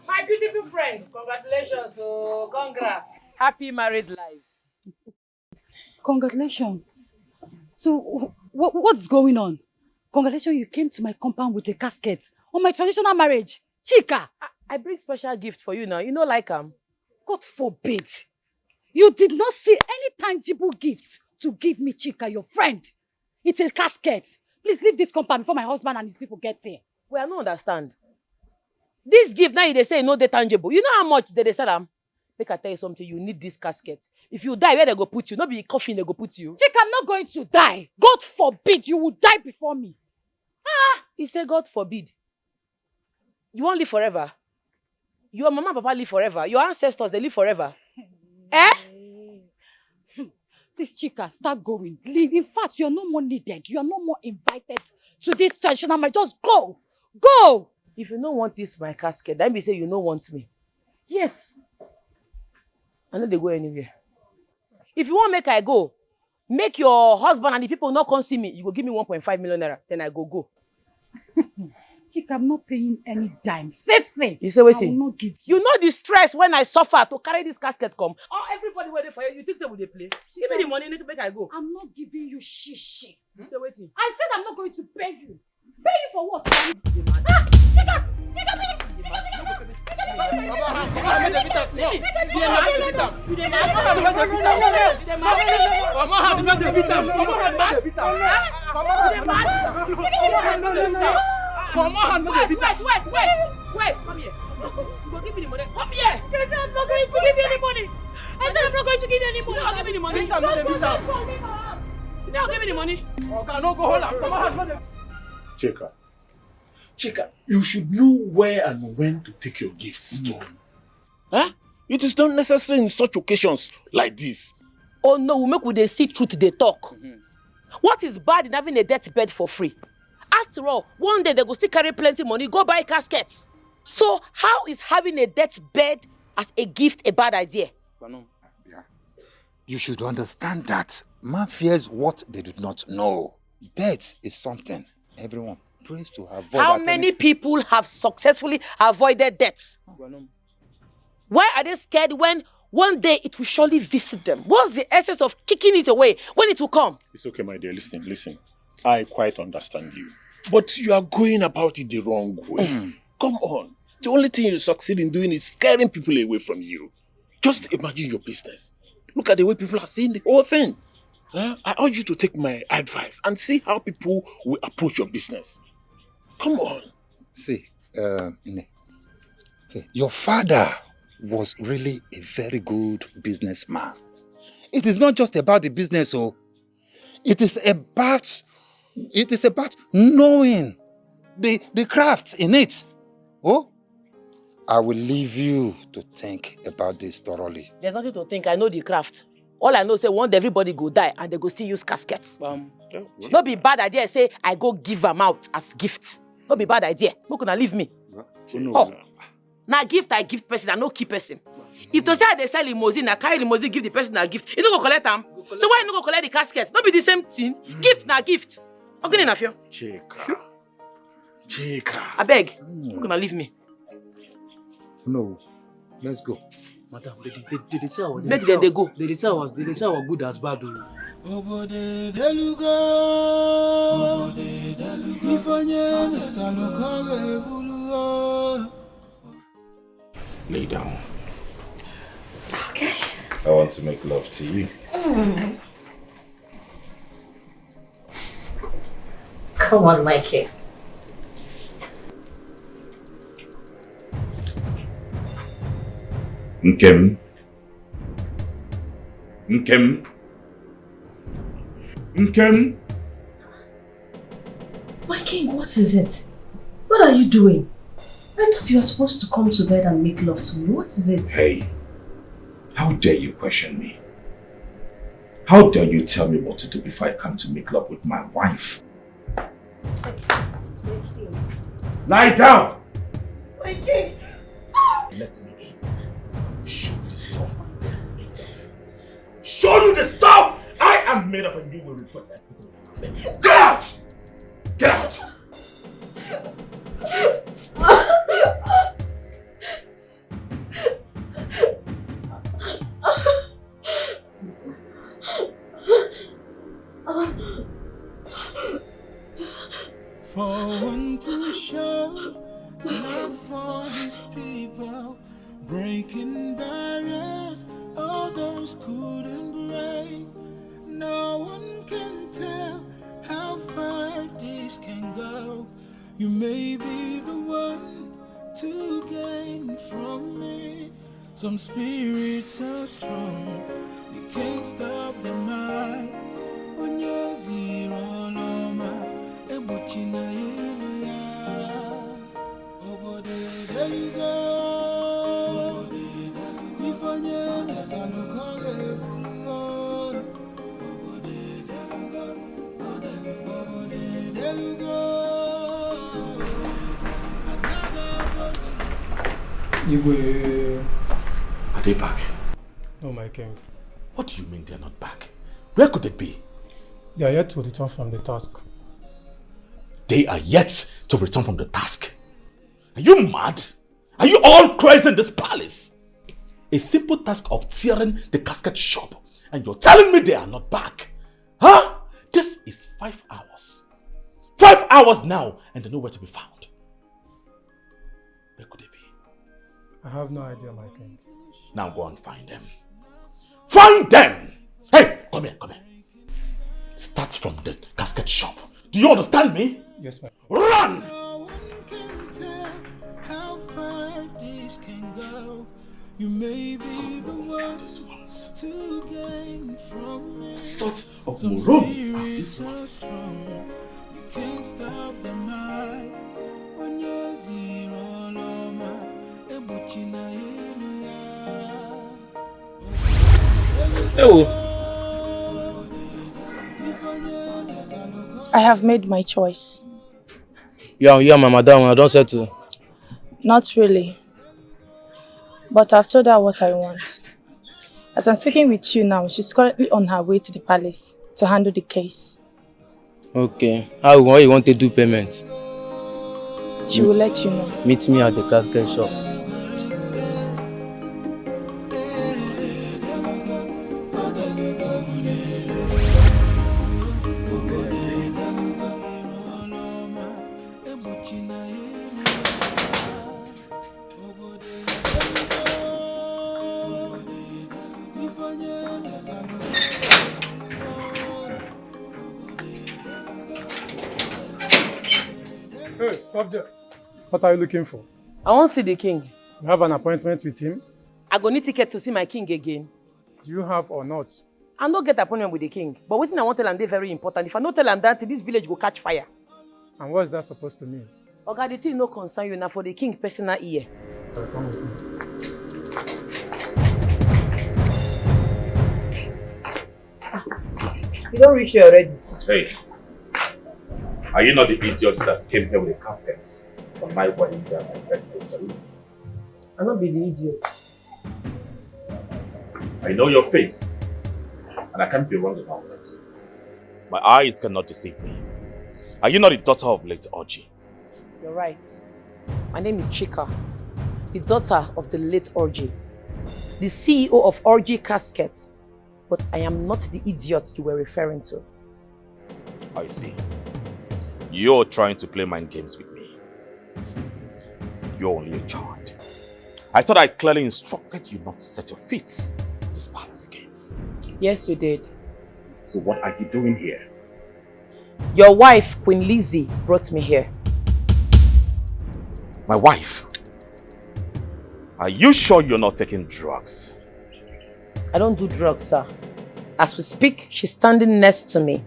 My beautiful friend, congratulations, congrats. Happy married life. Congratulations. So, what's going on? Congratulations, you came to my compound with a casket on my traditional marriage. Chika! I bring special gift for you now. You know like God forbid. You did not see any tangible gifts to give me, Chika, your friend. It's a casket. Please leave this compound before my husband and his people get here. Well, I don't understand. This gift now they say no they tangible. You know how much they sell them? Make I tell you something, you need this casket. If you die, where they go put you? Not be coffin they go put you. Chika, I'm not going to die. God forbid you will die before me. He said God forbid. You won't live forever. Your mama and papa live forever. Your ancestors, they live forever. Please, Chika, start going. Leave. In fact, you're no more needed. You're no more invited to this traditional marriage. Just go. Go. If you don't want this my casket, then be say you don't want me. Yes. I know they go anywhere. If you want make I go, make your husband and the people not come see me. You go give me 1.5 million naira. Then I go. Chick, I'm not paying any dime. Say. You say wait. I will not give you know the stress when I suffer to carry this casket come. Oh, everybody waiting for you. You think so will they play? Give me the money, make I go. I'm not giving you shishi. You say waiting. I said I'm not going to pay you. Pay you for what? Wait, come here. You go give me the money. Come here. I said I'm not going to give you any money. I said I'm not going to give you any money. Now give me the money. Now give me the money. Okay, no go hold up. Come on. Chika, you should know where and when to take your gifts to. Huh? It is not necessary in such occasions like this. Oh no, we make with they see truth they talk. What is bad in having a deathbed for free? After all, one day they go still carry plenty money, go buy caskets. So how is having a deathbed as a gift a bad idea? You should understand that man fears what they do not know. Death is something everyone prays to avoid. How many people have successfully avoided death? Why are they scared when one day it will surely visit them? What's the essence of kicking it away when it will come? It's okay, my dear. Listen. I quite understand you. But you are going about it the wrong way. Come on. The only thing you succeed in doing is scaring people away from you. Just imagine your business. Look at the way people are seeing the whole thing. I urge you to take my advice and see how people will approach your business. Come on. See, your father was really a very good businessman. It is not just about the business, it is about knowing the craft in it. Oh, I will leave you to think about this thoroughly. There's nothing to think. I know the craft. All I know say one day everybody go die and they go still use caskets. Not be bad idea say I go give them out as gift. Not be bad idea. No gonna leave me. Now gift I give person, I no keep person. If to say they sell limousine, I carry limousine, give the person a gift. You don't go collect them. So why you no go collect the caskets? Not be the same thing. Gift na gift. Okay, enough here. Chika. I beg. You gonna leave me. No. Let's go. Madam, they say our Make them they go. They say our good as bad. Lay down. Okay. I want to make love to you. Come on, Mikey. Nkem. My king, what is it? What are you doing? I thought you were supposed to come to bed and make love to me. What is it? Hey, how dare you question me? How dare you tell me what to do before I come to make love with my wife? Lie down! My king! Let me in. Show you the stuff I'm made of. Show you the stuff I am made of, and you will report everything. Get out! Get out! For one to show love for his people, breaking barriers others couldn't break. No one can tell how far this can go. You may be the one to gain from me. Some spirits are strong, you can't stop the mind. When you're zero, no man. Ebuchina yeluya, obode deluga, ifanye netaluka ebuluwa, obode deluga, obode deluga. Are they back? No, my king. What do you mean they're not back? Where could they be? They are yet to return from the task. they are yet to return from the task. Are you mad? Are you all crazy in this palace? A simple task of tearing the casket shop, and you're telling me they are not back? Huh? This is 5 hours. 5 hours now, and they're nowhere to be found. Where could they be? I have no idea, my king. Now go and find them. Find them! Hey, come here, come here. Start from the casket shop. Do you understand me? Yes, ma'am. Run! How far this can go. You may be the one to gain from me. What sort of morons are these ones? You can't stop the mind when you're zero loma. I have made my choice. Yeah, my madam, I don't settle. Not really. But I've told her what I want. As I'm speaking with you now, she's currently on her way to the palace to handle the case. Okay. How you want to do payment? She will let you know. Meet me at the casket shop. Hey, stop there. What are you looking for? I want to see the king. You have an appointment with him? I go need ticket to see my king again. Do you have or not? I no get appointment with the king. But wetin I want tell am dey very important. If I no tell am that, this village go catch fire. And what is that supposed to mean? Oga, the thing no concern you na for the king personal ear. Come with me. You don't reach here already. Hey, are you not the idiot that came here with the caskets on my wedding day and my birthday ceremony? I not be the idiot. I know your face, and I can't be wrong about it. My eyes cannot deceive me. Are you not the daughter of late Orji? You're right. My name is Chika, the daughter of the late Orji, the CEO of Orji Casket. But I am not the idiot you were referring to. I see. You're trying to play mind games with me. You're only a child. I thought I clearly instructed you not to set your feet in this palace again. Yes, you did. So what are you doing here? Your wife, Queen Lizzy, brought me here. My wife? Are you sure you're not taking drugs? I don't do drugs, sir. As we speak, she's standing next to me.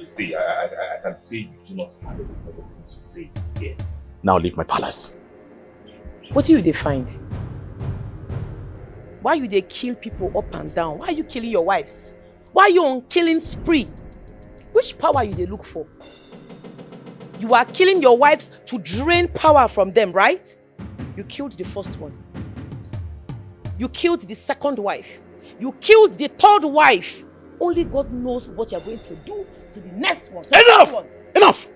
See, I can see you do not have anything to say here. Now leave my palace. What do you find? Why you they kill people up and down? Why are you killing your wives? Why are you on killing spree? Which power you they look for? You are killing your wives to drain power from them, right? You killed the first one. You killed the second wife. You killed the third wife. Only God knows what you're going to do to the next one. Enough! Enough!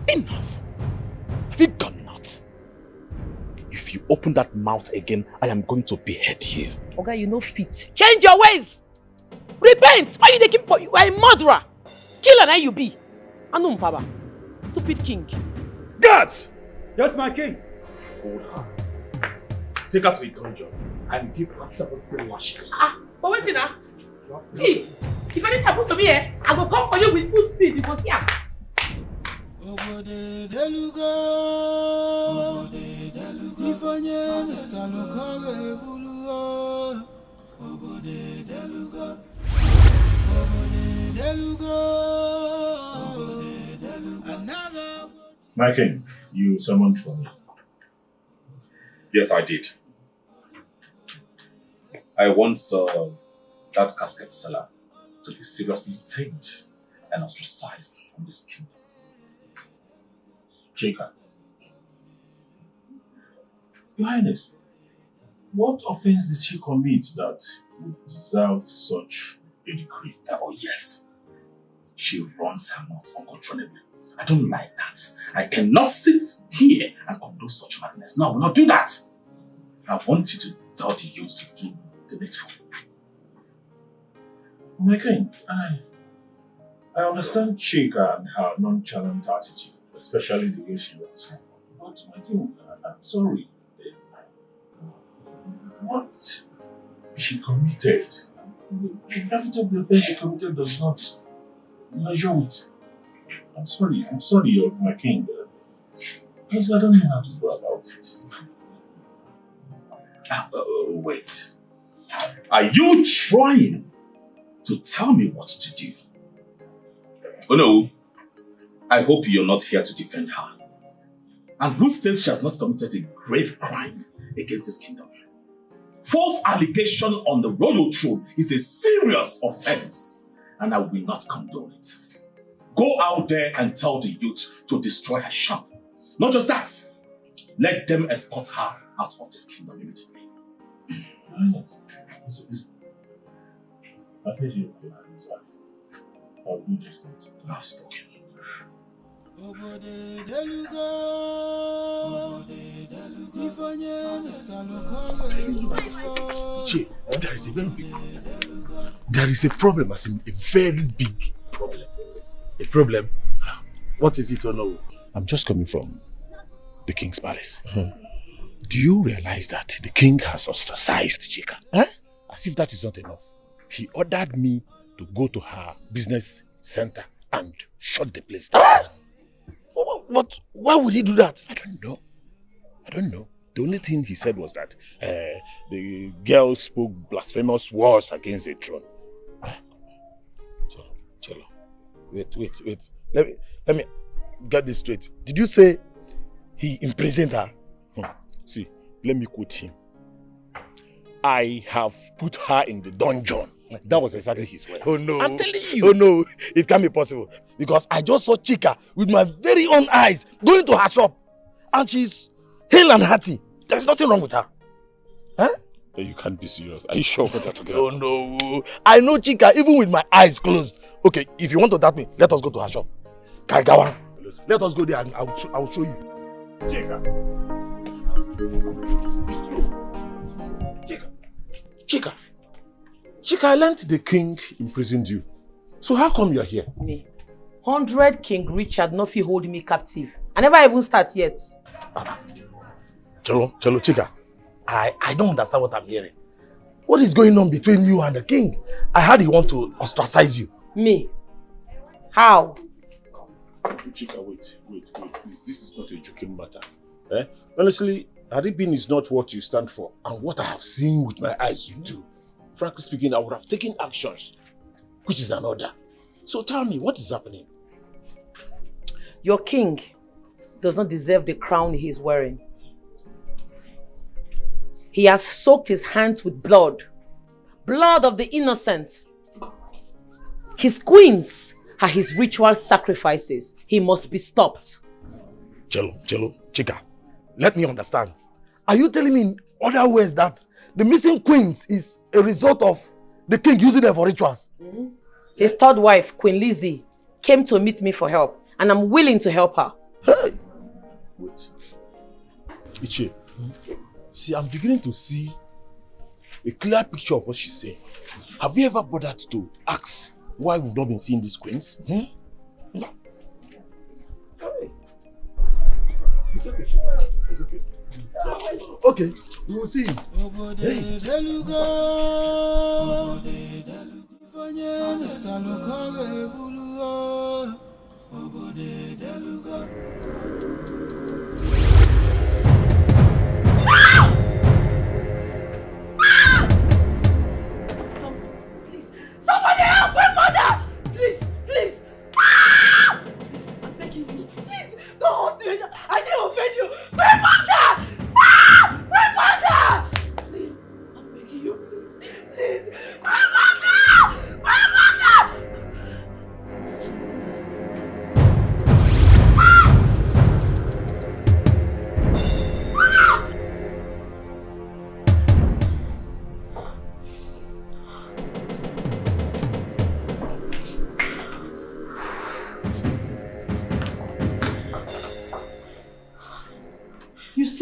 Enough! Have you gone nuts? If you open that mouth again, I am going to behead you. Okay, you know fit. Change your ways! Repent! Why you they keep... You are a murderer! Killer now you be. Anum Paba. Stupid king. Guards! Yes, my king. Hold her. Take her to the dungeon and give her 17 lashes. For waiting now. See, if anything happens to me, I will come for you with full speed. You go see her. My king, you summoned for me. Yes, I did. I want that casket seller to be seriously tamed and ostracized from this kingdom. Chika. Your Highness, what offense did she commit that would deserve such a decree. Oh yes. She runs her mouth uncontrollably. I don't like that. I cannot sit here and condone such madness. No, I will not do that. I want you to tell the youth to do the needful. My king, I understand Chika and her nonchalant attitude, especially the way she was. But my king, I'm sorry. What she committed, the gravity of the offense she committed does not measure with. I'm sorry, my king. Because I don't know how to go about it. Wait. Are you trying to tell me what to do? Oh no. I hope you're not here to defend her. And who says she has not committed a grave crime against this kingdom? False allegation on the royal throne is a serious offense, and I will not condone it. Go out there and tell the youth to destroy her shop. Not just that, let them escort her out of this kingdom immediately. I've heard you. I'll do just that. I've spoken. Che, there is a very big problem. There is a problem, as in a very big problem. A problem? What is it, Ono? I'm just coming from the king's palace. Do you realize that the king has ostracized Chika? As if that is not enough. He ordered me to go to her business center and shut the place down. What? Why would he do that? I don't know. The only thing he said was that the girl spoke blasphemous words against the throne. Chelo. Wait. Let me get this straight. Did you say he imprisoned her? See, let me quote him. I have put her in the dungeon. That was exactly his words. Oh no. I'm telling you. Oh no, it can't be possible. Because I just saw Chika with my very own eyes going to her shop. And she's hale and hearty. There's nothing wrong with her. You can't be serious. Are you sure what you're talking about? Oh no. I know Chika even with my eyes closed. Okay, if you want to doubt me, let us go to her shop. Kaigawa. Let us go there and I will show you. Chika. Chika, I learned the king imprisoned you. So how come you're here? Me. 100 King Richard not fit hold me captive. I never even start yet. Chelo, Chika. I don't understand what I'm hearing. What is going on between you and the king? I heard he want to ostracize you. Me? How? Chika, wait, please. This is not a joking matter. Honestly, Adibin is not what you stand for. And what I have seen with my eyes you do. Frankly speaking, I would have taken actions, which is an order. So tell me, what is happening? Your king does not deserve the crown he is wearing. He has soaked his hands with blood. Blood of the innocent. His queens are his ritual sacrifices. He must be stopped. Chelo, Chika, let me understand. Are you telling me in other words that the missing queens is a result of the king using them for rituals? His third wife, Queen Lizzy, came to meet me for help, and I'm willing to help her. Hey. Wait. Iche, see, I'm beginning to see a clear picture of what she's saying. Have you ever bothered to ask why we've not been seeing these queens? No. Hey. It's okay, it's okay. Okay, we will see. Somebody help my mother! Please! Please, I'm begging you. Please, don't hurt me. I didn't offend you. My mother! My mother! Please, I'm begging you, please. My mother! My mother!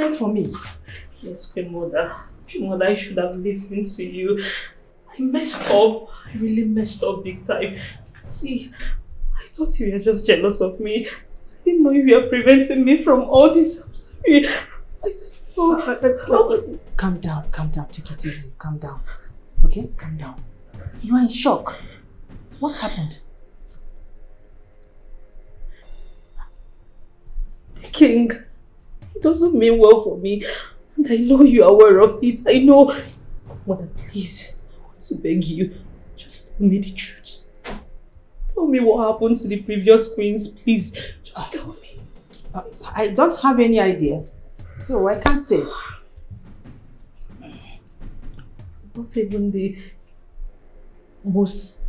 sent for me. Yes, Queen Mother. Queen Mother, I should have listened to you. I messed up. I really messed up big time. See, I thought you were just jealous of me. I didn't know you were preventing me from all this. I'm sorry. Calm down, take it easy, calm down. Okay, calm down. You are in shock. What happened? King, it doesn't mean well for me. And I know you are aware of it. I know. Mother, please, I want to beg you. Just tell me the truth. Tell me what happened to the previous queens, please. Just tell me. I don't have any idea. So I can't say. Not even the most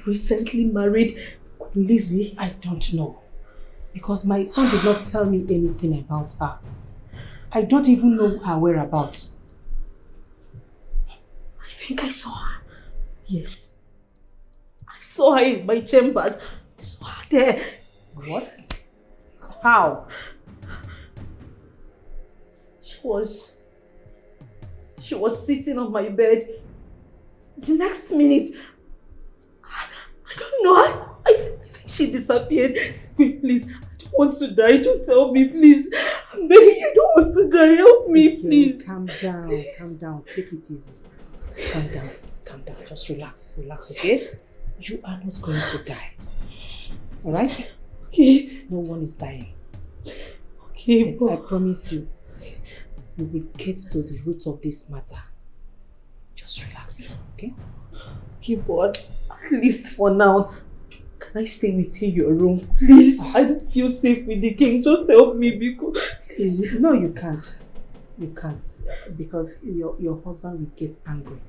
recently married Queen Lizzy? I don't know. Because my son did not tell me anything about her. I don't even know her whereabouts. I think I saw her. Yes. I saw her in my chambers. I saw her there. What? How? She was sitting on my bed. The next minute, I don't know. I think she disappeared. Queen, please, I don't want to die. Just help me, please. I'm begging you, I don't want to die. Help me, please. Calm down, Take it easy. Calm down. Just relax, okay? You are not going to die. Alright? Okay. No one is dying. Okay, yes, I promise you. We will get to the root of this matter. Just relax, okay? Okay, but at least for now, can I stay with you in your room? Please, I don't feel safe with the king. Just help me because... Please. No, you can't. You can't. Because your husband will get angry.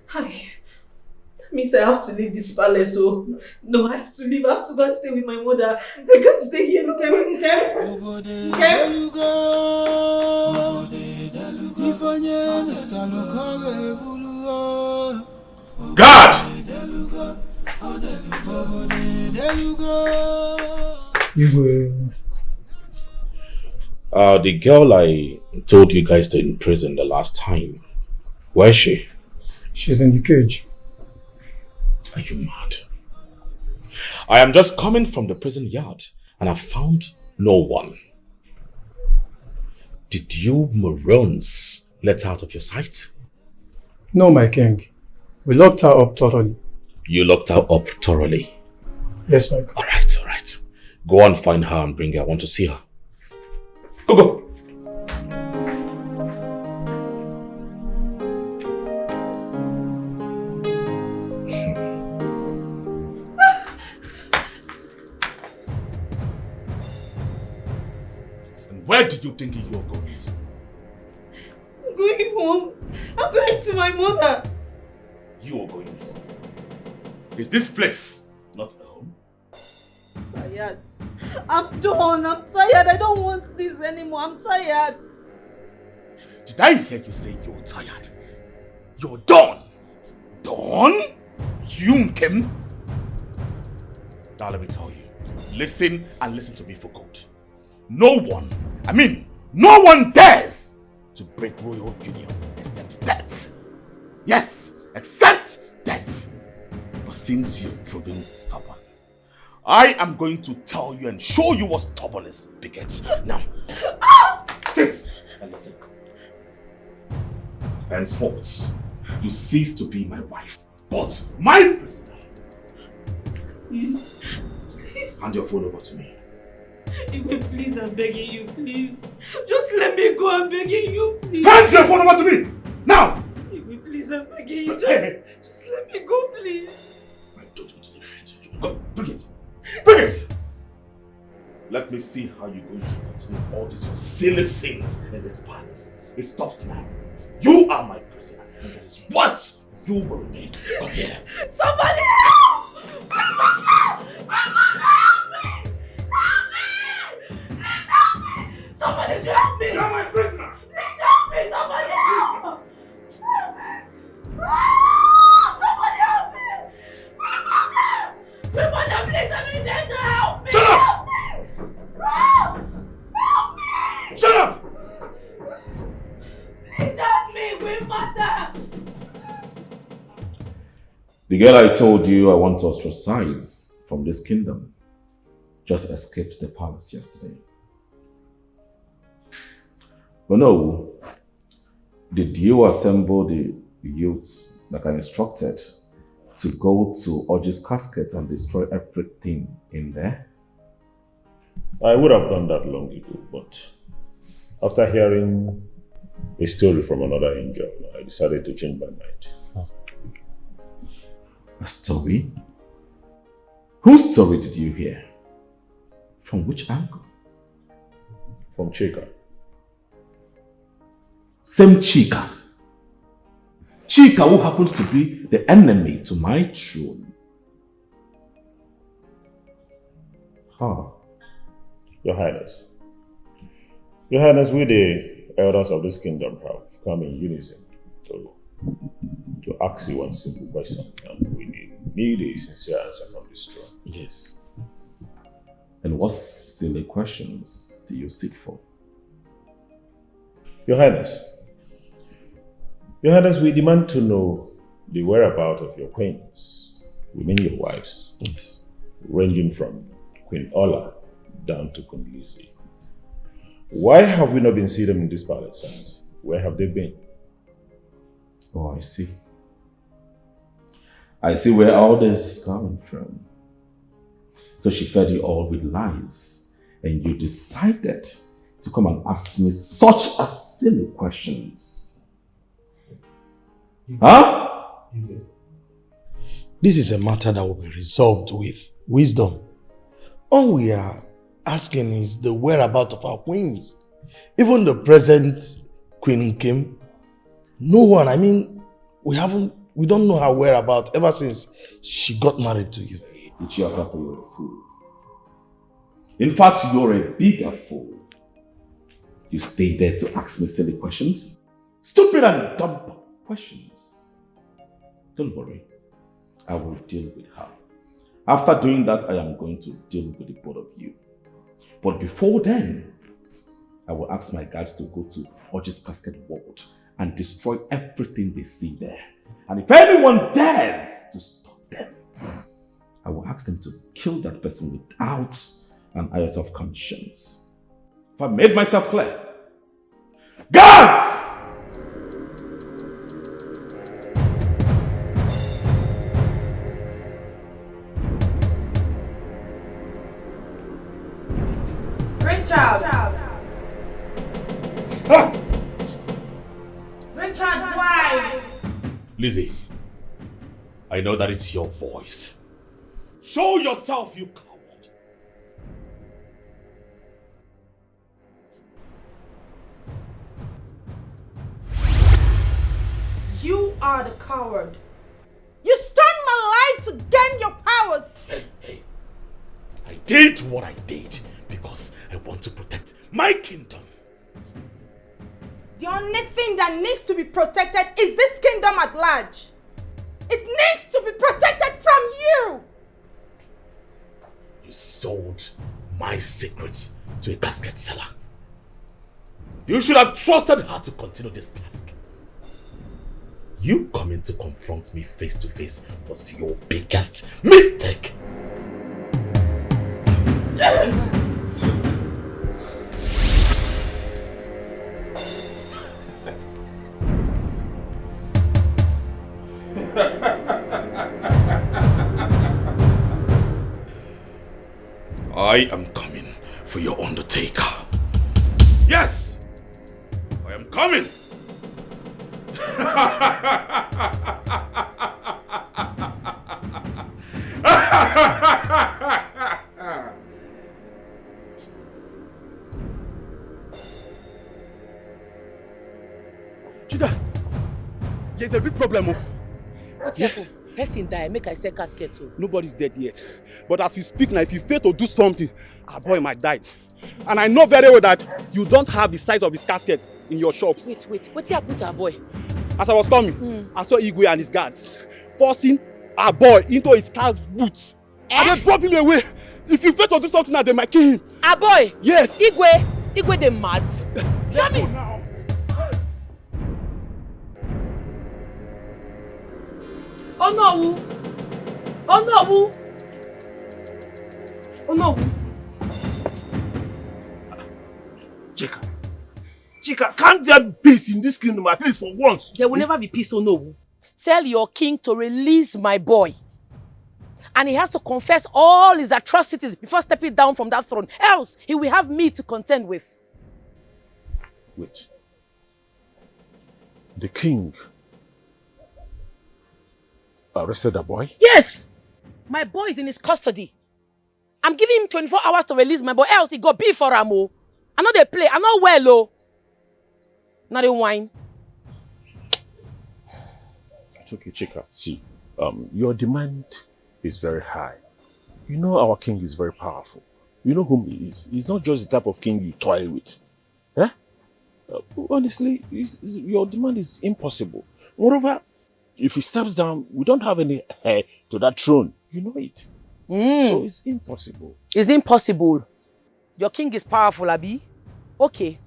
Hi. That means I have to leave this palace, so... No, I have to leave. I have to go and stay with my mother. I can't stay here. Look at me, God! The girl I told you guys to imprison the last time, where is she? She's in the cage. Are you mad? I am just coming from the prison yard and I found no one. Did you morons let her out of your sight? No, my king. We locked her up thoroughly. You locked her up thoroughly? Yes, my king. Alright. Go and find her and bring her. I want to see her. Go. And where do you think you're going to? I'm going home. I'm going to my mother. You are going home. Is this place not a home? I'm tired. I'm done. I'm tired. I don't want this anymore. I'm tired. Did I hear you say you're tired? You're done? Done? You Kim? Now let me tell you. Listen and listen to me for good. No one dares to break royal union except death. Yes, except death. But since you've proven stubborn, I am going to tell you and show you what stubbornness begets. Now, sit and listen. Henceforth, you cease to be my wife, but my prisoner. Please. Hand your phone over to me. Please, I'm begging you, please. Just let me go, I'm begging you, please. Hand your phone over to me! Now! Please, I'm begging you. Just let me go, please. I don't want to leave it. Go, bring it. Bring it! Let me see how you're going to continue all these your silly sins in this palace. It stops now. You are my prisoner, and that is what you will remain. Come here. Somebody help! Somebody should help me! You're my prisoner! Please help me! Somebody help! Somebody help me! Grandmother, please, I'm in danger! Help me! Shut up! Help me! Help me! Shut The girl I told you I want to ostracize from this kingdom just escaped the palace yesterday. But no, did you assemble the youths that I instructed to go to Orji's casket and destroy everything in there? I would have done that long ago, but after hearing a story from another angel, I decided to change my mind. A story? Whose story did you hear? From which angle? From Chika. Same Chika. Chika, who happens to be the enemy to my throne. Huh. Your Highness. Your Highness, we the elders of this kingdom have come in unison to ask you one simple question, and we need a sincere answer from this throne. Yes. And what silly questions do you seek for? Your Highness, we demand to know the whereabouts of your queens, we mean your wives, yes, ranging from Queen Ola down to Queen Lizzy. Why have we not been seeing them in this palace, and where have they been? Oh, I see. I see where all this is coming from. So she fed you all with lies, and you decided to come and ask me such a silly questions. Huh? This is a matter that will be resolved with wisdom. All we are asking is the whereabouts of our queens. Even the present Queen Kim, no one, I mean, we don't know her whereabouts ever since she got married to you. It's your papa, you're a fool. In fact, you're a bigger fool. You stay there to ask me silly questions? Stupid and dumb questions. Don't worry. I will deal with her. After doing that, I am going to deal with the both of you. But before then, I will ask my guards to go to Orji's casket ward and destroy everything they see there. And if anyone dares to stop them, I will ask them to kill that person without an iota of conscience. If I made myself clear? Guards! Richard! Richard, why? Lizzy, I know that it's your voice. Show yourself, you coward. You are the coward. You stole my life to gain your powers. Hey. I did what I did because I want to protect my kingdom. The only thing that needs to be protected is this kingdom at large. It needs to be protected from you. You sold my secrets to a casket seller. You should have trusted her to continue this task. You coming to confront me face to face was your biggest mistake. I am coming for your undertaker. Yes! I am coming! Chida, there's a big problem. What happened? Person die, make I sell casket. Nobody's dead yet. But as we speak now, if you fail to do something, our boy might die. And I know very well that you don't have the size of his casket in your shop. Wait. What's happened to our boy? As I was coming, I saw Igwe and his guards forcing our boy into his car's boots. And they drove him away. If you fail to do something now, they might kill him. Our boy? Yes. Igwe, they mad. Show me. Oh no! Oh no! Oh no! Chika, can't there be peace in this kingdom at least for once? There will never be peace, oh no. Tell your king to release my boy. And he has to confess all his atrocities before stepping down from that throne. Else, he will have me to contend with. Wait. The king arrested the boy? Yes! My boy is in his custody. I'm giving him 24 hours to release my boy. Else, he got beef for Ramo. I know they play. I'm not well, oh. Not a wine. It's okay, Chika. See, your demand is very high. You know our king is very powerful. You know whom he is. He's not just the type of king you toy with. Eh? Honestly, your demand is impossible. Moreover, if he steps down, we don't have any heir to that throne. You know it. So it's impossible. It's impossible. Your king is powerful, Abi. Okay.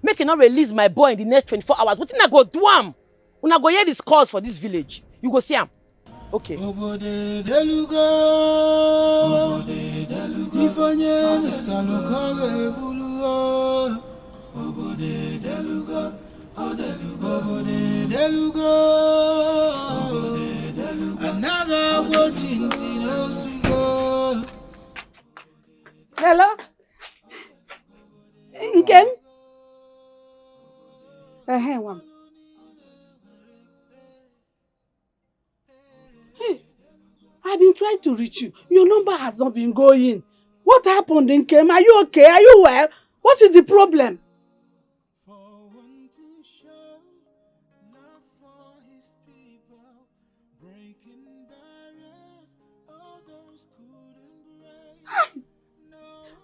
Make him not release my boy in the next 24 hours. What I go do am? When I go hear this calls for this village, you go see him. Okay. Hello? Nkem? Wam. Hey, I've been trying to reach you. Your number has not been going. What happened, Nkem? Are you okay? Are you well? What is the problem?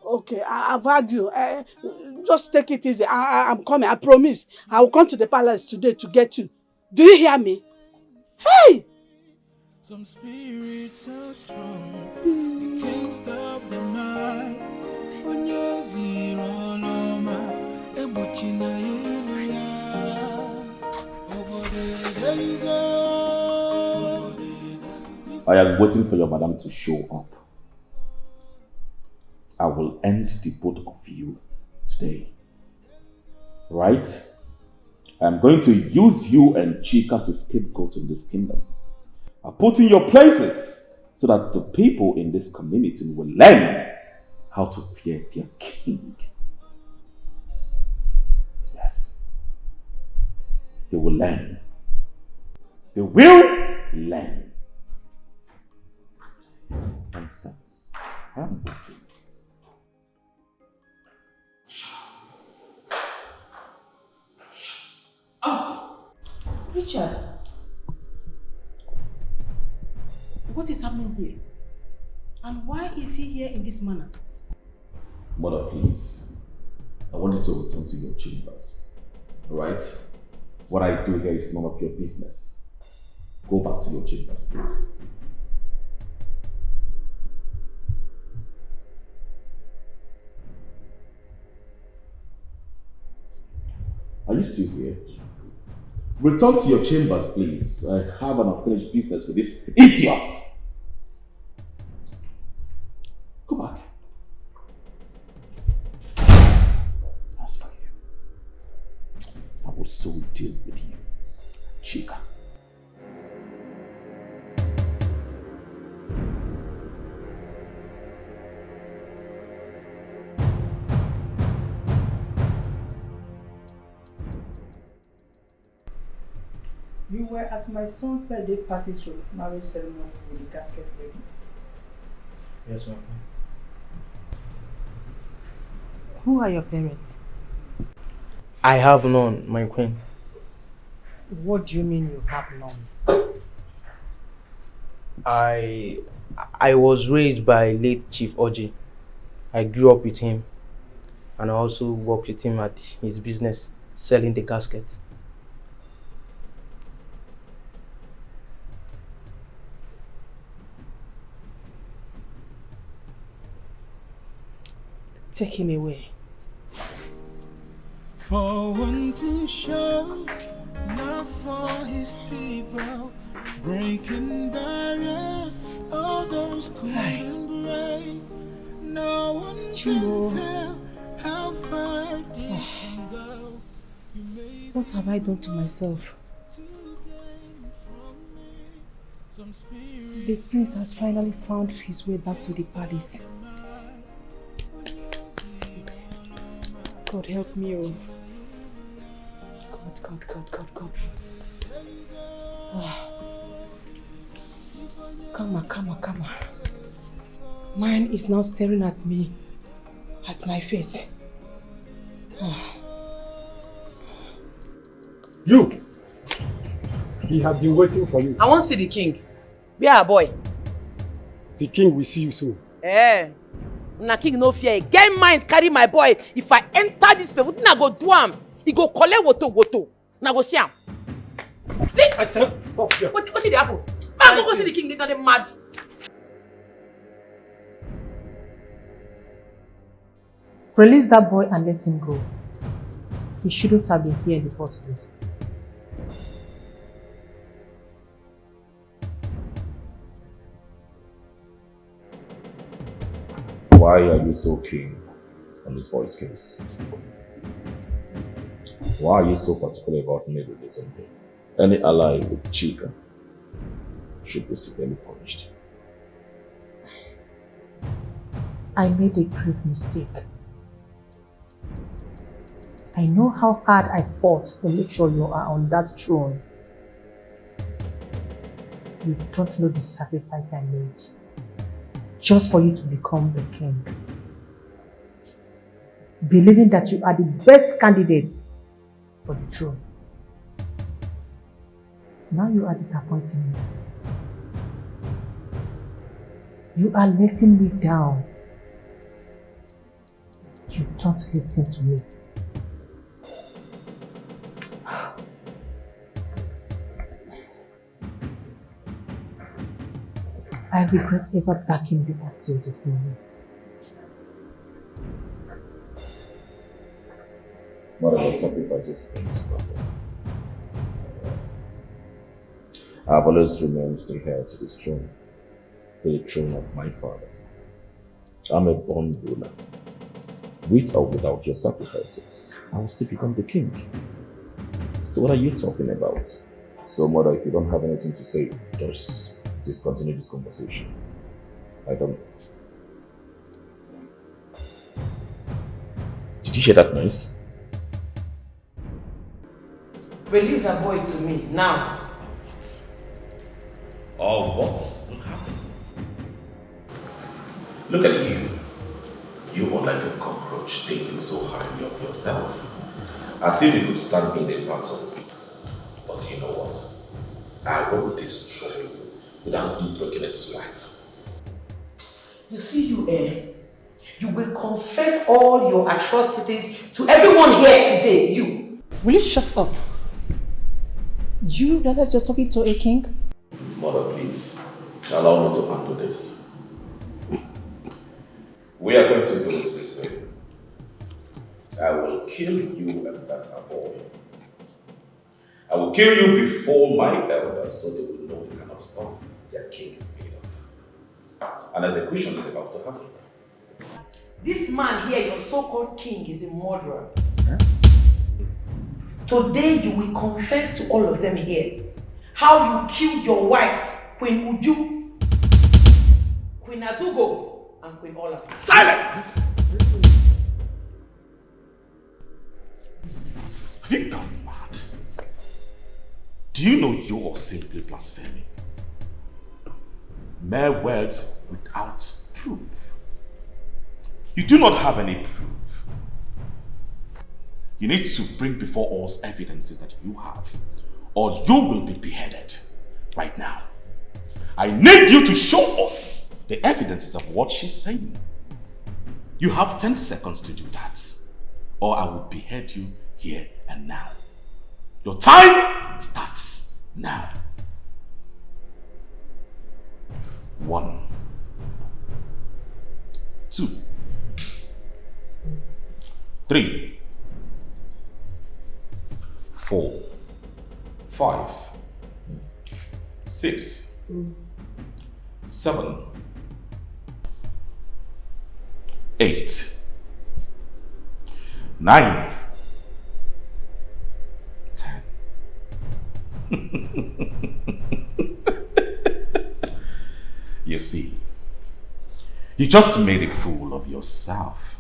Okay, I've heard you. Just take it easy. I'm coming. I promise. I will come to the palace today to get you. Do you hear me? Hey! Some spirits are strong. You can't stop the mind. When you're zero, no man. Ebuchina I am waiting for your madam to show up. I will end the both of you today. Right? I'm going to use you and Chika as a scapegoat in this kingdom. I'll put in your places so that the people in this community will learn how to fear their king. Yes. They will learn. They will learn. Nonsense. I'm waiting. Richard, what is happening here? And why is he here in this manner? Mother, please. I want you to return to your chambers. Alright? What I do here is none of your business. Go back to your chambers, please. Are you still here? Return to your chambers, please. I have an unfinished business with these idiots. Go back. As for you, I will so deal with you, Chika. You were at my son's birthday party marriage ceremony with the casket ready. Yes, ma'am. Who are your parents? I have none, my queen. What do you mean you have none? I was raised by late Chief Oji. I grew up with him, and I also worked with him at his business, selling the casket. Take him away. For one to show love for his people, breaking barriers others couldn't break. No one can tell how far this can go. What have I done to myself? The prince has finally found his way back to the palace. God help me, oh. God. Come. Mine is now staring at me, at my face. You! He has been waiting for you. I want to see the king. Where boy? The king will see you soon. Na king no fear. Get mind carry my boy. If I enter this place, what I go do am? He go collect woto. Na go see am. I said, stop here. What did happen? Man, go see the king. They got mad. Release that boy and let him go. He shouldn't have been here in the first place. Why are you so keen on this boy's case? Why are you so particular about me releasing him? Any ally with Chika should be severely punished. I made a grave mistake. I know how hard I fought to make sure you are on that throne. You don't know the sacrifice I made just for you to become the king. Believing that you are the best candidate for the throne. Now you are disappointing me. You are letting me down. You don't listen to me. I regret ever backing you up till this moment. Whatever sacrifices things nothing. I have always remained the heir to this throne, the throne of my father. I'm a born ruler. With or without your sacrifices, I will still become the king. So what are you talking about? So mother, if you don't have anything to say, just discontinue this conversation. I don't. Did you hear that noise? Release a boy to me now. Or what will happen? Look at you. You are like a cockroach thinking so highly of yourself. As if you could stand in a battle. But you know what? I will destroy you without you breaking a sweat. You see you, you will confess all your atrocities to everyone here today, you. Will you shut up? Do you realize you're talking to a king? Mother, please, allow me to handle this. We are going to do it this way. I will kill you and that boy. I will kill you before my elders so they will know the kind of stuff their king is made of. An execution is about to happen. This man here, your so-called king, is a murderer. Today you will confess to all of them here how you killed your wives, Queen Uju, Queen Atugo, and Queen Ola. Silence! Have you gone mad? Do you know you are simply blaspheming? Mere words without proof. You do not have any proof. You need to bring before us evidences that you have, or you will be beheaded right now. I need you to show us the evidences of what she's saying. You have 10 seconds to do that, or I will behead you here and now. Your time starts now. 1, 2, 3, 4, 5, 6, 7, 8, 9, 10. You see, you just made a fool of yourself.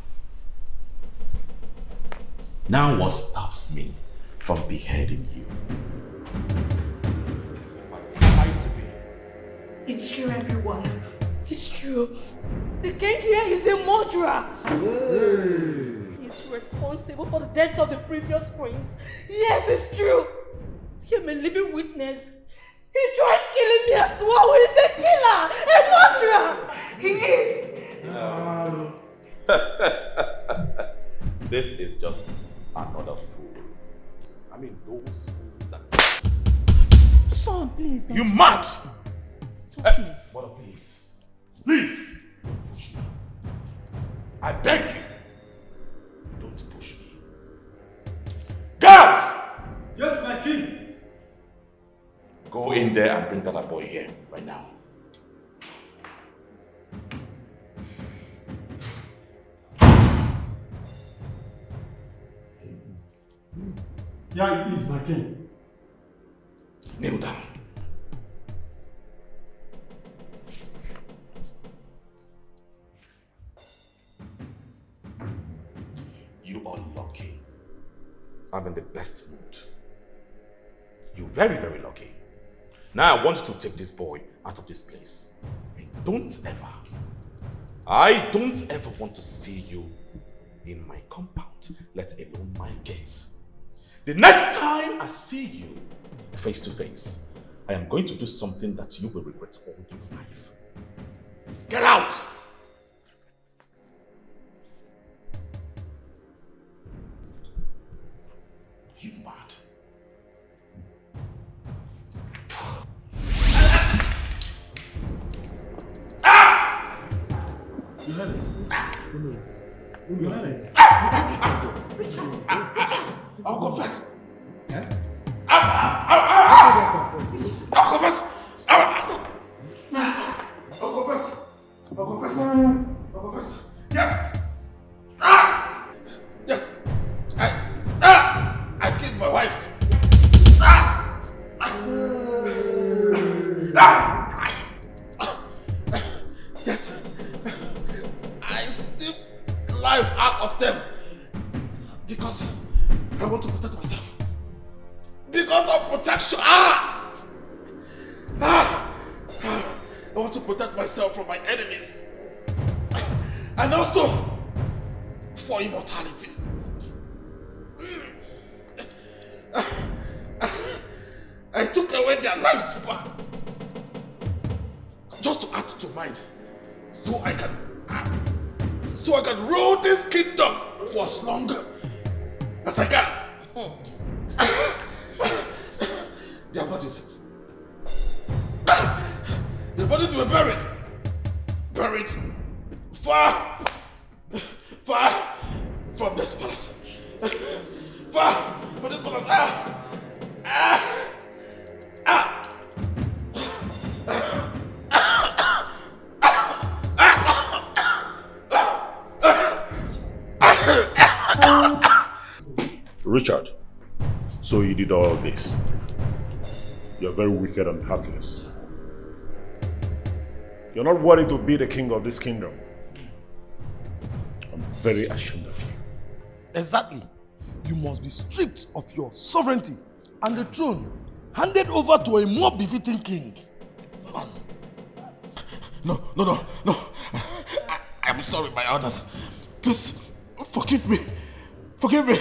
Now what stops me from beheading you? If I decide to be... It's true, everyone. It's true. The king here is a murderer. He's responsible for the deaths of the previous queens. Yes, it's true. I'm a living witness. He tried killing me as well. He's a killer, a murderer. He is. This is just another fool. I mean, those fools that... Son, please. You mad? It's okay. Mother, please. Please. Push me. I beg you. Don't push me. Guards! Yes, my king. Go in there and bring that boy here right now. Yeah, it is, my king. Kneel down. You are lucky. I'm in the best mood. You're very, very lucky. Now I want you to take this boy out of this place. And I don't ever want to see you in my compound, let alone my gates. The next time I see you face to face, I am going to do something that you will regret all your life. Get out! You mad? I'll confess. I'll confess. Yes. Yes. I killed my wife. Yes. I snipped life out of them because I want to protect myself. Because of protection. I want to protect myself from my enemies. And also for immortality. I took away their lives back just to add to mine, so I can rule this kingdom for as long as I can. Their bodies were buried far from this palace. Far from this palace. Richard, so you did all this. You're very wicked and heartless. You're not worthy to be the king of this kingdom. I'm very ashamed of you. Exactly. You must be stripped of your sovereignty and the throne handed over to a more befitting king. Man. No. I'm sorry, my elders. Please, forgive me. Forgive me.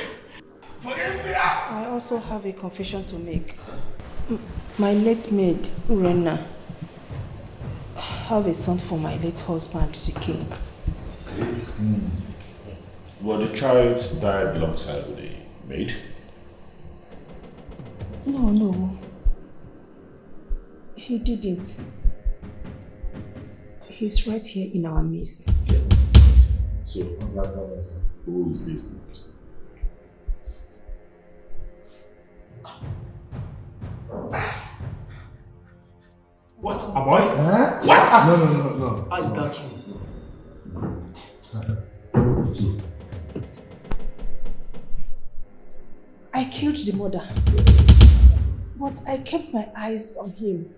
I also have a confession to make. My late maid, Urena, have a son for my late husband, the king. Well, the child died alongside with the maid? No. He didn't. He's right here in our midst. So, who is this person? What? A boy? Huh? What? No. How is that true? I killed the mother, but I kept my eyes on him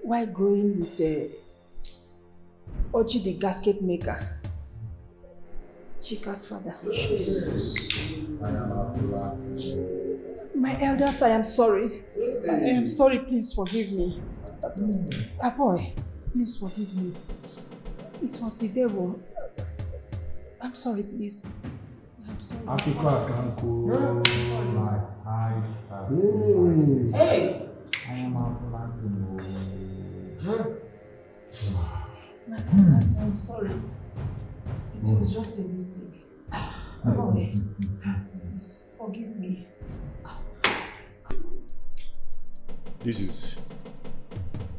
while growing with Oji the gasket maker, Chika's father. My elders, I am sorry. I am sorry, please forgive me. Boy, please forgive me. It was the devil. I'm sorry, please. I'm sorry. Africa can go. My eyes are Hey! I am My elders, I'm sorry. It was just a mistake. Boy, please forgive me. This is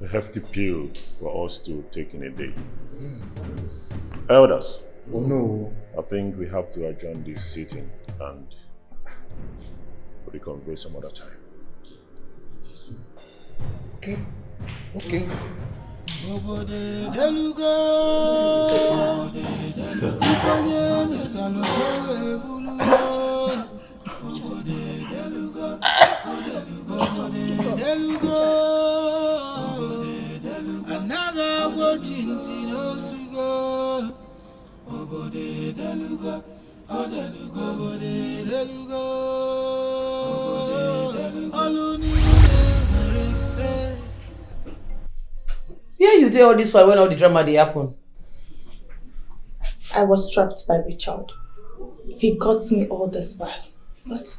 a hefty pill for us to take in a day. Elders. Oh no. I think we have to adjourn this sitting and reconvene some other time. Okay. Another watching Tinosugo. Where you there all this while when all the drama they happen? I was trapped by Richard. He got me all this while. But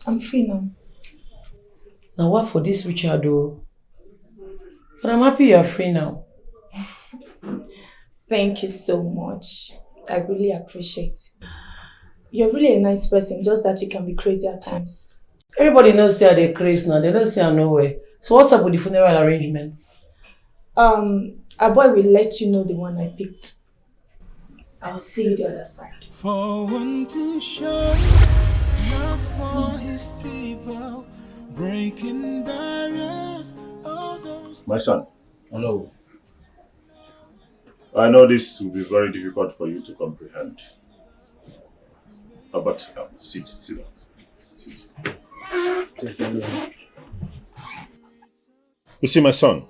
I'm free now. Now what for this Richard though? But I'm happy you're free now. Thank you so much. I really appreciate it. You're really a nice person, just that you can be crazy at times. Everybody knows how they're crazy now. They don't see her nowhere. So what's up with the funeral arrangements? A boy will let you know the one I picked. I'll see you the other side. For one to show love for his people, breaking barriers, all those. My son. Hello. I know this will be very difficult for you to comprehend. But sit down. Sit. You see, my son,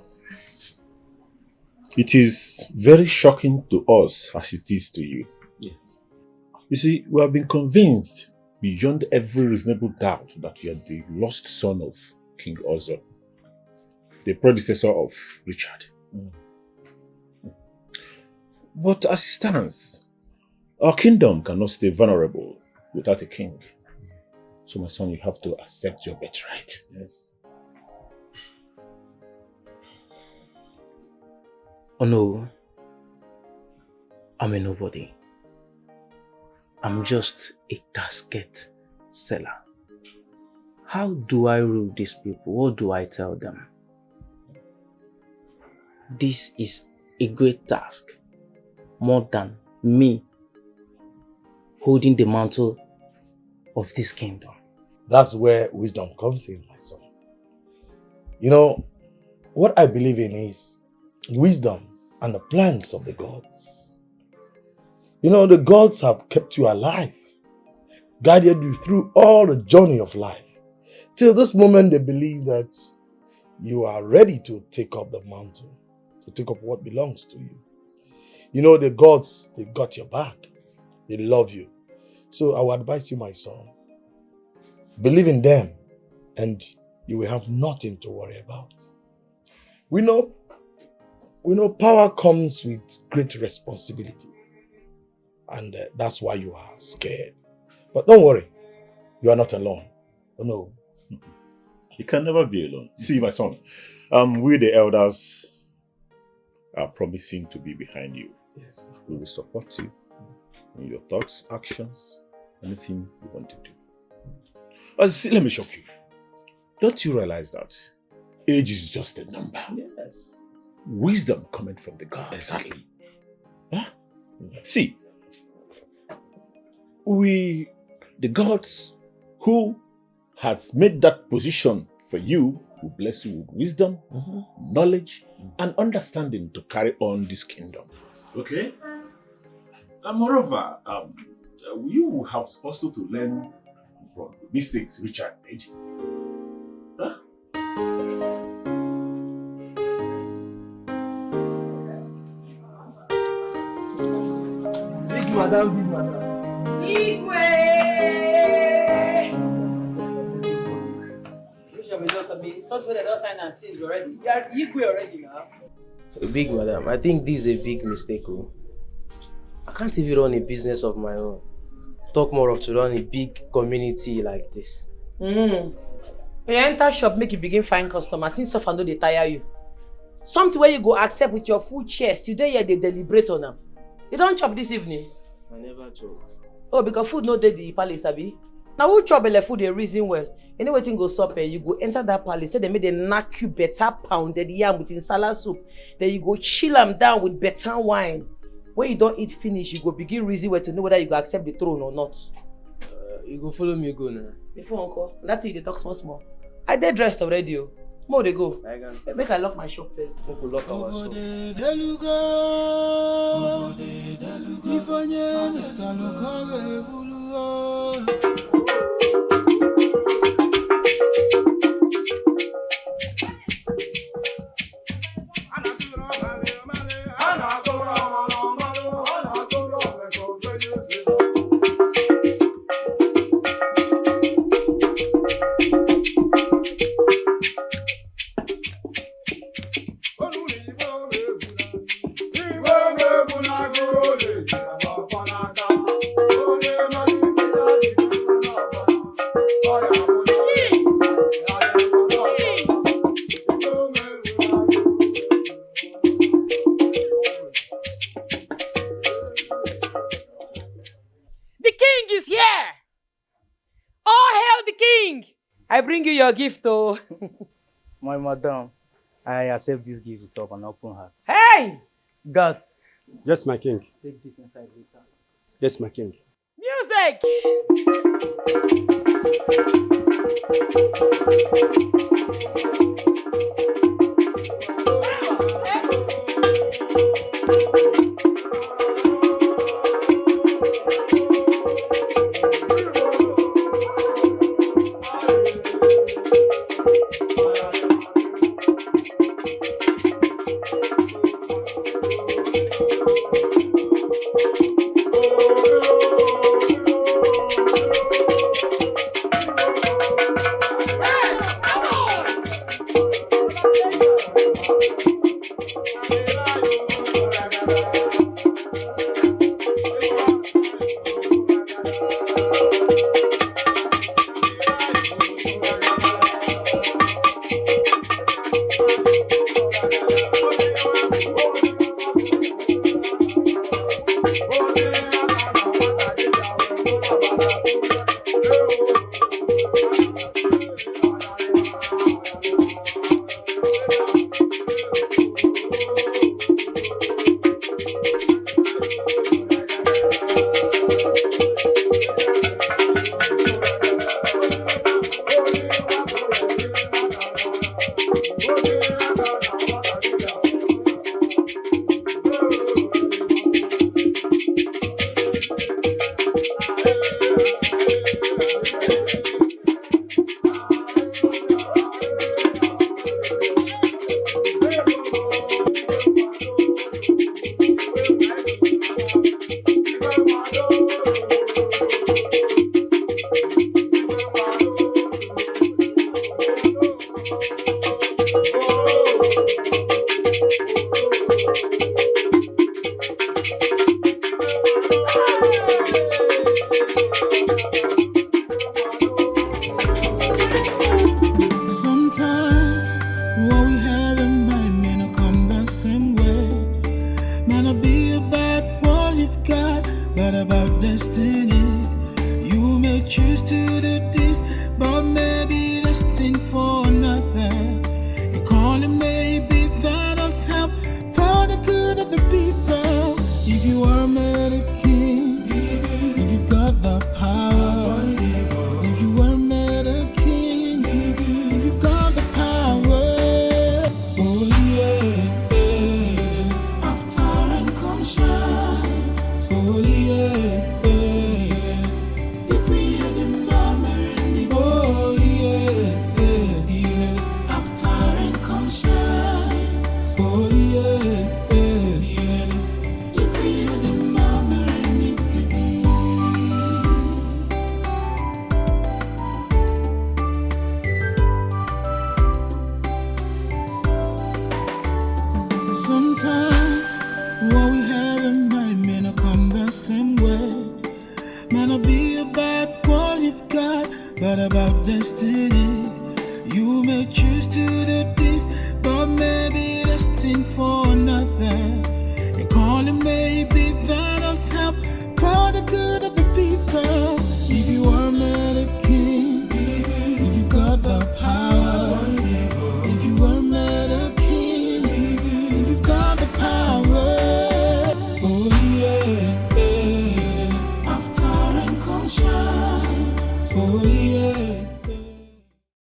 it is very shocking to us as it is to you. Yeah. You see, we have been convinced beyond every reasonable doubt that you are the lost son of King Ozo, the predecessor of Richard. But as it stands, our kingdom cannot stay vulnerable without a king. So my son, you have to accept your birthright. Yes. Oh no, I'm a nobody. I'm just a casket seller. How do I rule these people? What do I tell them? This is a great task, more than me holding the mantle of this kingdom. That's where wisdom comes in, my son. You know, what I believe in is wisdom and the plans of the gods. You know, the gods have kept you alive, guided you through all the journey of life. Till this moment, they believe that you are ready to take up the mantle, to take up what belongs to you. You know, the gods, they got your back. They love you. So I would advise you, my son, believe in them and you will have nothing to worry about. We know power comes with great responsibility. And that's why you are scared. But don't worry, you are not alone. Oh, no. You can never be alone. See, my son, we the elders are promising to be behind you. Yes. We will support you in your thoughts, actions, anything you want to do. See, let me shock you. Don't you realize that age is just a number? Yes. Wisdom coming from the gods. Exactly. Huh? See, the gods who has made that position for you will bless you with wisdom, knowledge, and understanding to carry on this kingdom. Okay? And moreover, you have also to learn from the mistakes Richard made. Huh? Big madam, big madam. Igwe! Something they don't sign and seal already. You are Igwe already now. Big madam, I think this is a big mistake. Oh. I can't even run a business of my own. Talk more of to run a big community like this. When you enter shop, make you begin find customers. Since stuff and know they tire you. Something where you go accept with your full chest. You dey here they deliberate on them. You don't chop this evening. I never chop. Oh, because food no dey the palace, abi? Now who chop belle food they reason well. Anyway, thing go sup, you go enter that palace. Say they made a knack you better pounded yam with insala soup. Then you go chill them down with better wine. When you don't eat finish, you go begin reason well to know whether you go accept the throne or not. You go follow me go now. Before uncle, that's why you dey talk small. I dey dressed already. More they go. Make I lock my shop first. Make we lock our shop. I bring you your gift, oh. My madam, I accept this gift with an open heart. Hey! God. Yes, my king. Take this inside later. Yes, my king. Music! After rain come shine. Oh yeah. If we hear the murmuring, oh yeah. After rain come shine. Oh yeah. If we hear the murmuring, sometimes what we have in mind may not come the same way. May not be about what you've got, but about destiny. You may choose to do this, but maybe destined for